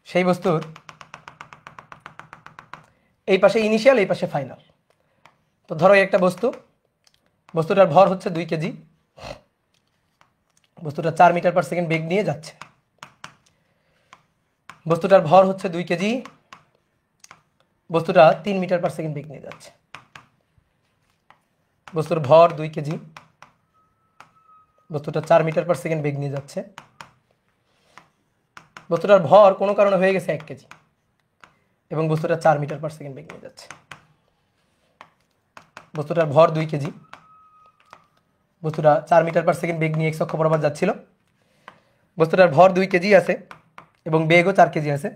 সেই বস্তুর এই পাশে ইনিশিয়াল, এই পাশে ফাইনাল। তো ধরো একটা বস্তু, বস্তুটার ভর হচ্ছে 2 কেজি, বস্তুটা 4 মিটার পার সেকেন্ড বেগ নিয়ে যাচ্ছে। বস্তুটার ভর হচ্ছে 2 কেজি, বস্তুটা 3 মিটার পার সেকেন্ড বেগ নিয়ে যাচ্ছে। বস্তুর ভর 2 কেজি, বস্তুটা 4 মিটার পার সেকেন্ড বেগ নিয়ে যাচ্ছে। বস্তুটার ভর কোনো কারণে হয়ে গেছে 1 কেজি এবং বস্তুটা 4 মিটার পার সেকেন্ড বেগ নিয়ে যাচ্ছে। বস্তুটার ভর 2 কেজি, বস্তুটা 4 মিটার পার সেকেন্ড বেগ নিয়ে এক্স অক্ষ বরাবর যাচ্ছিল। বস্তুটার ভর 2 কেজি আছে এবং বেগও 4 কেজি আছে,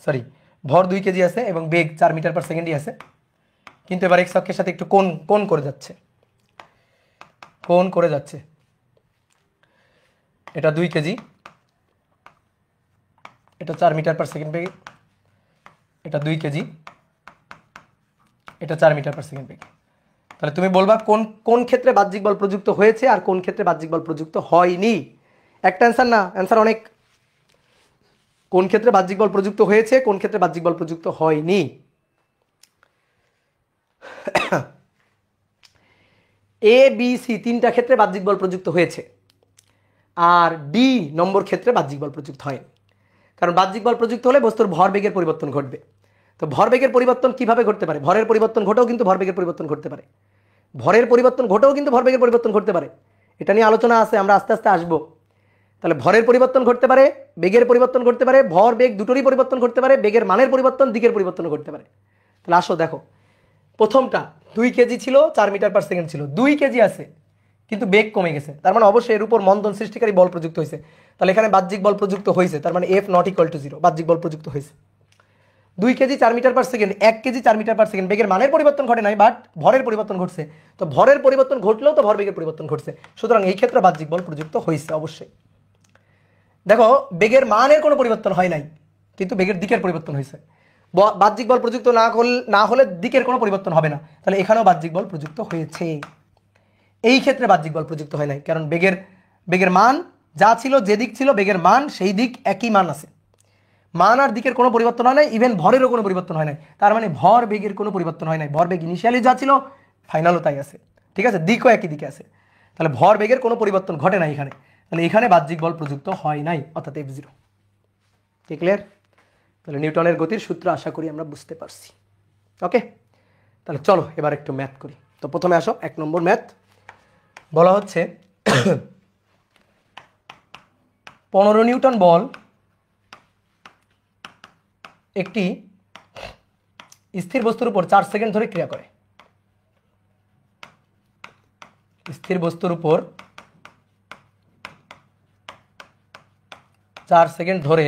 সরি, ভর 2 কেজি আছে এবং বেগ 4 মিটার পার সেকেন্ডই আছে, কিন্তু এবার এক্স অক্ষের সাথে একটু কোণ করে যাচ্ছে, কোণ করে যাচ্ছে। এটা 2 কেজি, এটা 4 মিটার পার সেকেন্ড বেগে, এটা 2 কেজি, এটা 4 মিটার পার সেকেন্ড বেগে। তাহলে তুমি বলবা কোন ক্ষেত্রে বাহ্যিক বল প্রযুক্ত হয়েছে আর কোন ক্ষেত্রে বাহ্যিক বল প্রযুক্ত হয়নি। একটা অ্যান্সার না, অ্যান্সার অনেক। কোন ক্ষেত্রে বাহ্যিক বল প্রযুক্ত হয়েছে, কোন ক্ষেত্রে বাহ্যিক বল প্রযুক্ত হয়নি। এ বি সি 3টা ক্ষেত্রে বাহ্যিক বল প্রযুক্ত হয়েছে, আর ডি নম্বর ক্ষেত্রে বাহ্যিক বল প্রযুক্ত হয়নি। কারণ বাহ্যিক বল প্রযুক্ত হলে বস্তুর ভরবেগের পরিবর্তন ঘটবে। তো ভরবেগের পরিবর্তন কিভাবে ঘটতে পারে? ভরের পরিবর্তন ঘটেও কিন্তু ভরবেগের পরিবর্তন ঘটতে পারে, ভরের পরিবর্তন ঘটেও কিন্তু ভরবেগের পরিবর্তন ঘটতে পারে। এটা নিয়ে আলোচনা আছে, আমরা আস্তে আস্তে আসবো। তাহলে ভরের পরিবর্তন ঘটতে পারে, বেগের পরিবর্তন ঘটতে পারে, ভর বেগ দুটোরই পরিবর্তন ঘটতে পারে, বেগের মানের পরিবর্তন, দিকের পরিবর্তন ঘটতে পারে। তাহলে আসো দেখো, প্রথমটা 2 কেজি ছিল, 4 মিটার পার সেকেন্ড ছিল, 2 কেজি আছে কিন্তু বেগ কমে গেছে, তার মানে অবশ্যই এর উপর মন্দন সৃষ্টিকারী বল প্রযুক্ত হয়েছে। তাহলে এখানে বাহ্যিক বল প্রযুক্ত হয়েছে, তার মানে F ≠ = 0, বাহ্যিক বল প্রযুক্ত হয়েছে। 2 KG 4 metre per second, 1 KG 4 metre per second, বেগের মানের পরিবর্তন ঘটে নাই, বাট ভরের পরিবর্তন ঘটছে। তো ভরের পরিবর্তন ঘটলেও তো ভরবেগের পরিবর্তন ঘটছে, সুতরাং এই ক্ষেত্রে বাহ্যিক বল প্রযুক্ত হয়েছে অবশ্যই। দেখো, বেগের মানের কোনো পরিবর্তন হয় নাই, কিন্তু বেগের দিকের পরিবর্তন হয়েছে। বাহ্যিক বল প্রযুক্ত না হলে দিকের কোনো পরিবর্তন হবে না, তাহলে এখানেও বাহ্যিক বল প্রযুক্ত হয়েছে। এই ক্ষেত্রে বাহ্যিক বল প্রযুক্ত হয় নাই, কারণ বেগের মান যা ছিল, যে দিক ছিল বেগের মান, সেই দিক একই মান আছে, মান আর দিকের কোনো পরিবর্তন হয় নাই, ইভেন ভরেরও কোনো পরিবর্তন হয় নাই। তার মানে ভর বেগের কোনো পরিবর্তন হয় নাই, ভর বেগ ইনিশিয়ালি যা ছিল ফাইনালও তাই আছে, ঠিক আছে, দিকও একই দিকে আছে। তাহলে ভর বেগের কোনো পরিবর্তন ঘটে না এখানে, তাহলে এখানে বাহ্যিক বল প্রযুক্ত হয় নাই, অর্থাৎ F0। ক্লিয়ার? তাহলে নিউটনের গতির সূত্র আশা করি আমরা বুঝতে পারছি। ওকে, তাহলে চলো এবার একটু ম্যাথ করি। তো প্রথমে আসো 1 নম্বর ম্যাথ। বলা হচ্ছে 15 নিউটন বল একটি স্থির বস্তুর উপর 4 সেকেন্ড ধরে ক্রিয়া করে। স্থির বস্তুর উপর 4 সেকেন্ড ধরে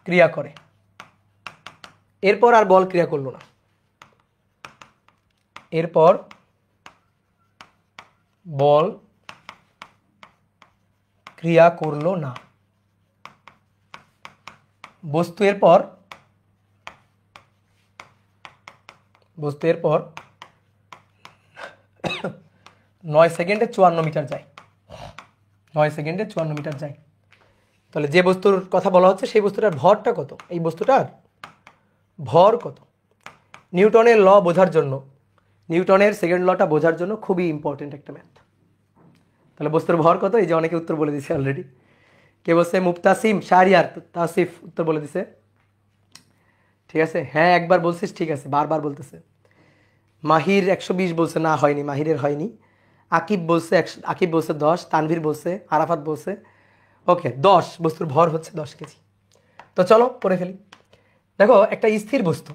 ক্রিয়া করে, এরপর আর বল ক্রিয়া করলো না, এরপর বল ক্রিয়া করলো না। বস্তু এরপর 9 সেকেন্ডে 54 মিটার যায়, 9 সেকেন্ডে 54 মিটার যায়। তাহলে যে বস্তুর কথা বলা হচ্ছে সেই বস্তুটার ভরটা কত? এই বস্তুটার ভর কত? নিউটনের ল বোঝার জন্য, নিউটনের সেকেন্ড লটা বোঝার জন্য খুবই ইম্পর্টেন্ট একটা ম্যাথ। তাহলে বস্তুর ভর কত? এই যে অনেকে উত্তর বলে দিছে অলরেডি। কে বলছে? মুফতাসিম, শাহরিয়ার, তাসিফ উত্তর বলে দিছে। ঠিক আছে, হ্যাঁ একবার বলছিস, ঠিক আছে, বারবার বলতেছে। মাহির 120 বলছে, না হয়নি, মাহিরের হয়নি। আকিব বলছে 10, তানভীর বলছে, আরাফাত বলছে ওকে 10, বস্তুর ভর হচ্ছে 10 কেজি। তো চলো করে ফেলি। দেখো, একটা স্থির বস্তু,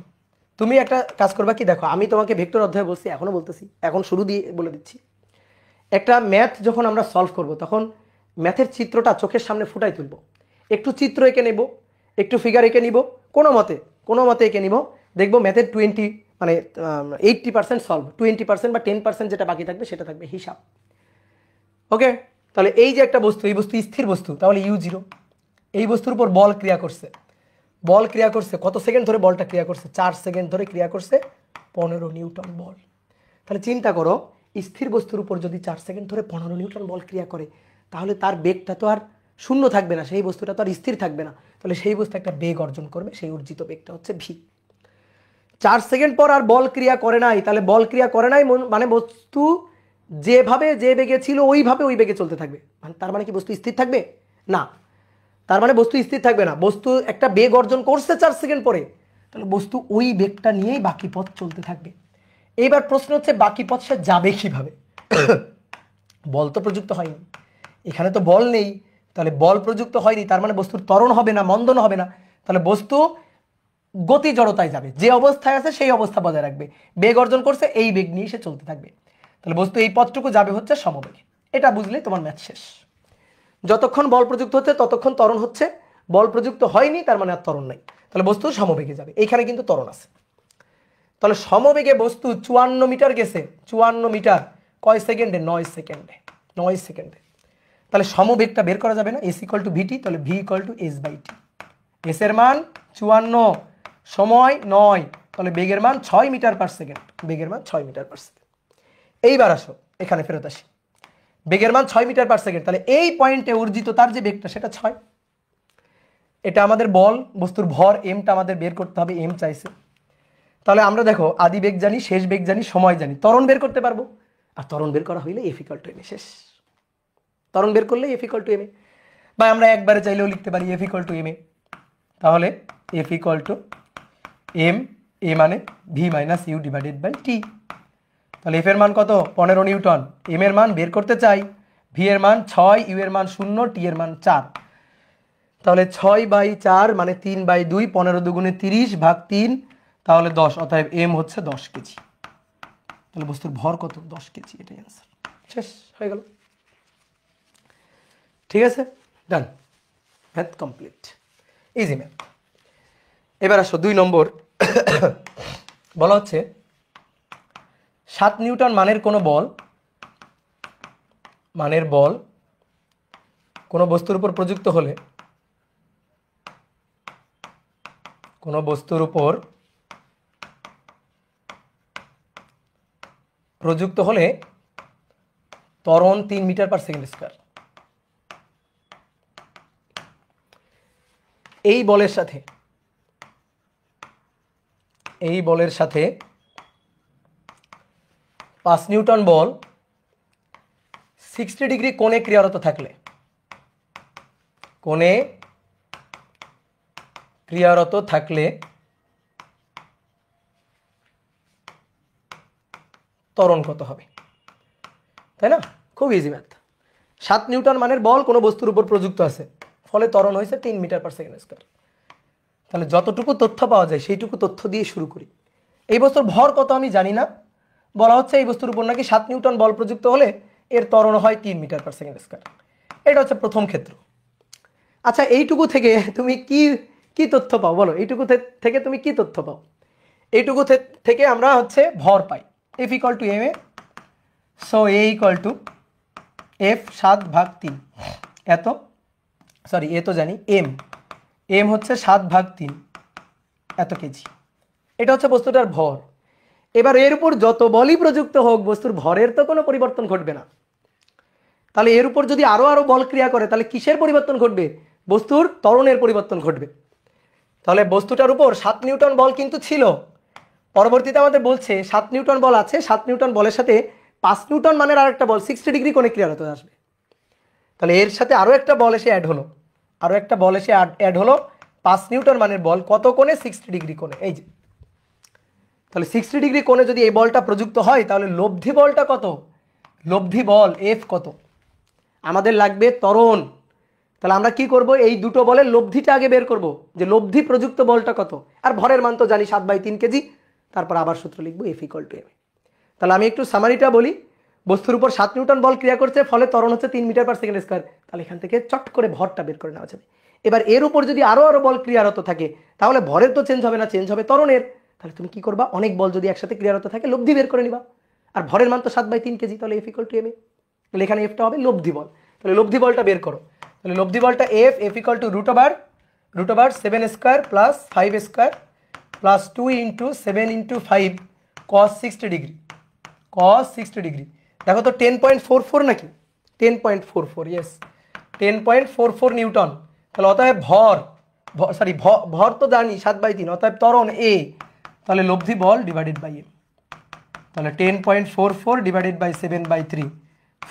তুমি একটা কাজ করবা কি, দেখো আমি তোমাকে ভেক্টর অধ্যায়ে বলছি, এখনো বলতেছি, এখন শুরু দিয়ে বলে দিচ্ছি। একটা ম্যাথ যখন আমরা সলভ করব, তখন ম্যাথের চিত্রটা চোখের সামনে ফুটাই তুলব। একটু চিত্র এঁকে নেব, একটু ফিগার এঁকে নিব, কোনো মতে এঁকে নিব, দেখবো ম্যাথের 80% সলভ, 20% বা 10% যেটা বাকি থাকবে সেটা থাকবে হিসাব। ওকে, তাহলে এই যে একটা বস্তু, এই বস্তু স্থির বস্তু, তাহলে U0। এই বস্তুর উপর বল ক্রিয়া করছে, কত সেকেন্ড ধরে বলটা ক্রিয়া করছে? 4 সেকেন্ড ধরে ক্রিয়া করছে, 15 নিউটন বল। তাহলে চিন্তা করো, স্থির বস্তুর উপর যদি 4 সেকেন্ড ধরে 15 নিউটন বল ক্রিয়া করে, তাহলে তার বেগটা তো আর শূন্য থাকবে না, সেই বস্তুটা তো আর স্থির থাকবে না, তাহলে সেই বস্তু একটা বেগ অর্জন করবে, সেই অর্জিত বেগটা হচ্ছে ভি। 4 সেকেন্ড পর আর বল ক্রিয়া করে নাই, তাহলে বল ক্রিয়া করে নাই মানে বস্তু যেভাবে যে বেগে ছিল ওইভাবে ওই বেগে চলতে থাকবে, তার মানে কি বস্তু স্থির থাকবে না, তার মানে বস্তু স্থির থাকবে না, বস্তু একটা বেগ অর্জন করছে 4 সেকেন্ড পরে, তাহলে বস্তু ওই বেগটা নিয়েই বাকি পথ চলতে থাকবে। এইবার প্রশ্ন হচ্ছে বাকি পথ সে যাবে কিভাবে? বল তো প্রযুক্ত হয়নি, এখানে তো বল নেই, তাহলে বল প্রযুক্ত হয়নি, তার মানে বস্তুর ত্বরণ হবে না, মন্দন হবে না, তাহলে বস্তু গতি জড়তায় যাবে, যে অবস্থায় আছে সেই অবস্থা বজায় রাখবে, বেগ অর্জন করছে এই বেগ নিয়ে সে চলতে থাকবে, তাহলে বস্তু এই পথটুকু যাবে হচ্ছে সমবেগে। এটা বুঝলে তোমার ম্যাথ শেষ। যতক্ষণ বল প্রযুক্ত হচ্ছে ততক্ষণ ত্বরণ হচ্ছে, বল প্রযুক্ত হয়নি তার মানে আর ত্বরণ নাই, তাহলে বস্তু সমবেগে যাবে, এইখানে কিন্তু ত্বরণ আছে। তাহলে সমবেগে বস্তু 54 মিটার গেছে, 54 মিটার কয় সেকেন্ডে? 9 সেকেন্ডে, 9 সেকেন্ডে। তাহলে সমবেগটা বের করা যাবে না, এস ইকুয়াল টু ভিটি, তাহলে V equal to S by T. S এর মান 54, সময় 9, তাহলে বেগের মান 6 মিটার পার সেকেন্ড, বেগের মান 6 মিটার পার সেকেন্ড। এইবার আসো এখানে ফেরত আসি, বেগের মান 6 মিটার পার সেকেন্ড, তাহলে এই পয়েন্টে অর্জিত তার যে বেগটা সেটা 6। এটা আমাদের বল, বস্তুর ভর এমটা আমাদের বের করতে হবে, এম চাইছে। তাহলে আমরা দেখো আদি বেগ জানি, শেষ বেগ জানি, সময় জানি, ত্বরণ বের করতে পারবো, আর ত্বরণ বের করা হইলে এফ ইকুয়াল টু এম, শেষ। ত্বরণ বের করলে এফ ইকুয়াল টু এম, বা আমরা একবারে চাইলেও লিখতে পারি এফ ইকুয়াল টু এম। তাহলে F equal to M, A মানে V minus U divided by T. তাহলে এফ এর মান কত? 15 নিউটন। এম এর মান বের করতে চাই, ভি এর মান 6, ইউ এর মান 0, টি এর মান 4। তাহলে 6/4 মানে 3/2, 15 দুগুণে 30 ভাগ 3, তাহলে 10, অতএব এম হচ্ছে 10 কেজি। তাহলে বস্তুর ভর কত? 10 কেজি, এটাই অ্যান্সার, শেষ হয়ে গেল। ঠিক আছে, ডান, ম্যাথ কমপ্লিট, ইজি ম্যাথ। এবার আসো 2 নম্বর। বলা হচ্ছে 7 নিউটন মানের কোনো বল কোনো বস্তুর উপর প্রযুক্ত হলে, কোনো বস্তুর উপর প্রযুক্ত হলে ত্বরণ 3 মিটার পার সেকেন্ড স্কয়ার। এই বলের সাথে 5 নিউটন বল 60 ডিগ্রি কোণে ক্রিয়ারত থাকলে, ত্বরণ কত হবে? তাই না? খুব ইজি ম্যাথ। 7 নিউটন মানের বল কোনো বস্তুর উপর প্রযুক্ত আছে, ফলে ত্বরণ হয়েছে 3 মিটার পার সেকেন্ড স্কয়ার। তাহলে যতটুকু তথ্য পাওয়া যায় সেইটুকু তথ্য দিয়ে শুরু করি। এই বস্তুর ভর কত আমি জানি না, বলা হচ্ছে এই বস্তুর উপর নাকি 7 নিউটন বল প্রযুক্ত হলে এর ত্বরণ হয় 3 মিটার পার সেকেন্ড স্কয়ার। এটা হচ্ছে প্রথম ক্ষেত্র। আচ্ছা, এইটুকু থেকে তুমি কি তথ্য পাও বলো? এইটুকু থেকে তুমি কি তথ্য পাও? এইটুকু থেকে আমরা হচ্ছে ভর পাই, F equal to M A, so A equal to F 7/3 এত, সরি এ তো জানি, এম হচ্ছে 7/3 এত কেজি। এটা হচ্ছে বস্তুটার ভর। এবার এর উপর যত বলই প্রযুক্ত হোক, বস্তুর ভরের তো কোনো পরিবর্তন ঘটবে না। তাহলে এর উপর যদি আরো বল ক্রিয়া করে, তাহলে কিসের পরিবর্তন ঘটবে? বস্তুর ত্বরণের পরিবর্তন ঘটবে। তাহলে বস্তুটার উপর 7 নিউটন বল কিন্তু ছিল, পরবর্তীতে আমাদের বলছে 7 নিউটন বল আছে, 7 নিউটন বলের সাথে 5 নিউটন মানের আরেকটা বল 60 ডিগ্রি কোণে ক্রিয়ারত আসবে। তাহলে এর সাথে আরো একটা বল এসে অ্যাড হলো, 5 নিউটন মানের বল কত কোণে? 60 ডিগ্রি কোণে। এই যে, তাহলে 60 ডিগ্রি কোণে যদি এই বলটা প্রযুক্ত হয়, তাহলে লব্ধি বলটা কত? লব্ধি বল এফ কত? আমাদের লাগবে ত্বরণ। তাহলে আমরা কি করব? এই দুটো বলের লব্ধিটা আগে বের করব, যে লব্ধি প্রযুক্ত বলটা কত, আর ভরের মান তো জানি 7/3 কেজি। তারপর আবার সূত্র লিখবো এফ ইকুয়াল টু এম। তাহলে আমি একটু সামারিটা বলি। বস্তুর উপর 7 নিউটন বল ক্রিয়া করছে, ফলে ত্বরণ হচ্ছে 3 মিটার পার সেকেন্ড স্কয়ার। তাহলে এখান থেকে চট করে ভরটা বের করে নেওয়া যাবে। এবার এর উপর যদি আরো বল ক্রিয়ারত থাকে, তাহলে ভরের তো চেঞ্জ হবে না, চেঞ্জ হবে ত্বরণের। তাহলে তুমি কি করবা? অনেক বল যদি একসাথে ক্রিয়ারত থাকে, লব্ধি বের করে নিবা। আর ভরের মান তো 7/3 কেজি, তাহলে F equal to M A. তাহলে এখানে এফটা হবে লব্ধি বল। তাহলে লব্ধি বলটা বের করো। তাহলে লব্ধি বলটা F equal to root over 7 square plus 5 square plus 2 into 7 into 5 cos 60 degree. দেখো তো 10.44 নাকি? 10.44, ইয়েস 10.44 নিউটন। তাহলে অতএব ভর তো জানি 7/3, অতএব ত্বরণ এ, তাহলে লব্ধি বল ডিভাইডেড বাই এম, তাহলে 10.44 ডিভাইডেড বাই 7/3,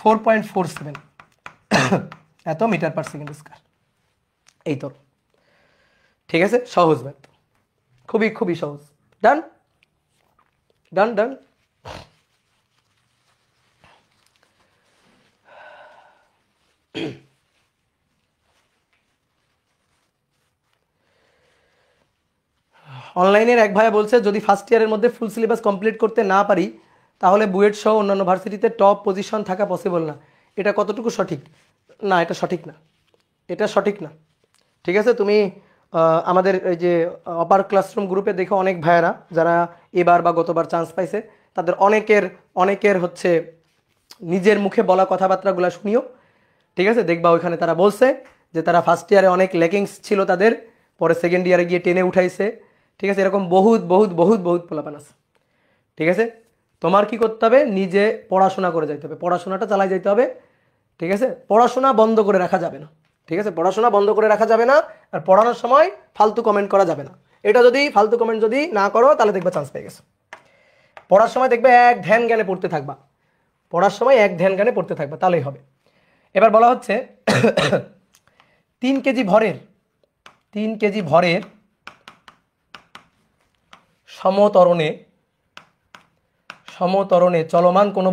4.47 এত মিটার পার সেকেন্ড স্কয়ার। এই তো, ঠিক আছে, সহজ ম্যাথ, খুবই খুবই সহজ। ডান ডান ডান। অনলাইনের এক ভাইয়া বলছে যদি ফার্স্ট ইয়ারের মধ্যে ফুল সিলেবাস কমপ্লিট করতে না পারি তাহলে বুয়েট সহ অন্যান্য ভার্সিটিতে টপ পজিশন থাকা পসিবল না, এটা কতটুকু সঠিক? না, এটা সঠিক না, এটা সঠিক না। ঠিক আছে, তুমি আমাদের এই যে অপার ক্লাসরুম গ্রুপে দেখো অনেক ভাইয়ারা যারা এবার বা গতবার চান্স পাইছে, তাদের অনেকের হচ্ছে নিজের মুখে বলা কথাবার্তাগুলো শুনিও। ঠিক আছে, দেখবা ওইখানে তারা বলছে যে তারা ফার্স্ট ইয়ারে অনেক ল্যাকিংস ছিল তাদের, পরে সেকেন্ড ইয়ারে গিয়ে টেনে উঠাইছে। ঠিক আছে, এরকম বহুত বহুত বহুত বহুত পোলাপান আছে। ঠিক আছে, তোমার কি করতে হবে? নিজে পড়াশোনা করে যাইতে হবে, পড়াশোনাটা চালাই যাইতে হবে। ঠিক আছে, পড়াশোনা বন্ধ করে রাখা যাবে না। ঠিক আছে, পড়াশোনা বন্ধ করে রাখা যাবে না, আর পড়ানোর সময় ফালতু কমেন্ট করা যাবে না। এটা যদি ফালতু কমেন্ট যদি না করো তাহলে দেখবা চান্স পেয়ে গেছো। পড়ার সময় দেখবে এক ধ্যান জ্ঞানে পড়তে থাকবা, পড়ার সময় এক ধ্যান জ্ঞানে পড়তে থাকবা, তাহলেই হবে। এবার বলা হচ্ছে 3 কেজি ভরের সমতরণে চলমান কোনো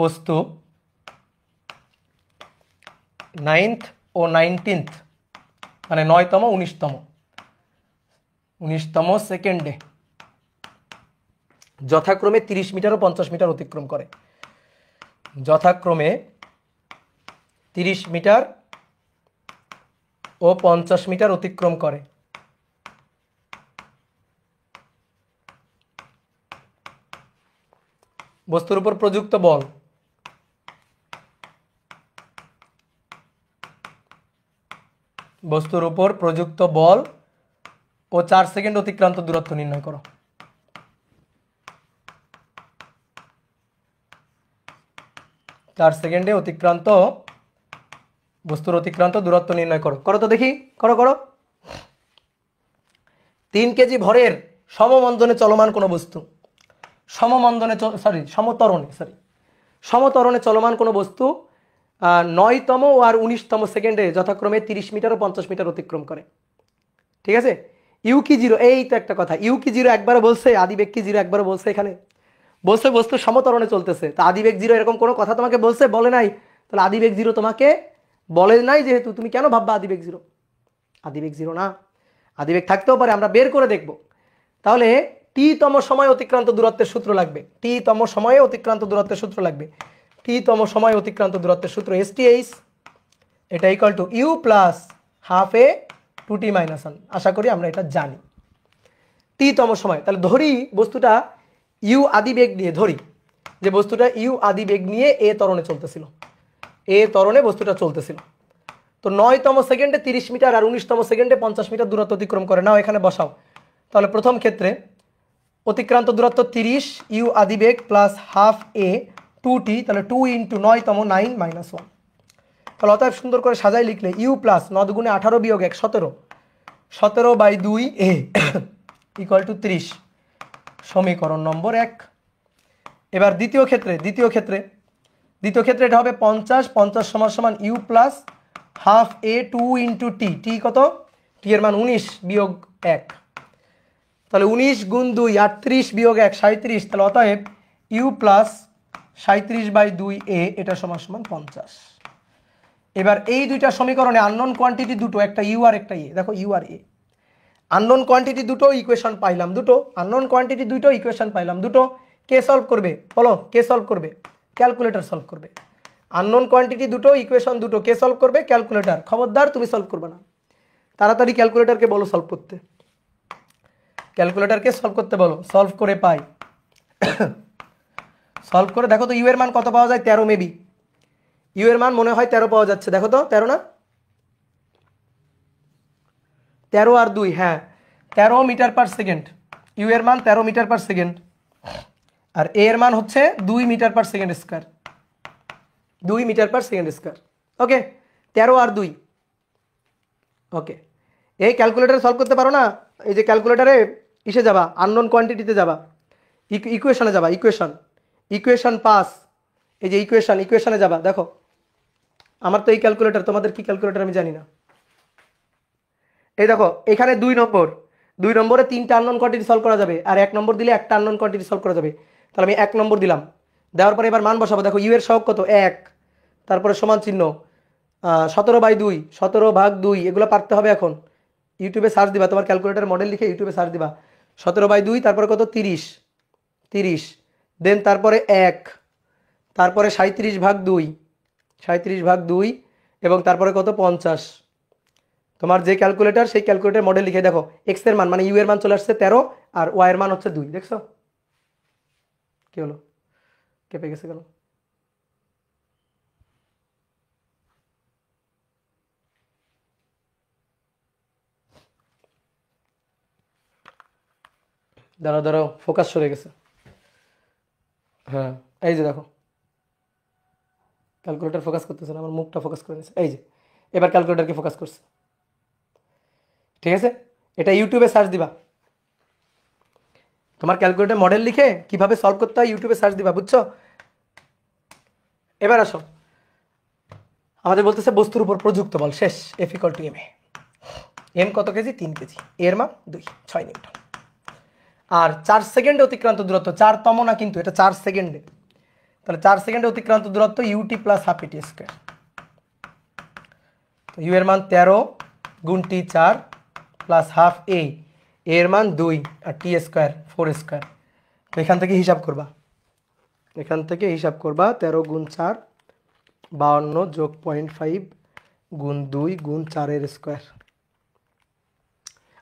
বস্তু, নাইনথ ও 19th মানে 9তম 19তম সেকেন্ডে যথাক্রমে 30 মিটার ও 50 মিটার অতিক্রম করে, যথাক্রমে 30 মিটার ও 50 মিটার অতিক্রম করে। বস্তুর উপর প্রযুক্ত বল ও 4 সেকেন্ড অতিক্রান্ত দূরত্ব নির্ণয় করো। 4 সেকেন্ডে বস্তুর অতিক্রান্ত দূরত্ব নির্ণয় করো। করো তো দেখি, করো। 3 কেজি ভরের সমতরণে চলমান কোনো বস্তু, সমতরণে চলমান কোনো বস্তু 9তম আর 19তম সেকেন্ডে যথাক্রমে 30 মিটার ও 50 মিটার অতিক্রম করে। ঠিক আছে, ইউ কি জিরো, এই তো একটা কথা, ইউ কি জিরো একবারও বলছে, আদিবেগ কি জিরো একবারও বলছে? এখানে বলছে বস্তু সমতরণে চলতেছে, তা আদিবেগ জিরো এরকম কোনো কথা তোমাকে বলছে? বলে নাই। তাহলে আদিবেগ জিরো তোমাকে বলে নাই, যেহেতু তুমি কেন ভাববা আদিবেগ জিরো? আদিবেগ জিরো না, আদিবেগ থাকতেও পারে, আমরা বের করে দেখব। তাহলে টি-তম সময় অতিক্রান্ত দূরত্বের সূত্র লাগবে, টি-তম সময়ে অতিক্রান্ত দূরত্বের সূত্র লাগবে। টি-তম সময় অতিক্রান্ত দূরত্বের সূত্র STH, এটা equal to U plus half A 2t minus 1। আশা করি আমরা এটা জানি। টি-তম সময়, তাহলে ধরি বস্তুটা ইউ আদিবেগ নিয়ে, ধরি যে বস্তুটা ইউ আদিবেগ নিয়ে এ ত্বরণে চলতেছিল, এ ত্বরণে বস্তুটা চলতেছিল। তো 9তম সেকেন্ডে 30 মিটার আর 19তম সেকেন্ডে 50 মিটার দূরত্ব অতিক্রম করে। নাও এখানে বসাও। তাহলে প্রথম ক্ষেত্রে অতিক্রান্ত দূরত্ব 30, ইউ আদিবেগ প্লাস হাফ এ 2t, তাহলে 2 × 9তম 9 - 1। তাহলে অতএব সুন্দর করে সাজাই লিখলে U plus 9 × 18 - 1 17, 17/2 A equal to 30, সমীকরণ নম্বর 1। এবার দ্বিতীয় ক্ষেত্রে এটা হবে 50 সমান U plus half A 2 × t, T কত? টি এর মান 19 বিয়োগ 1, তাহলে 19 × 2 38 বিয়োগ 1 37, তাহলে অতএব ইউ প্লাস 37/2 এ এটা সমান 50। এবার এই দুইটা সমীকরণে আননোন কোয়ান্টিটি দুটো, একটা ইউ আর একটা এ, দেখো ইউ আর এ আননোন কোয়ান্টিটি দুটো ইকুয়েশন পাইলাম, দুটো। কে সলভ করবে বলো? কে সলভ করবে? ক্যালকুলেটর সলভ করবে। আননোন কোয়ান্টিটি দুটো, ইকুয়েশন দুটো, কে সলভ করবে? ক্যালকুলেটর। খবরদার তুমি সলভ করবে না, তাড়াতাড়ি ক্যালকুলেটরকে বলো সলভ করতে, ক্যালকুলেটরকে সলভ করতে বলো। সলভ করে পাই, সলভ করে দেখো তো ইউ এর মান কত পাওয়া যায়? 13 মেবি, ইউ এর মান মনে হয় 13 পাওয়া যাচ্ছে। দেখো তো 13 না, 13 আর 2, হ্যাঁ 13 মিটার পার সেকেন্ড, ইউ এর মান 13 মিটার পার সেকেন্ড। আর এ এর মান হচ্ছে 2 metre per second square, 2 metre per second square. Okay, 13 আর 2। ওকে, এই ক্যালকুলেটারে সলভ করতে পারো না, এই যে ক্যালকুলেটারে ইসে যাবা, আননোন কোয়ান্টিটিতে যাবা, ইকুয়েশনে যাবা, ইকুয়েশন পাস, এই যে ইকুয়েশনে যাবা। দেখো আমার তো এই ক্যালকুলেটার, তোমাদের কি ক্যালকুলেটার আমি জানি না। এই দেখো এখানে 2 নম্বরে 3টা আননোন কোয়ান্টিটি সলভ করা যাবে, আর 1 নম্বর দিলে একটা আননোন কোয়ান্টিটি সলভ করা যাবে। তাহলে আমি 1 নম্বর দিলাম, দেওয়ার পরে এবার মান বসাবো। দেখো ইউ এর সহগ কত? 1, তারপরে সমান চিহ্ন 17/2, 17/2, এগুলো পারতে হবে। এখন ইউটিউবে সার্চ দিবা, তোমার ক্যালকুলেটার মডেল লিখে ইউটিউবে সার্চ দিবা 17/2, তারপরে কত? 30, দেন তারপরে 1, তারপরে 37/2, 37/2, এবং তারপরে কত? 50। তোমার যে ক্যালকুলেটার, সেই ক্যালকুলেটার মডেল লিখে দেখো এক্স এর মান মানে ইউ এর মান চলে আসছে 13, আর ওয়াই এর মান হচ্ছে 2। দেখছো কি হলো? কেঁপে গেছে কেন? দাঁড়াও ফোকাস সরে গেছে। হ্যাঁ এই যে দেখো ক্যালকুলেটার ফোকাস করতেছে না, আমার মুখটা ফোকাস করে নিয়েছে। এই যে এবার ক্যালকুলেটারকে ফোকাস করছে। ঠিক আছে, এটা ইউটিউবে সার্চ দিবা, তোমার ক্যালকুলেটার মডেল লিখে কিভাবে সলভ করতে হয় ইউটিউবে সার্চ দিবা, বুঝছো? এবার আসো, আমাদের বলতেছে বস্তুর উপর প্রযুক্ত বল শেষ, F = ma। এম কত কেজি? 3 কেজি। এর মান 2, 6 নিউটন। আর 4 সেকেন্ডে অতিক্রান্ত দূরত্ব, 4তম না কিন্তু, এটা 4 সেকেন্ডে। তাহলে 4 সেকেন্ডে অতিক্রান্ত দূরত্ব ut + ½ t²। তো ইউ এর মান 13 গুণ t 4 প্লাস হাফ a, এর মান 2, আর t² 4²। তো এখান থেকে হিসাব করবা, 13 গুণ 4 52 যোগ 0.5 গুণ 2 গুণ 4 স্কোয়ার,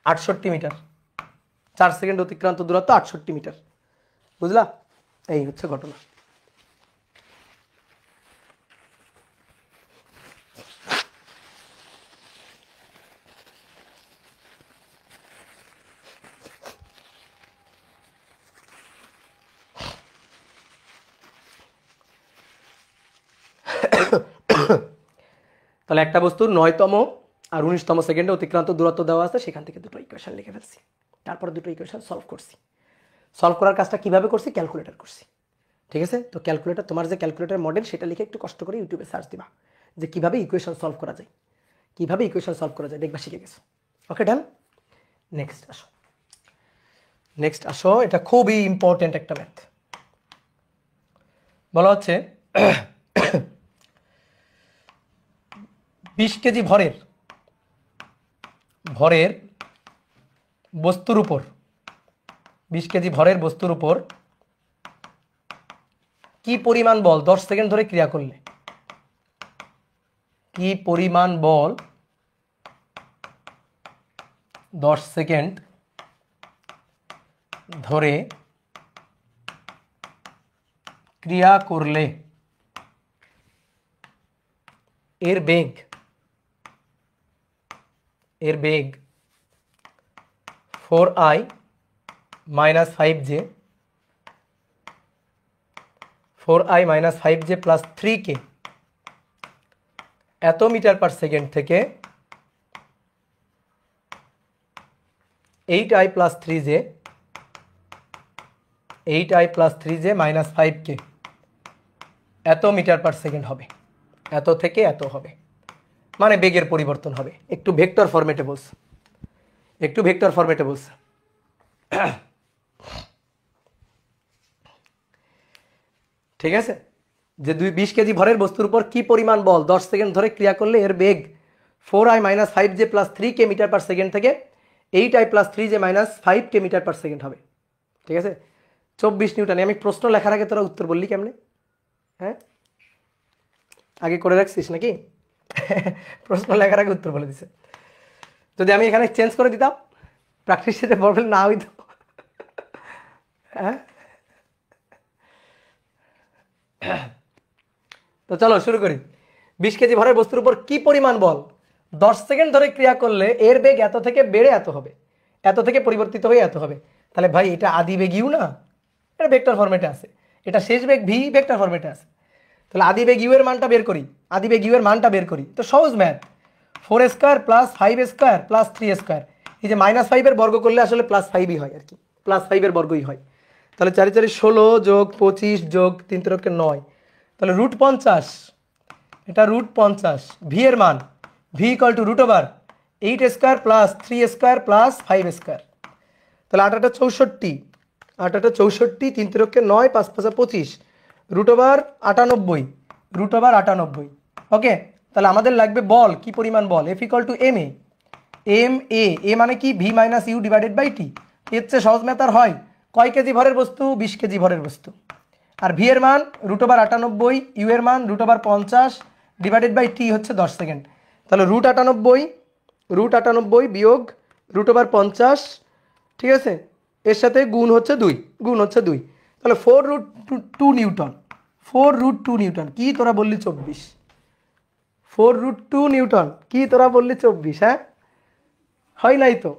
68 মিটার। 4 সেকেন্ড অতিক্রান্ত দূরত্ব 68 মিটার। বুঝলা? এই হচ্ছে ঘটনা। তাহলে একটা বস্তুর 9তম আর 19তম সেকেন্ডে অতিক্রান্ত দূরত্ব দেওয়া আছে, সেখান থেকে দুটো ইকুয়েশন লিখে ফেলছি, তারপরে দুটো ইকুয়েশন সলভ করছি। সলভ করার কাজটা কিভাবে করছি? ক্যালকুলেটর করছি। ঠিক আছে, তো ক্যালকুলেটর, তোমার যে ক্যালকুলেটর মডেল সেটা লিখে একটু কষ্ট করে ইউটিউবে সার্চ দিবা যে কিভাবে ইকুয়েশন সলভ করা যায়, দেখবা শিখে গেছো। ওকে ডান। নেক্সট আসো, এটা খুবই ইম্পর্টেন্ট একটা ম্যাথ। বলা হচ্ছে 20 কেজি ভরের বস্তুর উপর 20 কেজি ভরের বস্তুর উপর কি পরিমাণ বল 10 সেকেন্ড ধরে ক্রিয়া করলে, কি পরিমাণ বল 10 সেকেন্ড ধরে ক্রিয়া করলে এর বেগ 4i - 5j, 4i - 5j plus 3k এত মিটার পার সেকেন্ড থেকে 8i + 3j - 5k এত মিটার পার সেকেন্ড হবে, এত থেকে এত হবে, মানে বেগের পরিবর্তন হবে। একটু ভেক্টর ফরম্যাটে বলছে, ঠিক আছে, যে 20 কেজি ভরের বস্তুর উপর কি পরিমাণ বল 10 সেকেন্ড ধরে ক্রিয়া করলে এর বেগ 4i - 5j plus 3k metre per second থেকে 8i + 3j - 5k metre per second হবে। ঠিক আছে, 24 নিউটন। আমি প্রশ্ন লেখার আগে তোরা উত্তর বললি কেমনে? হ্যাঁ, আগে করে রাখছিস নাকি? প্রশ্ন লেখার আগে উত্তর বলে দিছে। যদি আমি এখানে চেঞ্জ করে দিতাম, প্র্যাকটিস সেটে প্রবলেম না হইতো। হ্যাঁ, তো চলো শুরু করি। 20 কেজি ভরের বস্তুর উপর কি পরিমাণ বল 10 সেকেন্ড ধরে ক্রিয়া করলে এর বেগ এত থেকে বেড়ে এত হবে, এত থেকে পরিবর্তিত হয়ে এত হবে। তাহলে ভাই এটা আদি বেগ ইউ না? এটা ভেক্টর ফরম্যাটে আছে, এটা শেষ বেগ ভি ভেক্টর ফরম্যাটে আছে। তাহলে আদি বেগ ইউ এর মানটা বের করি, আদি বেগ ইউ এর মানটা বের করি। তো সহজ ম্যাথ, 4² প্লাস 5² প্লাস 3²। এই যে -5 এর বর্গ করলে আসলে +5ই হয় আর কি, +5 এর বর্গই হয়। তাহলে 4 4 16 যোগ 25 যোগ 3 3 9, তাহলে √50, এটা √50। ভি এর মান ভি = √8² প্লাস 3² প্লাস 5²। তাহলে 8 8 64, 8 8 64, 3 3 9, 5 5 25, √98, √98। ওকে, তাহলে আমাদের লাগবে বল, কি পরিমাণ বল, F = ma, এম এ মানে কি V minus U divided by T. এর চেয়ে সহজ ম্যাথ আর হয়? কয় কেজি ভরের বস্তু? 20 কেজি ভরের বস্তু। আর ভি এর মান √98, ইউ এর মান √50 ডিভাইডেড বাই টি হচ্ছে 10 সেকেন্ড। তাহলে √98 বিয়োগ √50, ঠিক আছে, এর সাথে গুণ হচ্ছে 2, তাহলে 4√2 নিউটন, 4√2 নিউটন। কি তোরা বললি 24? 4√2 নিউটন, কি তোরা বললি 24? হ্যাঁ, হয় নাই তো।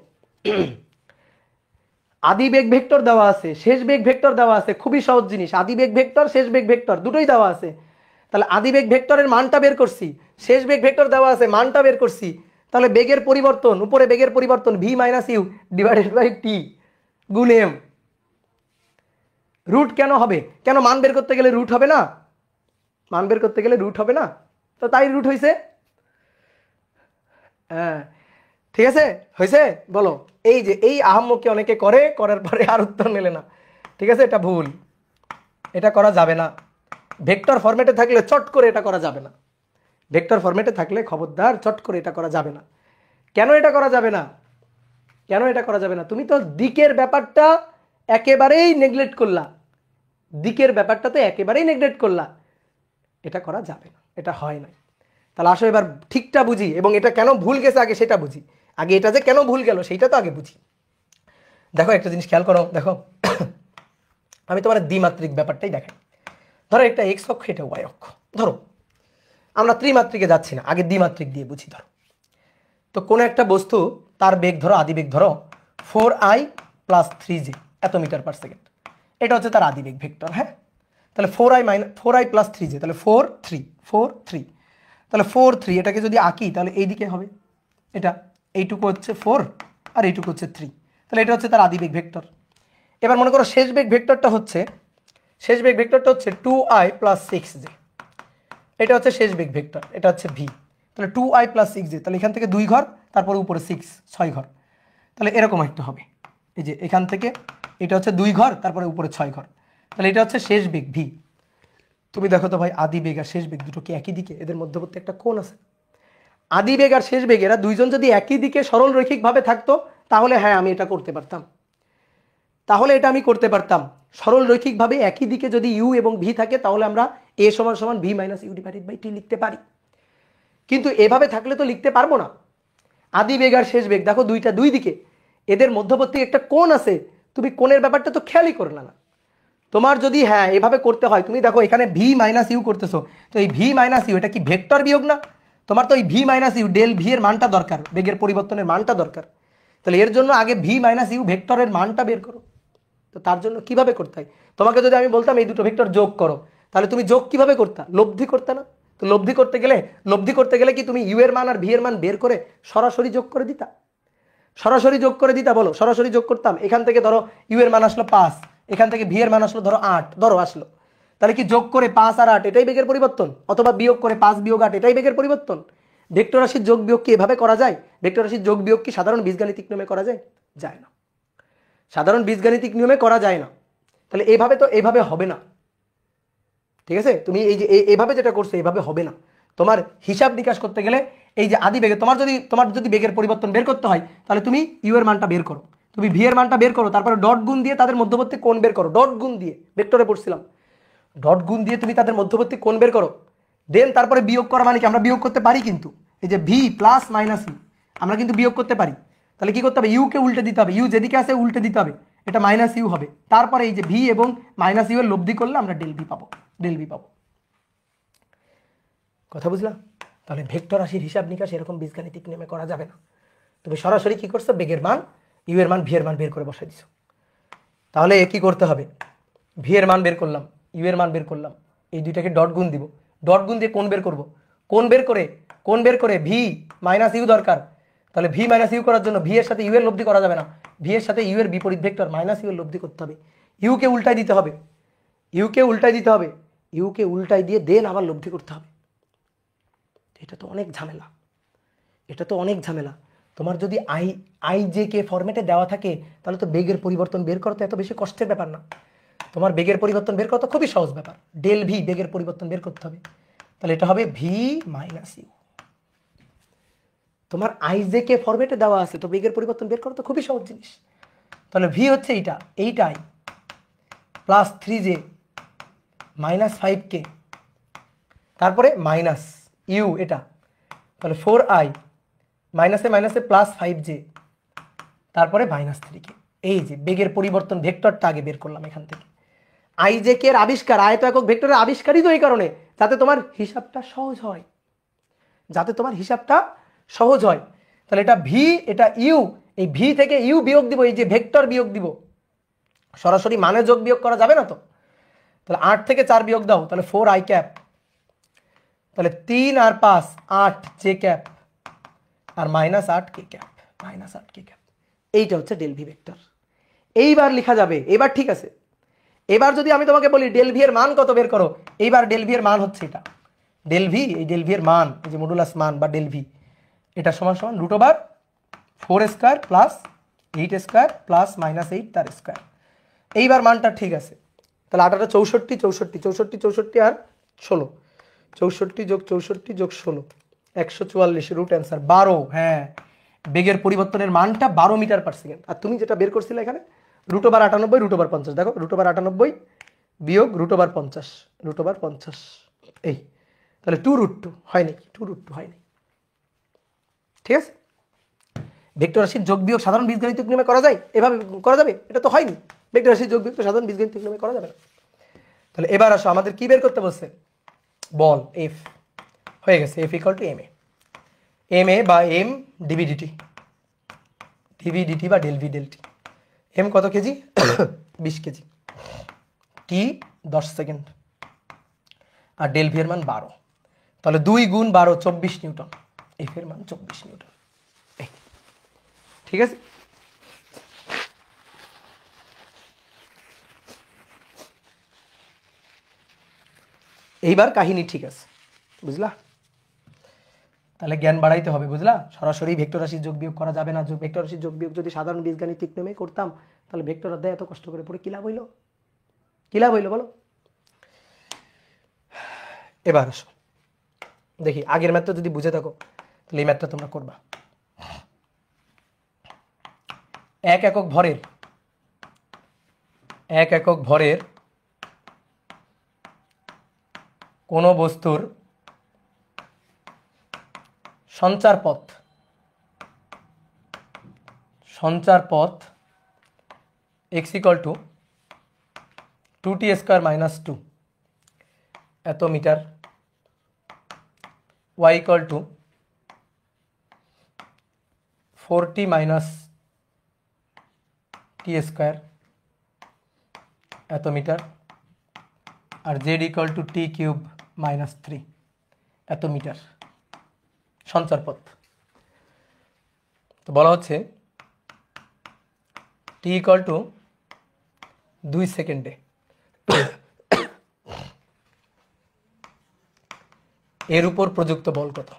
আদি বেগ ভেক্টর দেওয়া আছে, শেষ বেগ ভেক্টর দেওয়া আছে, খুবই সহজ জিনিস। আদি বেগ ভেক্টর, শেষ বেগ ভেক্টর দুটোই দেওয়া আছে। তাহলে আদি বেগ ভেক্টরের মানটা বের করছি, শেষ বেগ ভেক্টর দেওয়া আছে, মানটা বের করছি। তাহলে বেগের পরিবর্তন, উপরে বেগের পরিবর্তন V minus U divided by T গুণ এম। রুট কেন হবে? কেন মান বের করতে গেলে রুট হবে না? মান বের করতে গেলে রুট হবে না, তো তাই রুট হয়েছে। হ্যাঁ, ঠিক আছে, হয়েছে। বলো, এই যে এই আহাম্মকি অনেকে করে, করার পরে আর উত্তর মেলে না, ঠিক আছে, এটা ভুল, এটা করা যাবে না। ভেক্টর ফরম্যাটে থাকলে চট করে এটা করা যাবে না, ভেক্টর ফরম্যাটে থাকলে খবরদার চট করে এটা করা যাবে না। কেন এটা করা যাবে না? কেন এটা করা যাবে না? তুমি তো দিকের ব্যাপারটা একেবারেই নেগলেক্ট করলা, দিকের ব্যাপারটা তো একেবারেই নেগলেক্ট করলা, এটা করা যাবে না, এটা হয় না। তাহলে আসো এবার ঠিকটা বুঝি, এবং এটা কেন ভুল গেছে আগে সেটা বুঝি। আগে এটা যে কেন ভুল গেল সেইটা তো আগে বুঝি। দেখো একটা জিনিস খেয়াল করো, দেখো আমি তোমার দ্বিমাত্রিক ব্যাপারটাই দেখাই। ধরো একটা এক্স অক্ষ, এটা ওয়াই অক্ষ। ধরো আমরা ত্রিমাত্রিকে যাচ্ছি না, আগে দ্বিমাত্রিক দিয়ে বুঝি। ধরো তো কোনো একটা বস্তু, তার বেগ ধরো, আদি বেগ ধরো 4i + 3j এত মিটার পার সেকেন্ড, এটা হচ্ছে তার আদি বেগ ভেক্টর। হ্যাঁ, তাহলে 4i + 3j, তাহলে 4 3, তাহলে 4 3, এটাকে যদি আঁকি তাহলে এইদিকে হবে, এটা এইটুকু হচ্ছে 4 আর এইটুকু হচ্ছে 3, তাহলে এটা হচ্ছে তার আদি বেগ ভেক্টর। এবার মনে করো শেষ বেগ ভেক্টরটা হচ্ছে 2i + 6j, এটা হচ্ছে শেষ বেগ ভেক্টর, এটা হচ্ছে ভি। তাহলে 2i + 6j, তাহলে এখান থেকে 2 ঘর, তারপর উপরে 6 ঘর, তাহলে এরকম একটা হবে। এই যে এখান থেকে এটা হচ্ছে 2 ঘর, তারপরে উপরে 6 ঘর, তাহলে এটা হচ্ছে শেষ বেগ ভি। তুমি দেখো তো ভাই, আদি বেগ আর শেষ বেগ দুটো কি একই দিকে? এদের মধ্যবর্তী একটা কোণ আছে। আদি বেগ আর শেষ বেগ এরা দুইজন যদি একই দিকে সরল রৈখিকভাবে থাকতো, তাহলে হ্যাঁ আমি এটা করতে পারতাম, তাহলে এটা আমি করতে পারতাম। সরল রৈখিকভাবে একই দিকে যদি ইউ এবং ভি থাকে, তাহলে আমরা a = V minus U divided by T লিখতে পারি। কিন্তু এভাবে থাকলে তো লিখতে পারবো না। আদি বেগ আর শেষ বেগ দেখো দুইটা দুই দিকে, এদের মধ্যবর্তী একটা কোণ আছে, তুমি কোণের ব্যাপারটা তো খেয়ালই করলে না। তোমার যদি হ্যাঁ এভাবে করতে হয়, তুমি দেখো এখানে ভি মাইনাস ইউ করতেছো, তো এই ভি মাইনাস ইউ এটা কি ভেক্টর বিয়োগ না? তোমার তো এই V minus U del V এর মানটা দরকার, বেগের পরিবর্তনের মানটা দরকার। তাহলে এর জন্য আগে ভি মাইনাস ইউ ভেক্টরের মানটা বের করো। তো তার জন্য কিভাবে করতে হয়? তোমাকে যদি আমি বলতাম এই দুটো ভেক্টর যোগ করো, তাহলে তুমি যোগ কিভাবে করতা? লব্ধি করতে না? তো লব্ধি করতে গেলে কি তুমি ইউ এর মান আর ভি এর মান বের করে সরাসরি যোগ করে দিতা? সরাসরি যোগ করে দিতা? বলো, সরাসরি যোগ করতাম। এখান থেকে ধরো ইউ এর মান আসলো 5, এখান থেকে ভি এর মান আসলো ধরো 8, ধরো আসলো, তাহলে কি যোগ করে 5 আর 8 এটাই বেগের পরিবর্তন? অথবা বিয়োগ করে 5 বিয়োগ 8 এটাই বেগের পরিবর্তন? ভেক্টর রাশির যোগ বিয়োগ কি এভাবে করা যায়? ভেক্টর রাশির যোগ বিয়োগ কি সাধারণ বীজগাণিতিক নিয়মে করা যায়? যায় না, সাধারণ বীজগাণিতিক নিয়মে করা যায় না। তাহলে এভাবে তো এভাবে হবে না, ঠিক আছে? তুমি এই যে এভাবে যেটা করছো এভাবে হবে না। তোমার হিসাব নিকাশ করতে গেলে এই যে আদি বেগে তোমার যদি বেগের পরিবর্তন বের করতে হয়, তাহলে তুমি ইউ এর মানটা বের করো, তুমি ভি এর মানটা বের করো, তারপরে ডট গুণ দিয়ে তাদের মধ্যবর্তী কোণ বের করো। ডট গুণ দিয়ে, ভেক্টরে পড়ছিলাম, ডট গুণ দিয়ে তুমি তাদের মধ্যবর্তী কোণ বের করো। দেন তারপরে বিয়োগ করা মানে কি? আমরা বিয়োগ করতে পারি কিন্তু, এই যে ভি প্লাস মাইনাস ইউ আমরা কিন্তু বিয়োগ করতে পারি। তাহলে কি করতে হবে? ইউকে উল্টে দিতে হবে, ইউ যেদিকে আছে উল্টে দিতে হবে, এটা মাইনাস ইউ হবে। তারপরে এই যে ভি এবং মাইনাস ইউ এর লব্ধি করলে আমরা ডেল ভি পাবো। কথা বুঝলাম? তাহলে ভেক্টর রাশির হিসাব নিকাশ এরকম বীজগাণিতিক নিয়মে করা যাবে না। তুমি সরাসরি কি করছো? বেগের মান, ইউ এর মান, ভি এর মান বের করে বসাই দিছো। তাহলে কি করতে হবে? ভি এর মান বের করলাম, ইউ এর মান বের করলাম, এই দুইটাকে ডট গুণ দিব, ডট গুণ দিয়ে কোণ বের করব, কোণ বের করে ভি মাইনাস ইউ দরকার, তাহলে ভি মাইনাস ইউ করার জন্য ভি এর সাথে ইউ এর লব্ধি করা যাবে না, ভি এর সাথে ইউ এর বিপরীত ভেক্টর মাইনাস ইউ এর লব্ধি করতে হবে, ইউকে উল্টাই দিতে হবে, ইউকে উল্টাই দিয়ে দেন আবার লব্ধি করতে হবে। এটা তো অনেক ঝামেলা, তোমার যদি আই জে কে ফরম্যাটে দেওয়া থাকে তাহলে তো বেগের পরিবর্তন বের করা তো এত বেশি কষ্টের ব্যাপার না, তোমার বেগের পরিবর্তন বের করা তো খুবই সহজ ব্যাপার, ডেল ভি বেগের পরিবর্তন বের করতে হবে, তাহলে এটা হবে ভি মাইনাস ইউ। তোমার আই জে কে ফরম্যাটে দেওয়া আছে তো বেগের পরিবর্তন বের করা তো খুবই সহজ জিনিস, তাহলে ভি হচ্ছে এইটাই প্লাস 3j মাইনাস 5k, তারপরে মাইনাস ইউ এটা, তাহলে 4i মাইনাসে প্লাস 5j, তারপরে মাইনাস 3k। এই যে বেগের পরিবর্তন ভেক্টরটা আগে বের করলাম এখান থেকে, আই জে কে এর আবিষ্কার, আয়ত একক ভেক্টরের আবিষ্কারই তো এই কারণে যাতে তোমার হিসাবটা সহজ হয়, তাহলে এটা ভি এটা ইউ, এই ভি থেকে ইউ বিয়োগ দিব, এই যে ভেক্টর বিয়োগ দিব, সরাসরি মানে যোগ বিয়োগ করা যাবে না তো, তাহলে 8 থেকে 4 বিয়োগ দাও, তাহলে 4i ক্যাপ, তাহলে 3 আর 5 8j ক্যাপ আর মাইনাস 8k ক্যাপ, এইটা হচ্ছে ডেল ভি ভেক্টর। এইবার লেখা যাবে, এবার ঠিক আছে, এবার যদি আমি তোমাকে বলি ডেল ভি এর মান কত বের করো, এইবার ডেল ভি এর মান হচ্ছে এটা, ডেল ভি এই ডেল ভি এর মান, এই যে মডুলাস মান বা ডেল ভি, এটা সমান √4² প্লাস 8² প্লাস মাইনাস 8 তার স্কোয়ার। এইবার মানটা ঠিক আছে, তাহলে 8 × 64 আর 16, 64 + 64 + 16 144, রুট অ্যান্সার 12। হ্যাঁ, বেগের পরিবর্তনের মানটা 12 মিটার পার সেকেন্ড। আর তুমি যেটা বের করছিলে এখানে √98 √50, দেখো √98 বিয়োগ √50 এই, তাহলে 2√2 হয়নি, ঠিক আছে। ভেক্টর রাশির যোগ বিয়োগ সাধারণ বীজগণিত নিয়মে করা যায়, এভাবে করা যাবে? এটা তো হয়নি, ভেক্টর রাশির যোগ বিয়োগ তো সাধারণ বীজগণিত নিয়মে করা যাবে না। তাহলে এবার আসো, আমাদের কি বের করতে বলছে? বল এফ হয়ে গেছে, এফ = এম এ বা এম ডিভিডিটি বা del V del T. M কত কেজি? 20 কেজি, টি 10 সেকেন্ড, আর ডেল ভি এর মান 12, তাহলে 2 × 12 24 নিউটন, এফ এর মান 24 নিউটন। ঠিক আছে, এইবার কাহিনী ঠিক আছে, বুঝলা? তাহলে জ্ঞান বাড়াইতে হবে, বুঝলা? সরাসরি ভেক্টর রাশির যোগ বিয়োগ করা যাবে না। ভেক্টর রাশির যোগ বিয়োগ যদি সাধারণ বীজগাণিতিক নিয়মে করতাম তাহলে ভেক্টর অধ্যায় এত কষ্ট করে পড়ে কি লাভ হইল বলো? এবার আসো দেখি, আগের ম্যাথটা যদি বুঝে থাকো তাহলে এই ম্যাথটা তোমরা করবা। 1 একক ভরের কোন বস্তুর সঞ্চার পথ x = 2t² - 2 এত মিটার, y = 4t - t² এত মিটার, আর z = t³ - 3 এত মিটার সঞ্চার পথ। তো বলা হচ্ছে t = 2 সেকেন্ডে এর উপর প্রযুক্ত বল কত?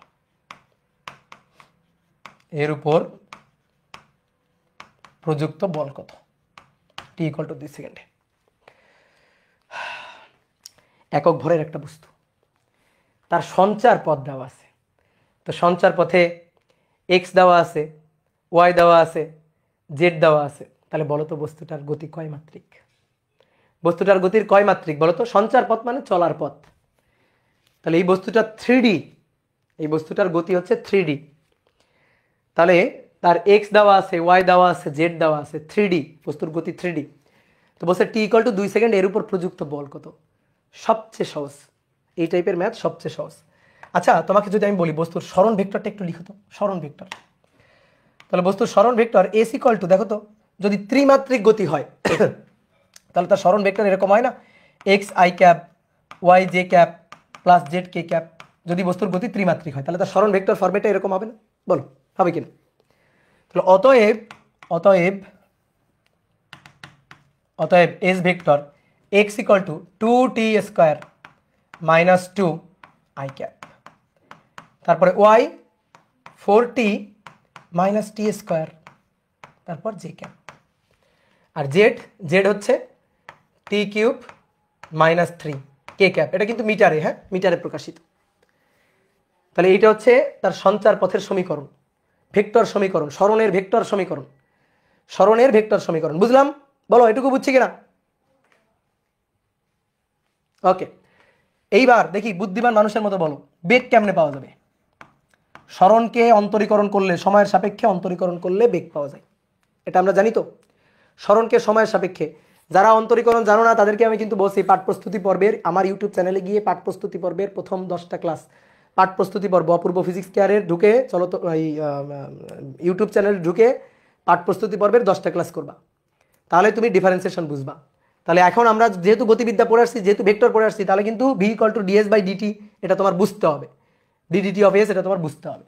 t = 2 সেকেন্ডে। একক ভরের একটা বস্তু, তার সঞ্চার পথ দেওয়া আছে, তো সঞ্চার পথে x দেওয়া আছে, y দেওয়া আছে, z দেওয়া আছে, তাহলে বলো তো বস্তুটার গতি কয় মাত্রিক? বস্তুটার গতির কয় মাত্রিক বলো তো? সঞ্চার পথ মানে চলার পথ, তাহলে এই বস্তুটা 3D, এই বস্তুটার গতি হচ্ছে 3D, তাহলে তার x দেওয়া আছে, y দেওয়া আছে, z দেওয়া আছে, 3D বস্তুর গতি 3D। তো বলছে t = 2 সেকেন্ড, এর উপর প্রযুক্ত বল কত? সবচেয়ে সহজ, এই টাইপের ম্যাথ সবচেয়ে সহজ। আচ্ছা, তোমাকে যদি আমি বলি বস্তুর সরণ ভেক্টরটা একটু লিখো তো, সরণ ভেক্টর। তাহলে বস্তুর সরণ ভেক্টর s = দেখো তো, যদি ত্রিমাত্রিক গতি হয় তাহলে তার সরণ ভেক্টর এরকম হয় না, X I cap Y J cap plus Z K cap. যদি বস্তুর গতি ত্রিমাত্রিক হয় তাহলে তার সরণ ভেক্টর ফরম্যাটে এরকম হবে না? বলো হবে কিনা? তাহলে অতএব S vector x equal to 2t square minus 2 I cap, তারপরে Y 4t minus T square, তারপর জে ক্যাপ, আর জেড হচ্ছে টি কিউব মাইনাস 3 কে ক্যাপ। এটা কিন্তু মিটারে, হ্যাঁ মিটারে প্রকাশিত। তাহলে এইটা হচ্ছে তার সঞ্চার পথের সমীকরণ, ভেক্টর সমীকরণ, সরণের ভেক্টর সমীকরণ। বুঝলাম? বলো এটুকু বুঝছি কিনা? ওকে, এইবার দেখি বুদ্ধিমান মানুষের মতো বলো, বেগ কেমনে পাওয়া যাবে? সরণকে অন্তরীকরণ করলে, সময়ের সাপেক্ষে অন্তরীকরণ করলে বেগ পাওয়া যায়, এটা আমরা জানি তো। সরণকে সময়ের সাপেক্ষে, যারা অন্তরীকরণ জানো না তাদেরকে আমি কিন্তু বলছি পাঠ প্রস্তুতি পর্বের, আমার ইউটিউব চ্যানেলে গিয়ে পাঠ প্রস্তুতি পর্বের প্রথম 10টা ক্লাস, পাঠ প্রস্তুতি পর্ব অপূর্ব ফিজিক্স কেয়ারের ঢুকে চলো তো এই ইউটিউব চ্যানেলে ঢুকে পাঠ প্রস্তুতি পর্বের 10টা ক্লাস করবা, তাহলে তুমি ডিফারেন্সিয়েশন বুঝবা। তাহলে এখন আমরা যেহেতু গতিবিদ্যা পড়ে আসছি, যেহেতু ভেক্টর পড়ে আসছি, তাহলে কিন্তু V equal to DS by DT এটা তোমার বুঝতে হবে, ডিডিটি অফ এস এটা তোমার বুঝতে হবে।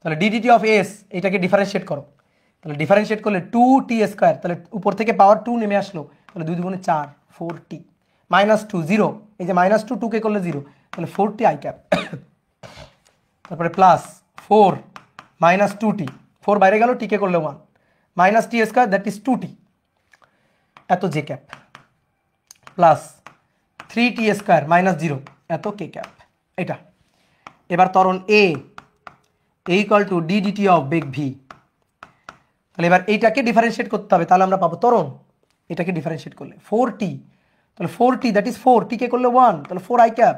তাহলে ডিডিটি অফ এস এটাকে ডিফারেন্সিয়েট করো, তাহলে ডিফারেন্সিয়েট করলে 2t স্কোয়ার, তাহলে উপর থেকে পাওয়ার 2 নেমে আসলো, তাহলে 2 দুগুণে 4 4t মাইনাস 2 0, এই যে মাইনাস 2 2কে করলে 0, তাহলে 4t আই ক্যাপ, তারপরে প্লাস 4 মাইনাস 2t, 4 বাইরে গেল, টিকে করলে 1 minus T square that is 2t এত J cap, plus 3t square minus 0 এত কে ক্যাপ। এটা এবার ত্বরণ A equal to DDT of বেগ ভি। তাহলে এবার এইটাকে ডিফারেন্সিয়েট করতে হবে, তাহলে আমরা পাবো ত্বরণ, এটাকে ডিফারেন্সিয়েট করলে 4t, তাহলে 4t দ্যাট ইজ 4, টিকে করলে 1, তাহলে 4 আই ক্যাপ।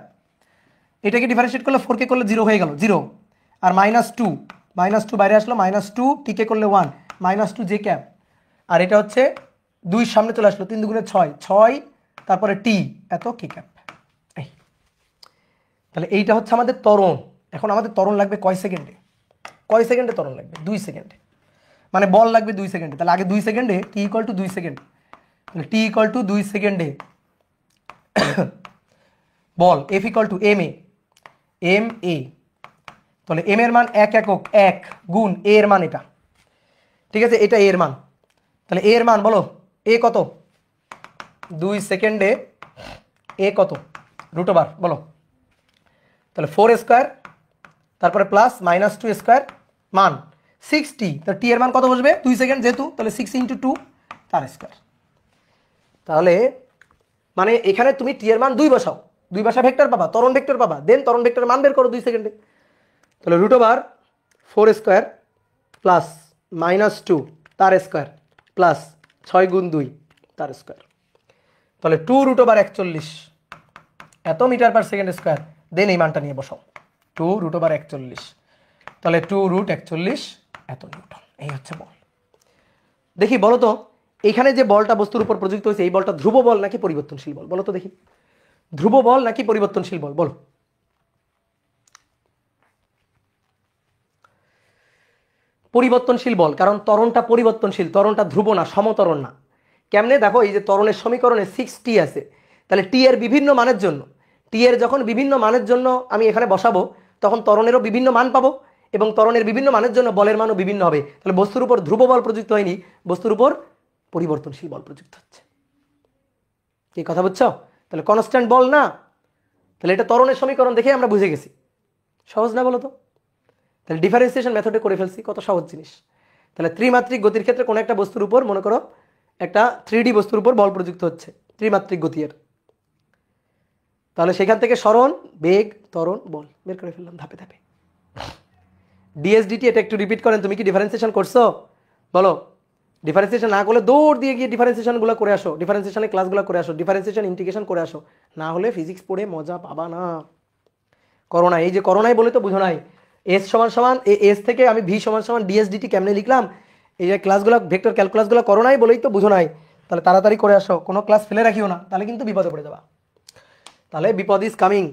এটাকে ডিফারেন্সিয়েট করলে 4কে করলে 0 হয়ে গেল 0, আর মাইনাস 2 বাইরে আসলো, মাইনাস 2 টিকে করলে 1 মাইনাস 2 জে ক্যাপ, আর এটা হচ্ছে 2 সামনে চলে আসলো, 3 দুগুণে 6 তারপরে টি এত কে ক্যাপ। এই তাহলে এইটা হচ্ছে আমাদের ত্বরণ। এখন আমাদের ত্বরণ লাগবে কয় সেকেন্ডে? ত্বরণ লাগবে 2 সেকেন্ডে, মানে বল লাগবে 2 সেকেন্ডে। তাহলে আগে 2 সেকেন্ডে টি ইকুয়াল টু 2 সেকেন্ড, তাহলে টি ইকুয়াল টু 2 সেকেন্ডে বল F equal to M A, তাহলে এম এর মান 1 একক 1 গুণ এ এর মান এটা, ঠিক আছে, এটা এ এর মান। তাহলে এ এর মান বলো, এ কত? 2 সেকেন্ডে এ কত? রুট ওভার বলো, তাহলে 4 স্কোয়ার তারপরে প্লাস মাইনাস 2 স্কোয়ার মান 60, তাহলে টি এর মান কত বসবে? 2 সেকেন্ড যেহেতু, তাহলে 6 × 2 তার স্কোয়ার। তাহলে মানে এখানে তুমি টি এর মান 2 বসাও, 2 বসা ভেক্টর পাবা, ত্বরণ ভেক্টর পাবা, দেন ত্বরণ ভেক্টরের মান বের করো 2 সেকেন্ডে। তাহলে root over 4 square plus minus 2 তার স্কোয়ার প্লাস 6 গুণ 2 তার স্কোয়ার, তাহলে 2 রুট ওভার 41 এত মিটার পার সেকেন্ড স্কোয়ার, দেন এই মানটা নিয়ে বসাও 2 রুট ওভার 41, তাহলে 2 রুট 41 এত নিউটন। এই হচ্ছে বল। দেখি বলো তো, এখানে যে বলটা বস্তুর উপর প্রযুক্ত হয়েছে, এই বলটা ধ্রুব বল নাকি পরিবর্তনশীল বল? বলো তো দেখি, ধ্রুব বল নাকি পরিবর্তনশীল বল? বলো। পরিবর্তনশীল বল, কারণ ত্বরণটা পরিবর্তনশীল, ত্বরণটা ধ্রুব না, সমত্বরণ না। কেমনে? দেখো এই যে ত্বরণের সমীকরণে 6t আছে, তাহলে টি এর বিভিন্ন মানের জন্য, টি এর যখন বিভিন্ন মানের জন্য আমি এখানে বসাবো, তখন ত্বরণেরও বিভিন্ন মান পাবো, এবং ত্বরণের বিভিন্ন মানের জন্য বলের মানও বিভিন্ন হবে। তাহলে বস্তুর উপর ধ্রুব বল প্রযুক্ত হয়নি, বস্তুর উপর পরিবর্তনশীল বল প্রযুক্ত হচ্ছে। কি কথা বুঝছো? তাহলে কনস্ট্যান্ট বল না, তাহলে এটা ত্বরণের সমীকরণ দেখে আমরা বুঝে গেছি। সহজ না বলো তো? তাহলে ডিফারেন্সিয়েশন মেথডে করে ফেলছি, কত সহজ জিনিস। তাহলে ত্রিমাত্রিক গতির ক্ষেত্রে কোনো একটা বস্তুর উপর, মনে করো একটা 3D বস্তুর উপর বল প্রযুক্ত হচ্ছে ত্রিমাত্রিক গতির, তাহলে সেখান থেকে সরণ, বেগ, ত্বরণ, বল বের করে ফেললাম ধাপে ধাপে। ডিএসডিটি এটা একটু রিপিট করেন, তুমি কি ডিফারেন্সিয়েশন করছো? বলো। ডিফারেন্সিয়েশন না করলে দৌড় দিয়ে গিয়ে ডিফারেন্সিয়েশনগুলো করে আসো, ডিফারেন্সিয়েশনের ক্লাসগুলো করে আসো, ডিফারেন্সিয়েশন ইন্টিগ্রেশন করে আসো, না হলে ফিজিক্স পড়ে মজা পাবা না। করোনা, এই যে করোনাই বলে তো বুঝো নাই, এস সমান সমান এস থেকে আমি ভি সমান সমান ডিএসডিটি কেমনে লিখলাম, এই যে ক্লাসগুলো ভেক্টর ক্যালকুলাসগুলো করোনাই বলেই তো বুঝো নাই। তাহলে তাড়াতাড়ি করে আসো, কোনো ক্লাস ফেলে রাখিও না, তাহলে কিন্তু বিপদে পড়ে যাবা, তাহলে বিপদ ইজ কামিং।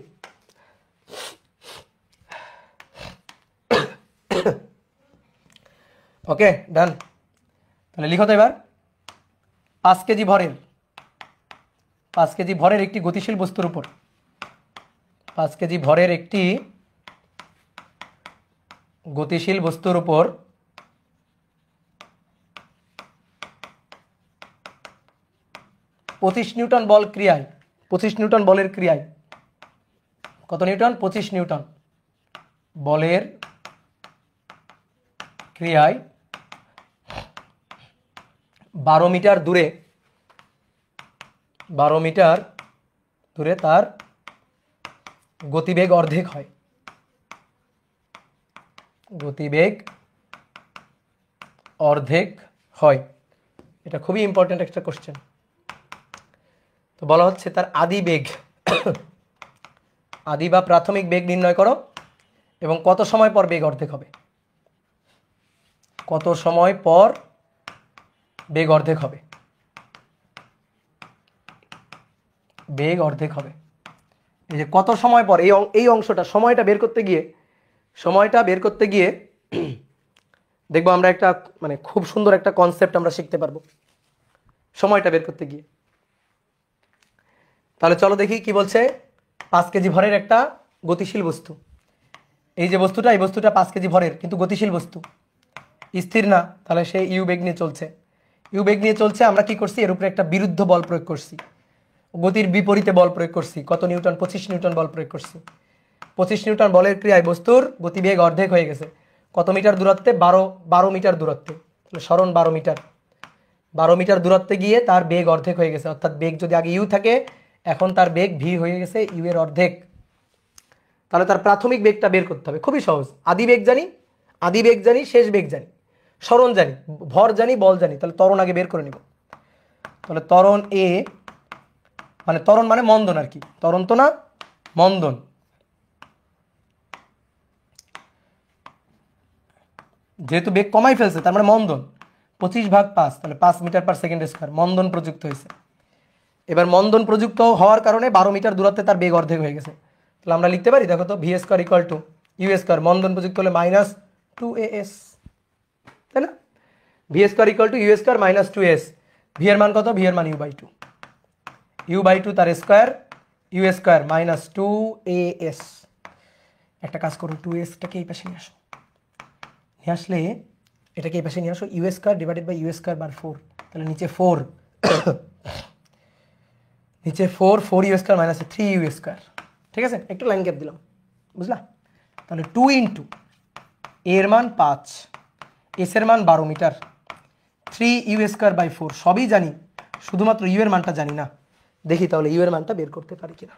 ওকে ডান। তাহলে লিখো তো এবার 5 কেজি ভরের 5 কেজি ভরের একটি গতিশীল বস্তুর উপর 5 কেজি ভরের একটি গতিশীল বস্তুর উপর 25 নিউটন বল ক্রিয়ায় 25 নিউটন বলের ক্রিয়ায় কত নিউটন 25 নিউটন বলের ক্রিয়ায় 12 মিটার দূরে তার গতিবেগ অর্ধেক হয়। এটা খুবই ইম্পর্টেন্ট একটা কোশ্চেন। তো বলা হচ্ছে তার আদি বেগ আদি বা প্রাথমিক বেগ নির্ণয় করো এবং কত সময় পর বেগ অর্ধেক হবে। কত সময় পর বেগ অর্ধেক হবে এই যে কত সময় পর এই অংশটা সময়টা বের করতে গিয়ে দেখবো আমরা একটা মানে খুব সুন্দর একটা কনসেপ্ট আমরা শিখতে পারবো সময়টা বের করতে গিয়ে। তাহলে চলো দেখি কি বলছে। 5 কেজি ভরের একটা গতিশীল বস্তু, এই যে বস্তুটা, এই বস্তুটা 5 কেজি ভরের কিন্তু গতিশীল বস্তু, স্থির না, তাহলে সে ইউ বেগ নিয়ে চলছে। আমরা কি করছি, এর উপরে একটা বিরুদ্ধ বল প্রয়োগ করছি, গতির বিপরীতে বল প্রয়োগ করছি। কত নিউটন? 25 নিউটন বল প্রয়োগ করছি। 25 নিউটন বলের ক্রিয়ায় বস্তুর গতিবেগ অর্ধেক হয়ে গেছে। কত মিটার দূরত্বে? 12 মিটার দূরত্বে। তাহলে সরণ 12 মিটার দূরত্বে গিয়ে তার বেগ অর্ধেক হয়ে গেছে। অর্থাৎ বেগ যদি আগে ইউ থাকে, এখন তার বেগ ভি হয়ে গেছে ইউ এর অর্ধেক। তাহলে তার প্রাথমিক বেগটা বের করতে হবে, খুবই সহজ। আদি বেগ জানি, শেষ বেগ জানি, সরণ জানি, ভর জানি, বল জানি। তাহলে ত্বরণ আগে বের করে নিব। তাহলে ত্বরণ এ মানে ত্বরণ মানে মন্দন আর কি, ত্বরণ তো না, মন্দন। যেহেতু বেগ কমাই ফেলছে তার মানে মন্দন। 25/5 তাহলে 5 মিটার পার সেকেন্ড স্কয়ার মন্দন প্রযুক্ত হয়েছে। এবার মন্দন প্রযুক্ত হওয়ার কারণে 12 মিটার দূরত্বে তার বেগ অর্ধেক হয়ে গেছে। তাহলে আমরা লিখতে পারি, দেখো তো, V square equal to U square, মন্দন প্রযুক্ত হলে -2as, তাই না? V square equal to U square -2as। V এর মান কত? ভি এর মান u/2, u/2 তার স্কয়ার, ইউ স্কয়ার -2as। একটা কাজ করো, 2sটাকে এই পাশে নিয়ে আসো, আসলে এটাকে এই পাশে নিয়ে আসো, U square divided by U square বার 4। তাহলে নিচে 4 4 U square minus 3 U square. ঠিক আছে, একটু লাইন গ্যাপ দিলাম, বুঝলা? তাহলে 2 ইন্টু এর মান 5, এস এর মান 12 মিটার, 3 ইউ স্কয়ার বাই 4। সবই জানি, শুধুমাত্র ইউ এর মানটা জানি না। দেখি তাহলে ইউ এর মানটা বের করতে পারি কিনা।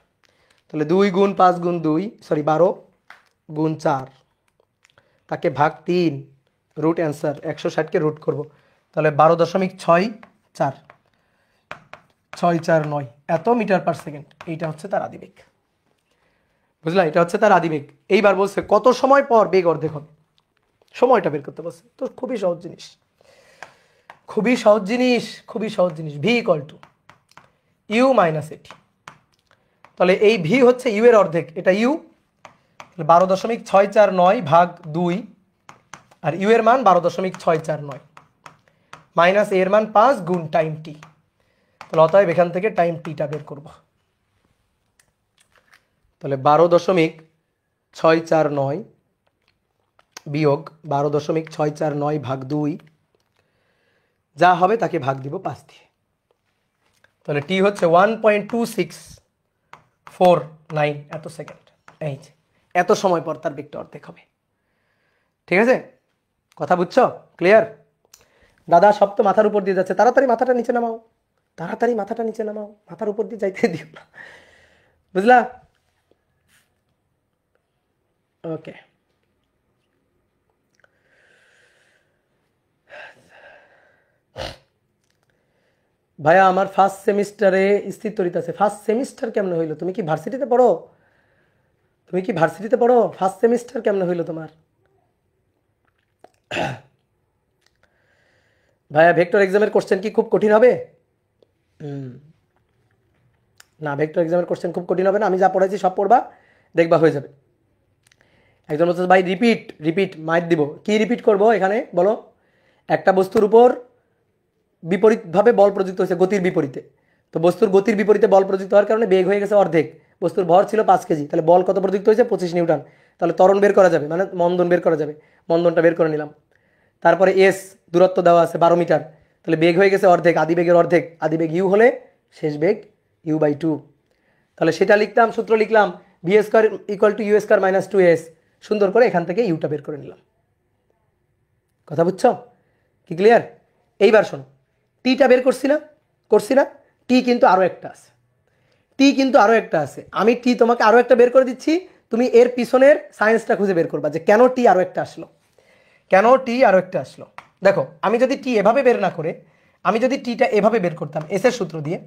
তাহলে 2 গুণ 5 গুণ 2 12 গুণ 4, তাকে ভাগ 3, রুট অ্যান্সার 160কে রুট করব। তাহলে 12.64649 এত মিটার পার সেকেন্ড। এইটা হচ্ছে তার আদিবেগ, বুঝলা? এটা হচ্ছে তার আদিবেগ। এইবার বলছে কত সময় পর বেগ অর্ধেক হবে, সময়টা বের করতে বলছে। তো খুবই সহজ জিনিস, V equal to U minus AT. তাহলে এই ভি হচ্ছে ইউ এর অর্ধেক, এটা ইউ। 12.649 ভাগ 2, আর ইউ এর মান 12.649 মাইনাস এর মান 5 গুণ টাইম টি। তাহলে অতএব এখান থেকে টাইম টিটা বের করব। তাহলে 12.649 বিয়োগ 12.649 ভাগ 2, যা হবে তাকে ভাগ দিব 5 দিয়ে। তাহলে টি হচ্ছে 1.2649 এত সেকেন্ড। এই যে এত সময় পর তার বেগটা অর্ধেক হবে। ঠিক আছে, কথা বুঝছো? ক্লিয়ার? দাদা সব তো মাথার উপর দিয়ে যাচ্ছে, তাড়াতাড়ি মাথাটা নিচে নামাও, মাথার উপর দিয়ে যাইতে দিও না, বুঝলা? ওকে, ভাইয়া আমার ফার্স্ট সেমিস্টারে স্থির তড়িৎ আছে। ফার্স্ট সেমিস্টার কেমন হইলো? তুমি কি ভার্সিটিতে পড়ো? ফার্স্ট সেমিস্টার কেমন হইলো তোমার? ভাইয়া ভেক্টর এক্সামের কোশ্চেন কি খুব কঠিন হবে? না, ভেক্টর এক্সামের কোশ্চেন খুব কঠিন হবে না। আমি যা পড়াইছি সব পড়বা, দেখবা হয়ে যাবে। একজন বলছে ভাই রিপিট মাইট দিব। কি রিপিট করব এখানে বলো? একটা বস্তুর উপর বিপরীতভাবে বল প্রযুক্ত হয়েছে, গতির বিপরীতে। তো বস্তুর গতির বিপরীতে বল প্রযুক্ত হওয়ার কারণে বেগ হয়ে গেছে অর্ধেক। বস্তুর ভর ছিল 5 কেজি, তাহলে বল কত প্রযুক্ত হয়েছে? 25 নিউটন। তাহলে ত্বরণ বের করা যাবে, মানে মন্দন বের করা যাবে। মন্দনটা বের করে নিলাম। তারপরে এস দূরত্ব দেওয়া আছে 12 মিটার, তাহলে বেগ হয়ে গেছে অর্ধেক, আদি বেগের অর্ধেক। আদি বেগ ইউ হলে শেষ বেগ u/2। তাহলে সেটা লিখলাম, সূত্র লিখলাম v² = u² - 2s। সুন্দর করে এখান থেকে ইউটা বের করে নিলাম। কথা বুঝছো? কি ক্লিয়ার? এইবার শোনো, টিটা বের করছি না? টি কিন্তু আরও একটা আছে। আমি টি তোমাকে আরও একটা বের করে দিচ্ছি, তুমি এর পিছনের সায়েন্সটা খুঁজে বের করবা যে কেন টি আরও একটা আসলো। দেখো, আমি যদি টি এভাবে বের না করে, আমি যদি টিটা এভাবে বের করতাম এসের সূত্র দিয়ে,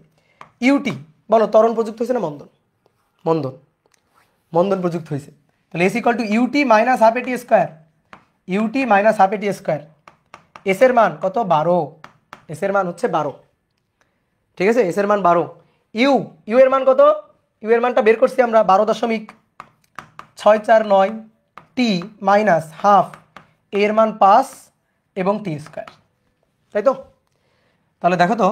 ইউটি বলো ত্বরণ প্রযুক্ত হয়েছে না মন্দন প্রযুক্ত হয়েছে। তাহলে S = UT - ½ AT square, UT - ½ AT square. এসের মান কত? 12। এসের মান হচ্ছে 12, ঠিক আছে? এসের মান 12। ইউ এর মান কত? ইউ এর মানটা বের করছি আমরা 12.649 টি মাইনাস হাফ, এর মান 5 এবং টি স্কোয়ার, তাই তো? তাহলে দেখো তো,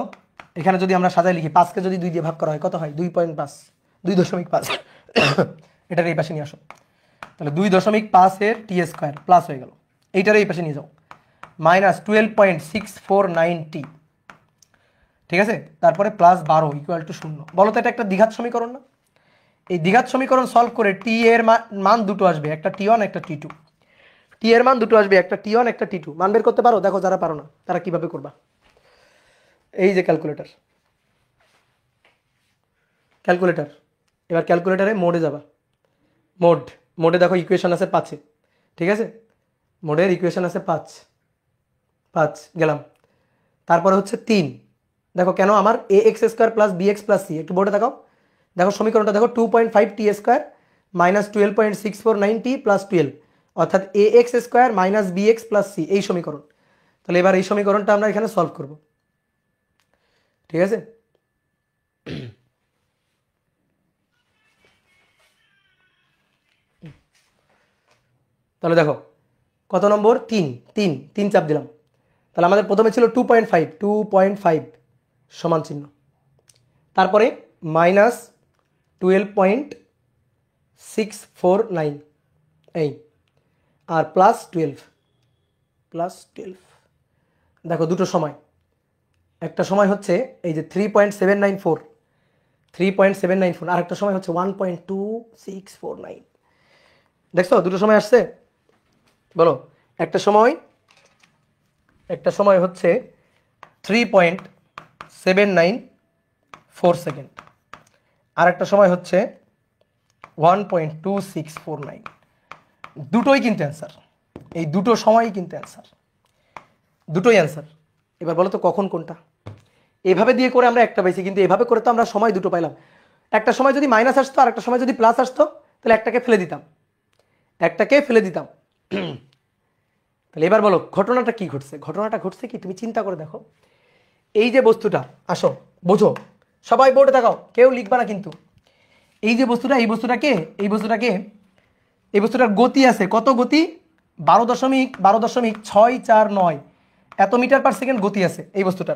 এখানে যদি আমরা সাজায় লিখি, 5কে যদি 2 দিয়ে ভাগ করা হয় কত হয়? 2.5, 2.5। এটার এই পাশে নিয়ে আসো। তাহলে 2.5 এর টি স্কোয়ার প্লাস হয়ে গেল, এইটার এই পাশে নিয়ে যাও, মাইনাস 12.649 টি, ঠিক আছে? তারপরে প্লাস 12 = 0। বলো তো এটা একটা দ্বিঘাত সমীকরণ না? এই দ্বিঘাত সমীকরণ সলভ করে টি এর মান দুটো আসবে, একটা টি1 একটা টি2। টি এর মান দুটো আসবে, একটা টি1 একটা টি2। মান বের করতে পারো? দেখো যারা পারো না তারা কিভাবে করবা। এই যে ক্যালকুলেটর, এবার ক্যালকুলেটারে মোডে যাবা। মোডে দেখো ইকুয়েশন আছে 5-এ, ঠিক আছে? মোডের ইকুয়েশন আছে 5 গেলাম। তারপরে হচ্ছে 3, দেখো কেন আমার ax² + bx + c, একটু বোর্ডে দেখাও। দেখো সমীকরণটা দেখো, 2.5 t² - 12.649 t + 12, অর্থাৎ ax² - bx + c, এই সমীকরণ। তাহলে এবার এই সমীকরণটা আমরা এখানে সলভ করব, ঠিক আছে? তাহলে দেখো কত নম্বর? 3 চাপ দিলাম। তাহলে আমাদের প্রথমে ছিল 2.5 সমান চিহ্ন, তারপরে মাইনাস 12.649 এই, আর প্লাস 12। দেখো দুটো সময়, একটা সময় হচ্ছে এই যে 3.794, আর একটা সময় হচ্ছে 1.2649। দেখছো দুটো সময় আসছে? বলো, একটা সময় হচ্ছে 3.794 সেকেন্ড, আর একটা সময় হচ্ছে 1.2649। দুটোই কিন্তু অ্যান্সার, এই দুটো সময়ই কিন্তু অ্যান্সার, দুটোই অ্যান্সার। এবার বলো তো কখন কোনটা? এভাবে দিয়ে করে আমরা একটা পাইছি, কিন্তু এভাবে করে তো আমরা সময় দুটো পাইলাম। একটা সময় যদি মাইনাস আসতো আর একটা সময় যদি প্লাস আসতো, তাহলে একটাকে ফেলে দিতাম। তাহলে এবার বলো ঘটনাটা কি ঘটছে? ঘটনাটা ঘটছে কি, তুমি চিন্তা করে দেখো। এই যে বস্তুটা, আসো বোঝো, সবাই বোর্ডে তাকাও, কেউ লিখবা না কিন্তু। এই যে বস্তুটা, এই বস্তুটার গতি আছে, কত গতি? 12.649 এত মিটার পার সেকেন্ড গতি আছে এই বস্তুটা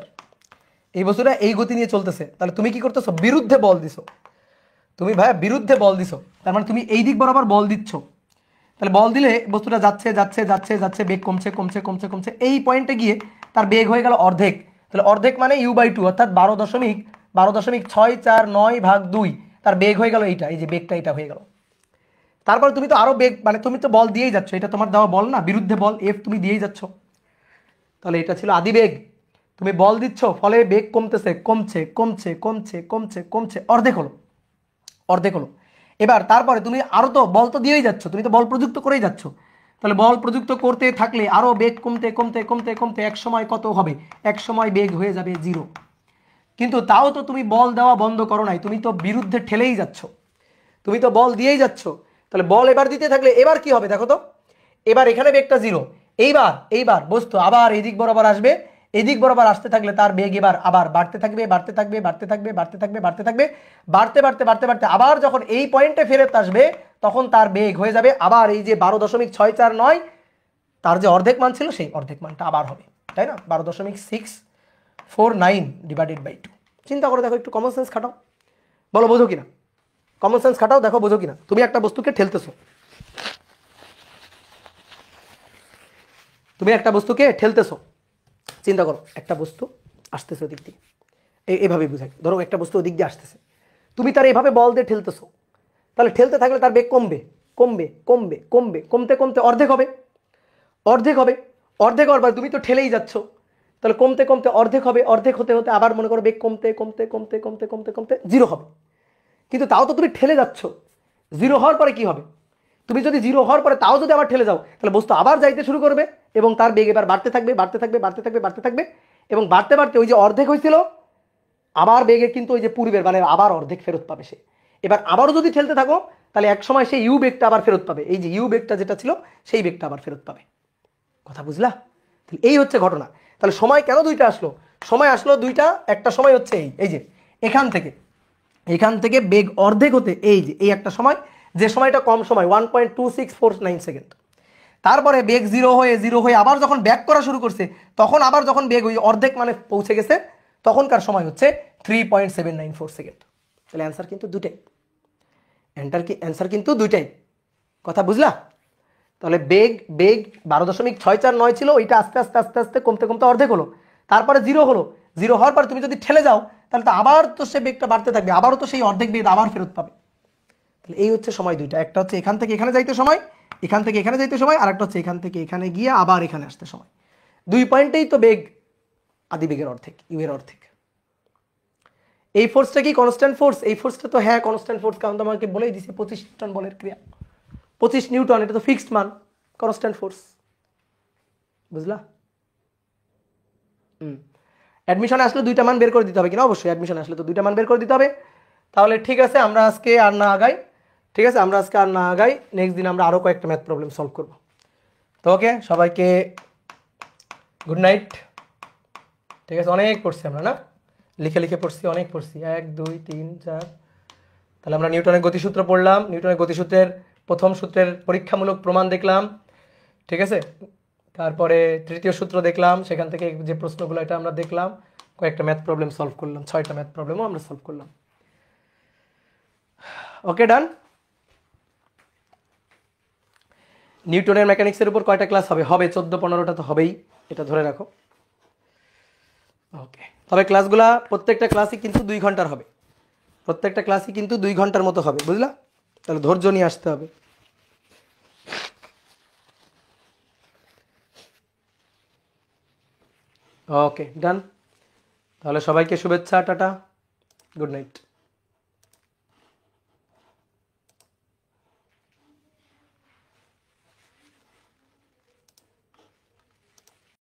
এই গতি নিয়ে চলতেছে। তাহলে তুমি কি করতেছো? বিরুদ্ধে বল দিছো। তুমি ভাইয়া বিরুদ্ধে বল দিছো, তার মানে তুমি এই দিক বরাবর বল দিচ্ছ। তাহলে বল দিলে বস্তুটা যাচ্ছে, বেগ কমছে, এই পয়েন্টে গিয়ে তার বেগ হয়ে গেল অর্ধেক। তাহলে অর্ধেক মানে u/2, অর্থাৎ 12.649/2, তার বেগ হয়ে গেল এইটা, এই যে বেগটা এটা হয়ে গেল। তারপর তুমি তো আরো বেগ, মানে তুমি তো বল দিয়েই যাচ্ছ, এটা তোমার দেওয়া বল না, বিরুদ্ধে বল F তুমি দিয়েই যাচ্ছ। তাহলে এটা ছিল আদি বেগ, তুমি বল দিচ্ছ, ফলে বেগ কমছে, অর্ধেক হলো। এবার তারপরে তুমি আরো তো বল তো দিয়েই যাচ্ছ, তুমি তো বল প্রযুক্ত করেই যাচ্ছ। তাহলে বল প্রযুক্ত করতে থাকলে আরো বেগ কমতে এক সময় কত হবে? এক সময় বেগ হয়ে যাবে 0। কিন্তু তাও তো তুমি বল দেওয়া বন্ধ করো নাই, তুমি তো বিরুদ্ধে ঠেলেই যাচ্ছ, তুমি তো বল দিয়েই যাচ্ছ। তাহলে বল এবার দিতে থাকলে এবার কি হবে দেখো তো, এবার এখানে বেগটা 0। এইবার বস্তু আবার এদিক বরাবর আসবে, এদিক বরাবর আসতে থাকলে তার বেগ এবার আবার বাড়তে থাকবে, বাড়তে আবার যখন এই পয়েন্টে ফেরত আসবে তখন তার বেগ হয়ে যাবে আবার এই যে 12.649, তার যে অর্ধেক মান ছিল সেই অর্ধেক মানটা আবার হবে, তাই না? 12.649 / 2। চিন্তা করে দেখো, একটু কমন সেন্স খাটাও, বলো বোঝো কিনা, কমন সেন্স খাটাও, দেখো বোঝো কিনা। তুমি একটা বস্তুকে ঠেলতেছো, তুমি একটা বস্তুকে ঠেলতেছো, চিন্তা করো একটা বস্তু আসতেছে ওদিক দিয়ে, এইভাবে বুঝাই, ধরো একটা বস্তু ওদিক দিয়ে আসতেছে, তুমি তার এইভাবে বল দিয়ে ঠেলতেছো, তাহলে ঠেলতে থাকলে তার বেগ কমবে কমবে কমবে কমবে, কমতে কমতে অর্ধেক হবে, অর্ধেক হবে, অর্ধেক হওয়ার পর তুমি তো ঠেলেই যাচ্ছ, তাহলে কমতে কমতে অর্ধেক হবে, অর্ধেক হতে হতে আবার মনে করো বেগ কমতে কমতে কমতে কমতে কমতে কমতে জিরো হবে। কিন্তু তাও তো তুমি ঠেলে যাচ্ছ, জিরো হওয়ার পরে কি হবে? তুমি যদি জিরো হওয়ার পরে তাও যদি আবার ঠেলে যাও, তাহলে বস্তু আবার যাইতে শুরু করবে এবং তার বেগ এবার বাড়তে থাকবে বাড়তে থাকবে বাড়তে থাকবে বাড়তে থাকবে, এবং বাড়তে বাড়তে ওই যে অর্ধেক হয়েছিল আবার বেগে কিন্তু ওই যে পূর্বের মানে আবার অর্ধেক ফেরত পাবে সে। এবার আবারও যদি ঠেলতে থাকো তাহলে এক সময় সেই ইউ বেগটা আবার ফেরত পাবে, এই যে ইউ বেগটা যেটা ছিল সেই বেগটা আবার ফেরত পাবে। কথা বুঝলা? তাহলে এই হচ্ছে ঘটনা। তাহলে সময় কেন দুইটা আসলো? সময় আসলো দুইটা, একটা সময় হচ্ছে এই যে এখান থেকে বেগ অর্ধেক হতে এই যে এই একটা সময়, যে সময়টা কম সময় 1.2649 সেকেন্ড, তারপরে বেগ জিরো হয়ে আবার যখন ব্যাক করা শুরু করছে, তখন আবার যখন বেগ ওই অর্ধেক মানে পৌঁছে গেছে, তখনকার সময় হচ্ছে 3.794 সেকেন্ড। তাহলে অ্যান্সার কিন্তু দুটাই, অ্যান্সার কিন্তু দুইটাই। কথা বুঝলা? তাহলে বেগ 12.649 ছিল, ওইটা আস্তে আস্তে আস্তে আস্তে কমতে কমতে অর্ধেক হলো, তারপরে জিরো হলো, জিরো হওয়ার পর তুমি যদি ঠেলে যাও তাহলে তো আবার তো সে বেগটা বাড়তে থাকবে, আবারও তো সেই অর্ধেক বেগ আবার ফেরত পাবে। তাহলে এই হচ্ছে সময় দুইটা, একটা হচ্ছে এখান থেকে এখানে যাইতে সময়, এখান থেকে এখানে যাইতে সময়, আর একটা হচ্ছে এখান থেকে এখানে গিয়ে আবার এখানে আসতে সময়। দুই পয়েন্টেই তো বেগ আদি বেগের অর্ধেক, ইউ এর অর্ধেক। এই ফোর্সটা কি কনস্ট্যান্ট ফোর্স? এই ফোর্সটা তো হ্যাঁ কনস্ট্যান্ট ফোর্স, কারণ তো আমাকে বলেই দিছে 25 নিউটন বলের ক্রিয়া, 25 নিউটন, এটা তো ফিক্সড মান, কনস্ট্যান্ট ফোর্স। বুঝলা? অ্যাডমিশনে আসলে দুইটা মান বের করে দিতে হবে কিনা? অবশ্যই অ্যাডমিশনে আসলে তো দুইটা মান বের করে দিতে হবে। তাহলে ঠিক আছে, আমরা আজকে আর না আগাই, ঠিক আছে, আমরা আজকে আর না আগাই, নেক্সট দিন আমরা আরও কয়েকটা ম্যাথ প্রবলেম সলভ করব। তো ওকে, সবাইকে গুড নাইট। ঠিক আছে, অনেক পড়ছি আমরা না, লিখে লিখে পড়ছি, অনেক পড়ছি, 1 2 3 4। তাহলে আমরা নিউটনের গতিসূত্র পড়লাম, নিউটনের গতিসূত্রের প্রথম সূত্রের পরীক্ষামূলক প্রমাণ দেখলাম, ঠিক আছে, তারপরে তৃতীয় সূত্র দেখলাম, সেখান থেকে যে প্রশ্নগুলো এটা আমরা দেখলাম, কয়েকটা ম্যাথ প্রবলেম সলভ করলাম, 6টা ম্যাথ প্রবলেমও আমরা সলভ করলাম। ওকে ডান। নিউটনের মেকানিক্সের উপর কয়টা ক্লাস হবে? 14-15টা তো হবেই, এটা ধরে রাখো। ওকে, তবে ক্লাসগুলা প্রত্যেকটা ক্লাসই কিন্তু 2 ঘন্টার হবে, প্রত্যেকটা ক্লাসই কিন্তু 2 ঘন্টার মতো হবে, বুঝলা? তাহলে ধৈর্য নিয়ে আসতে হবে। ওকে ডান, তাহলে সবাইকে শুভেচ্ছা, টাটা, গুড নাইট।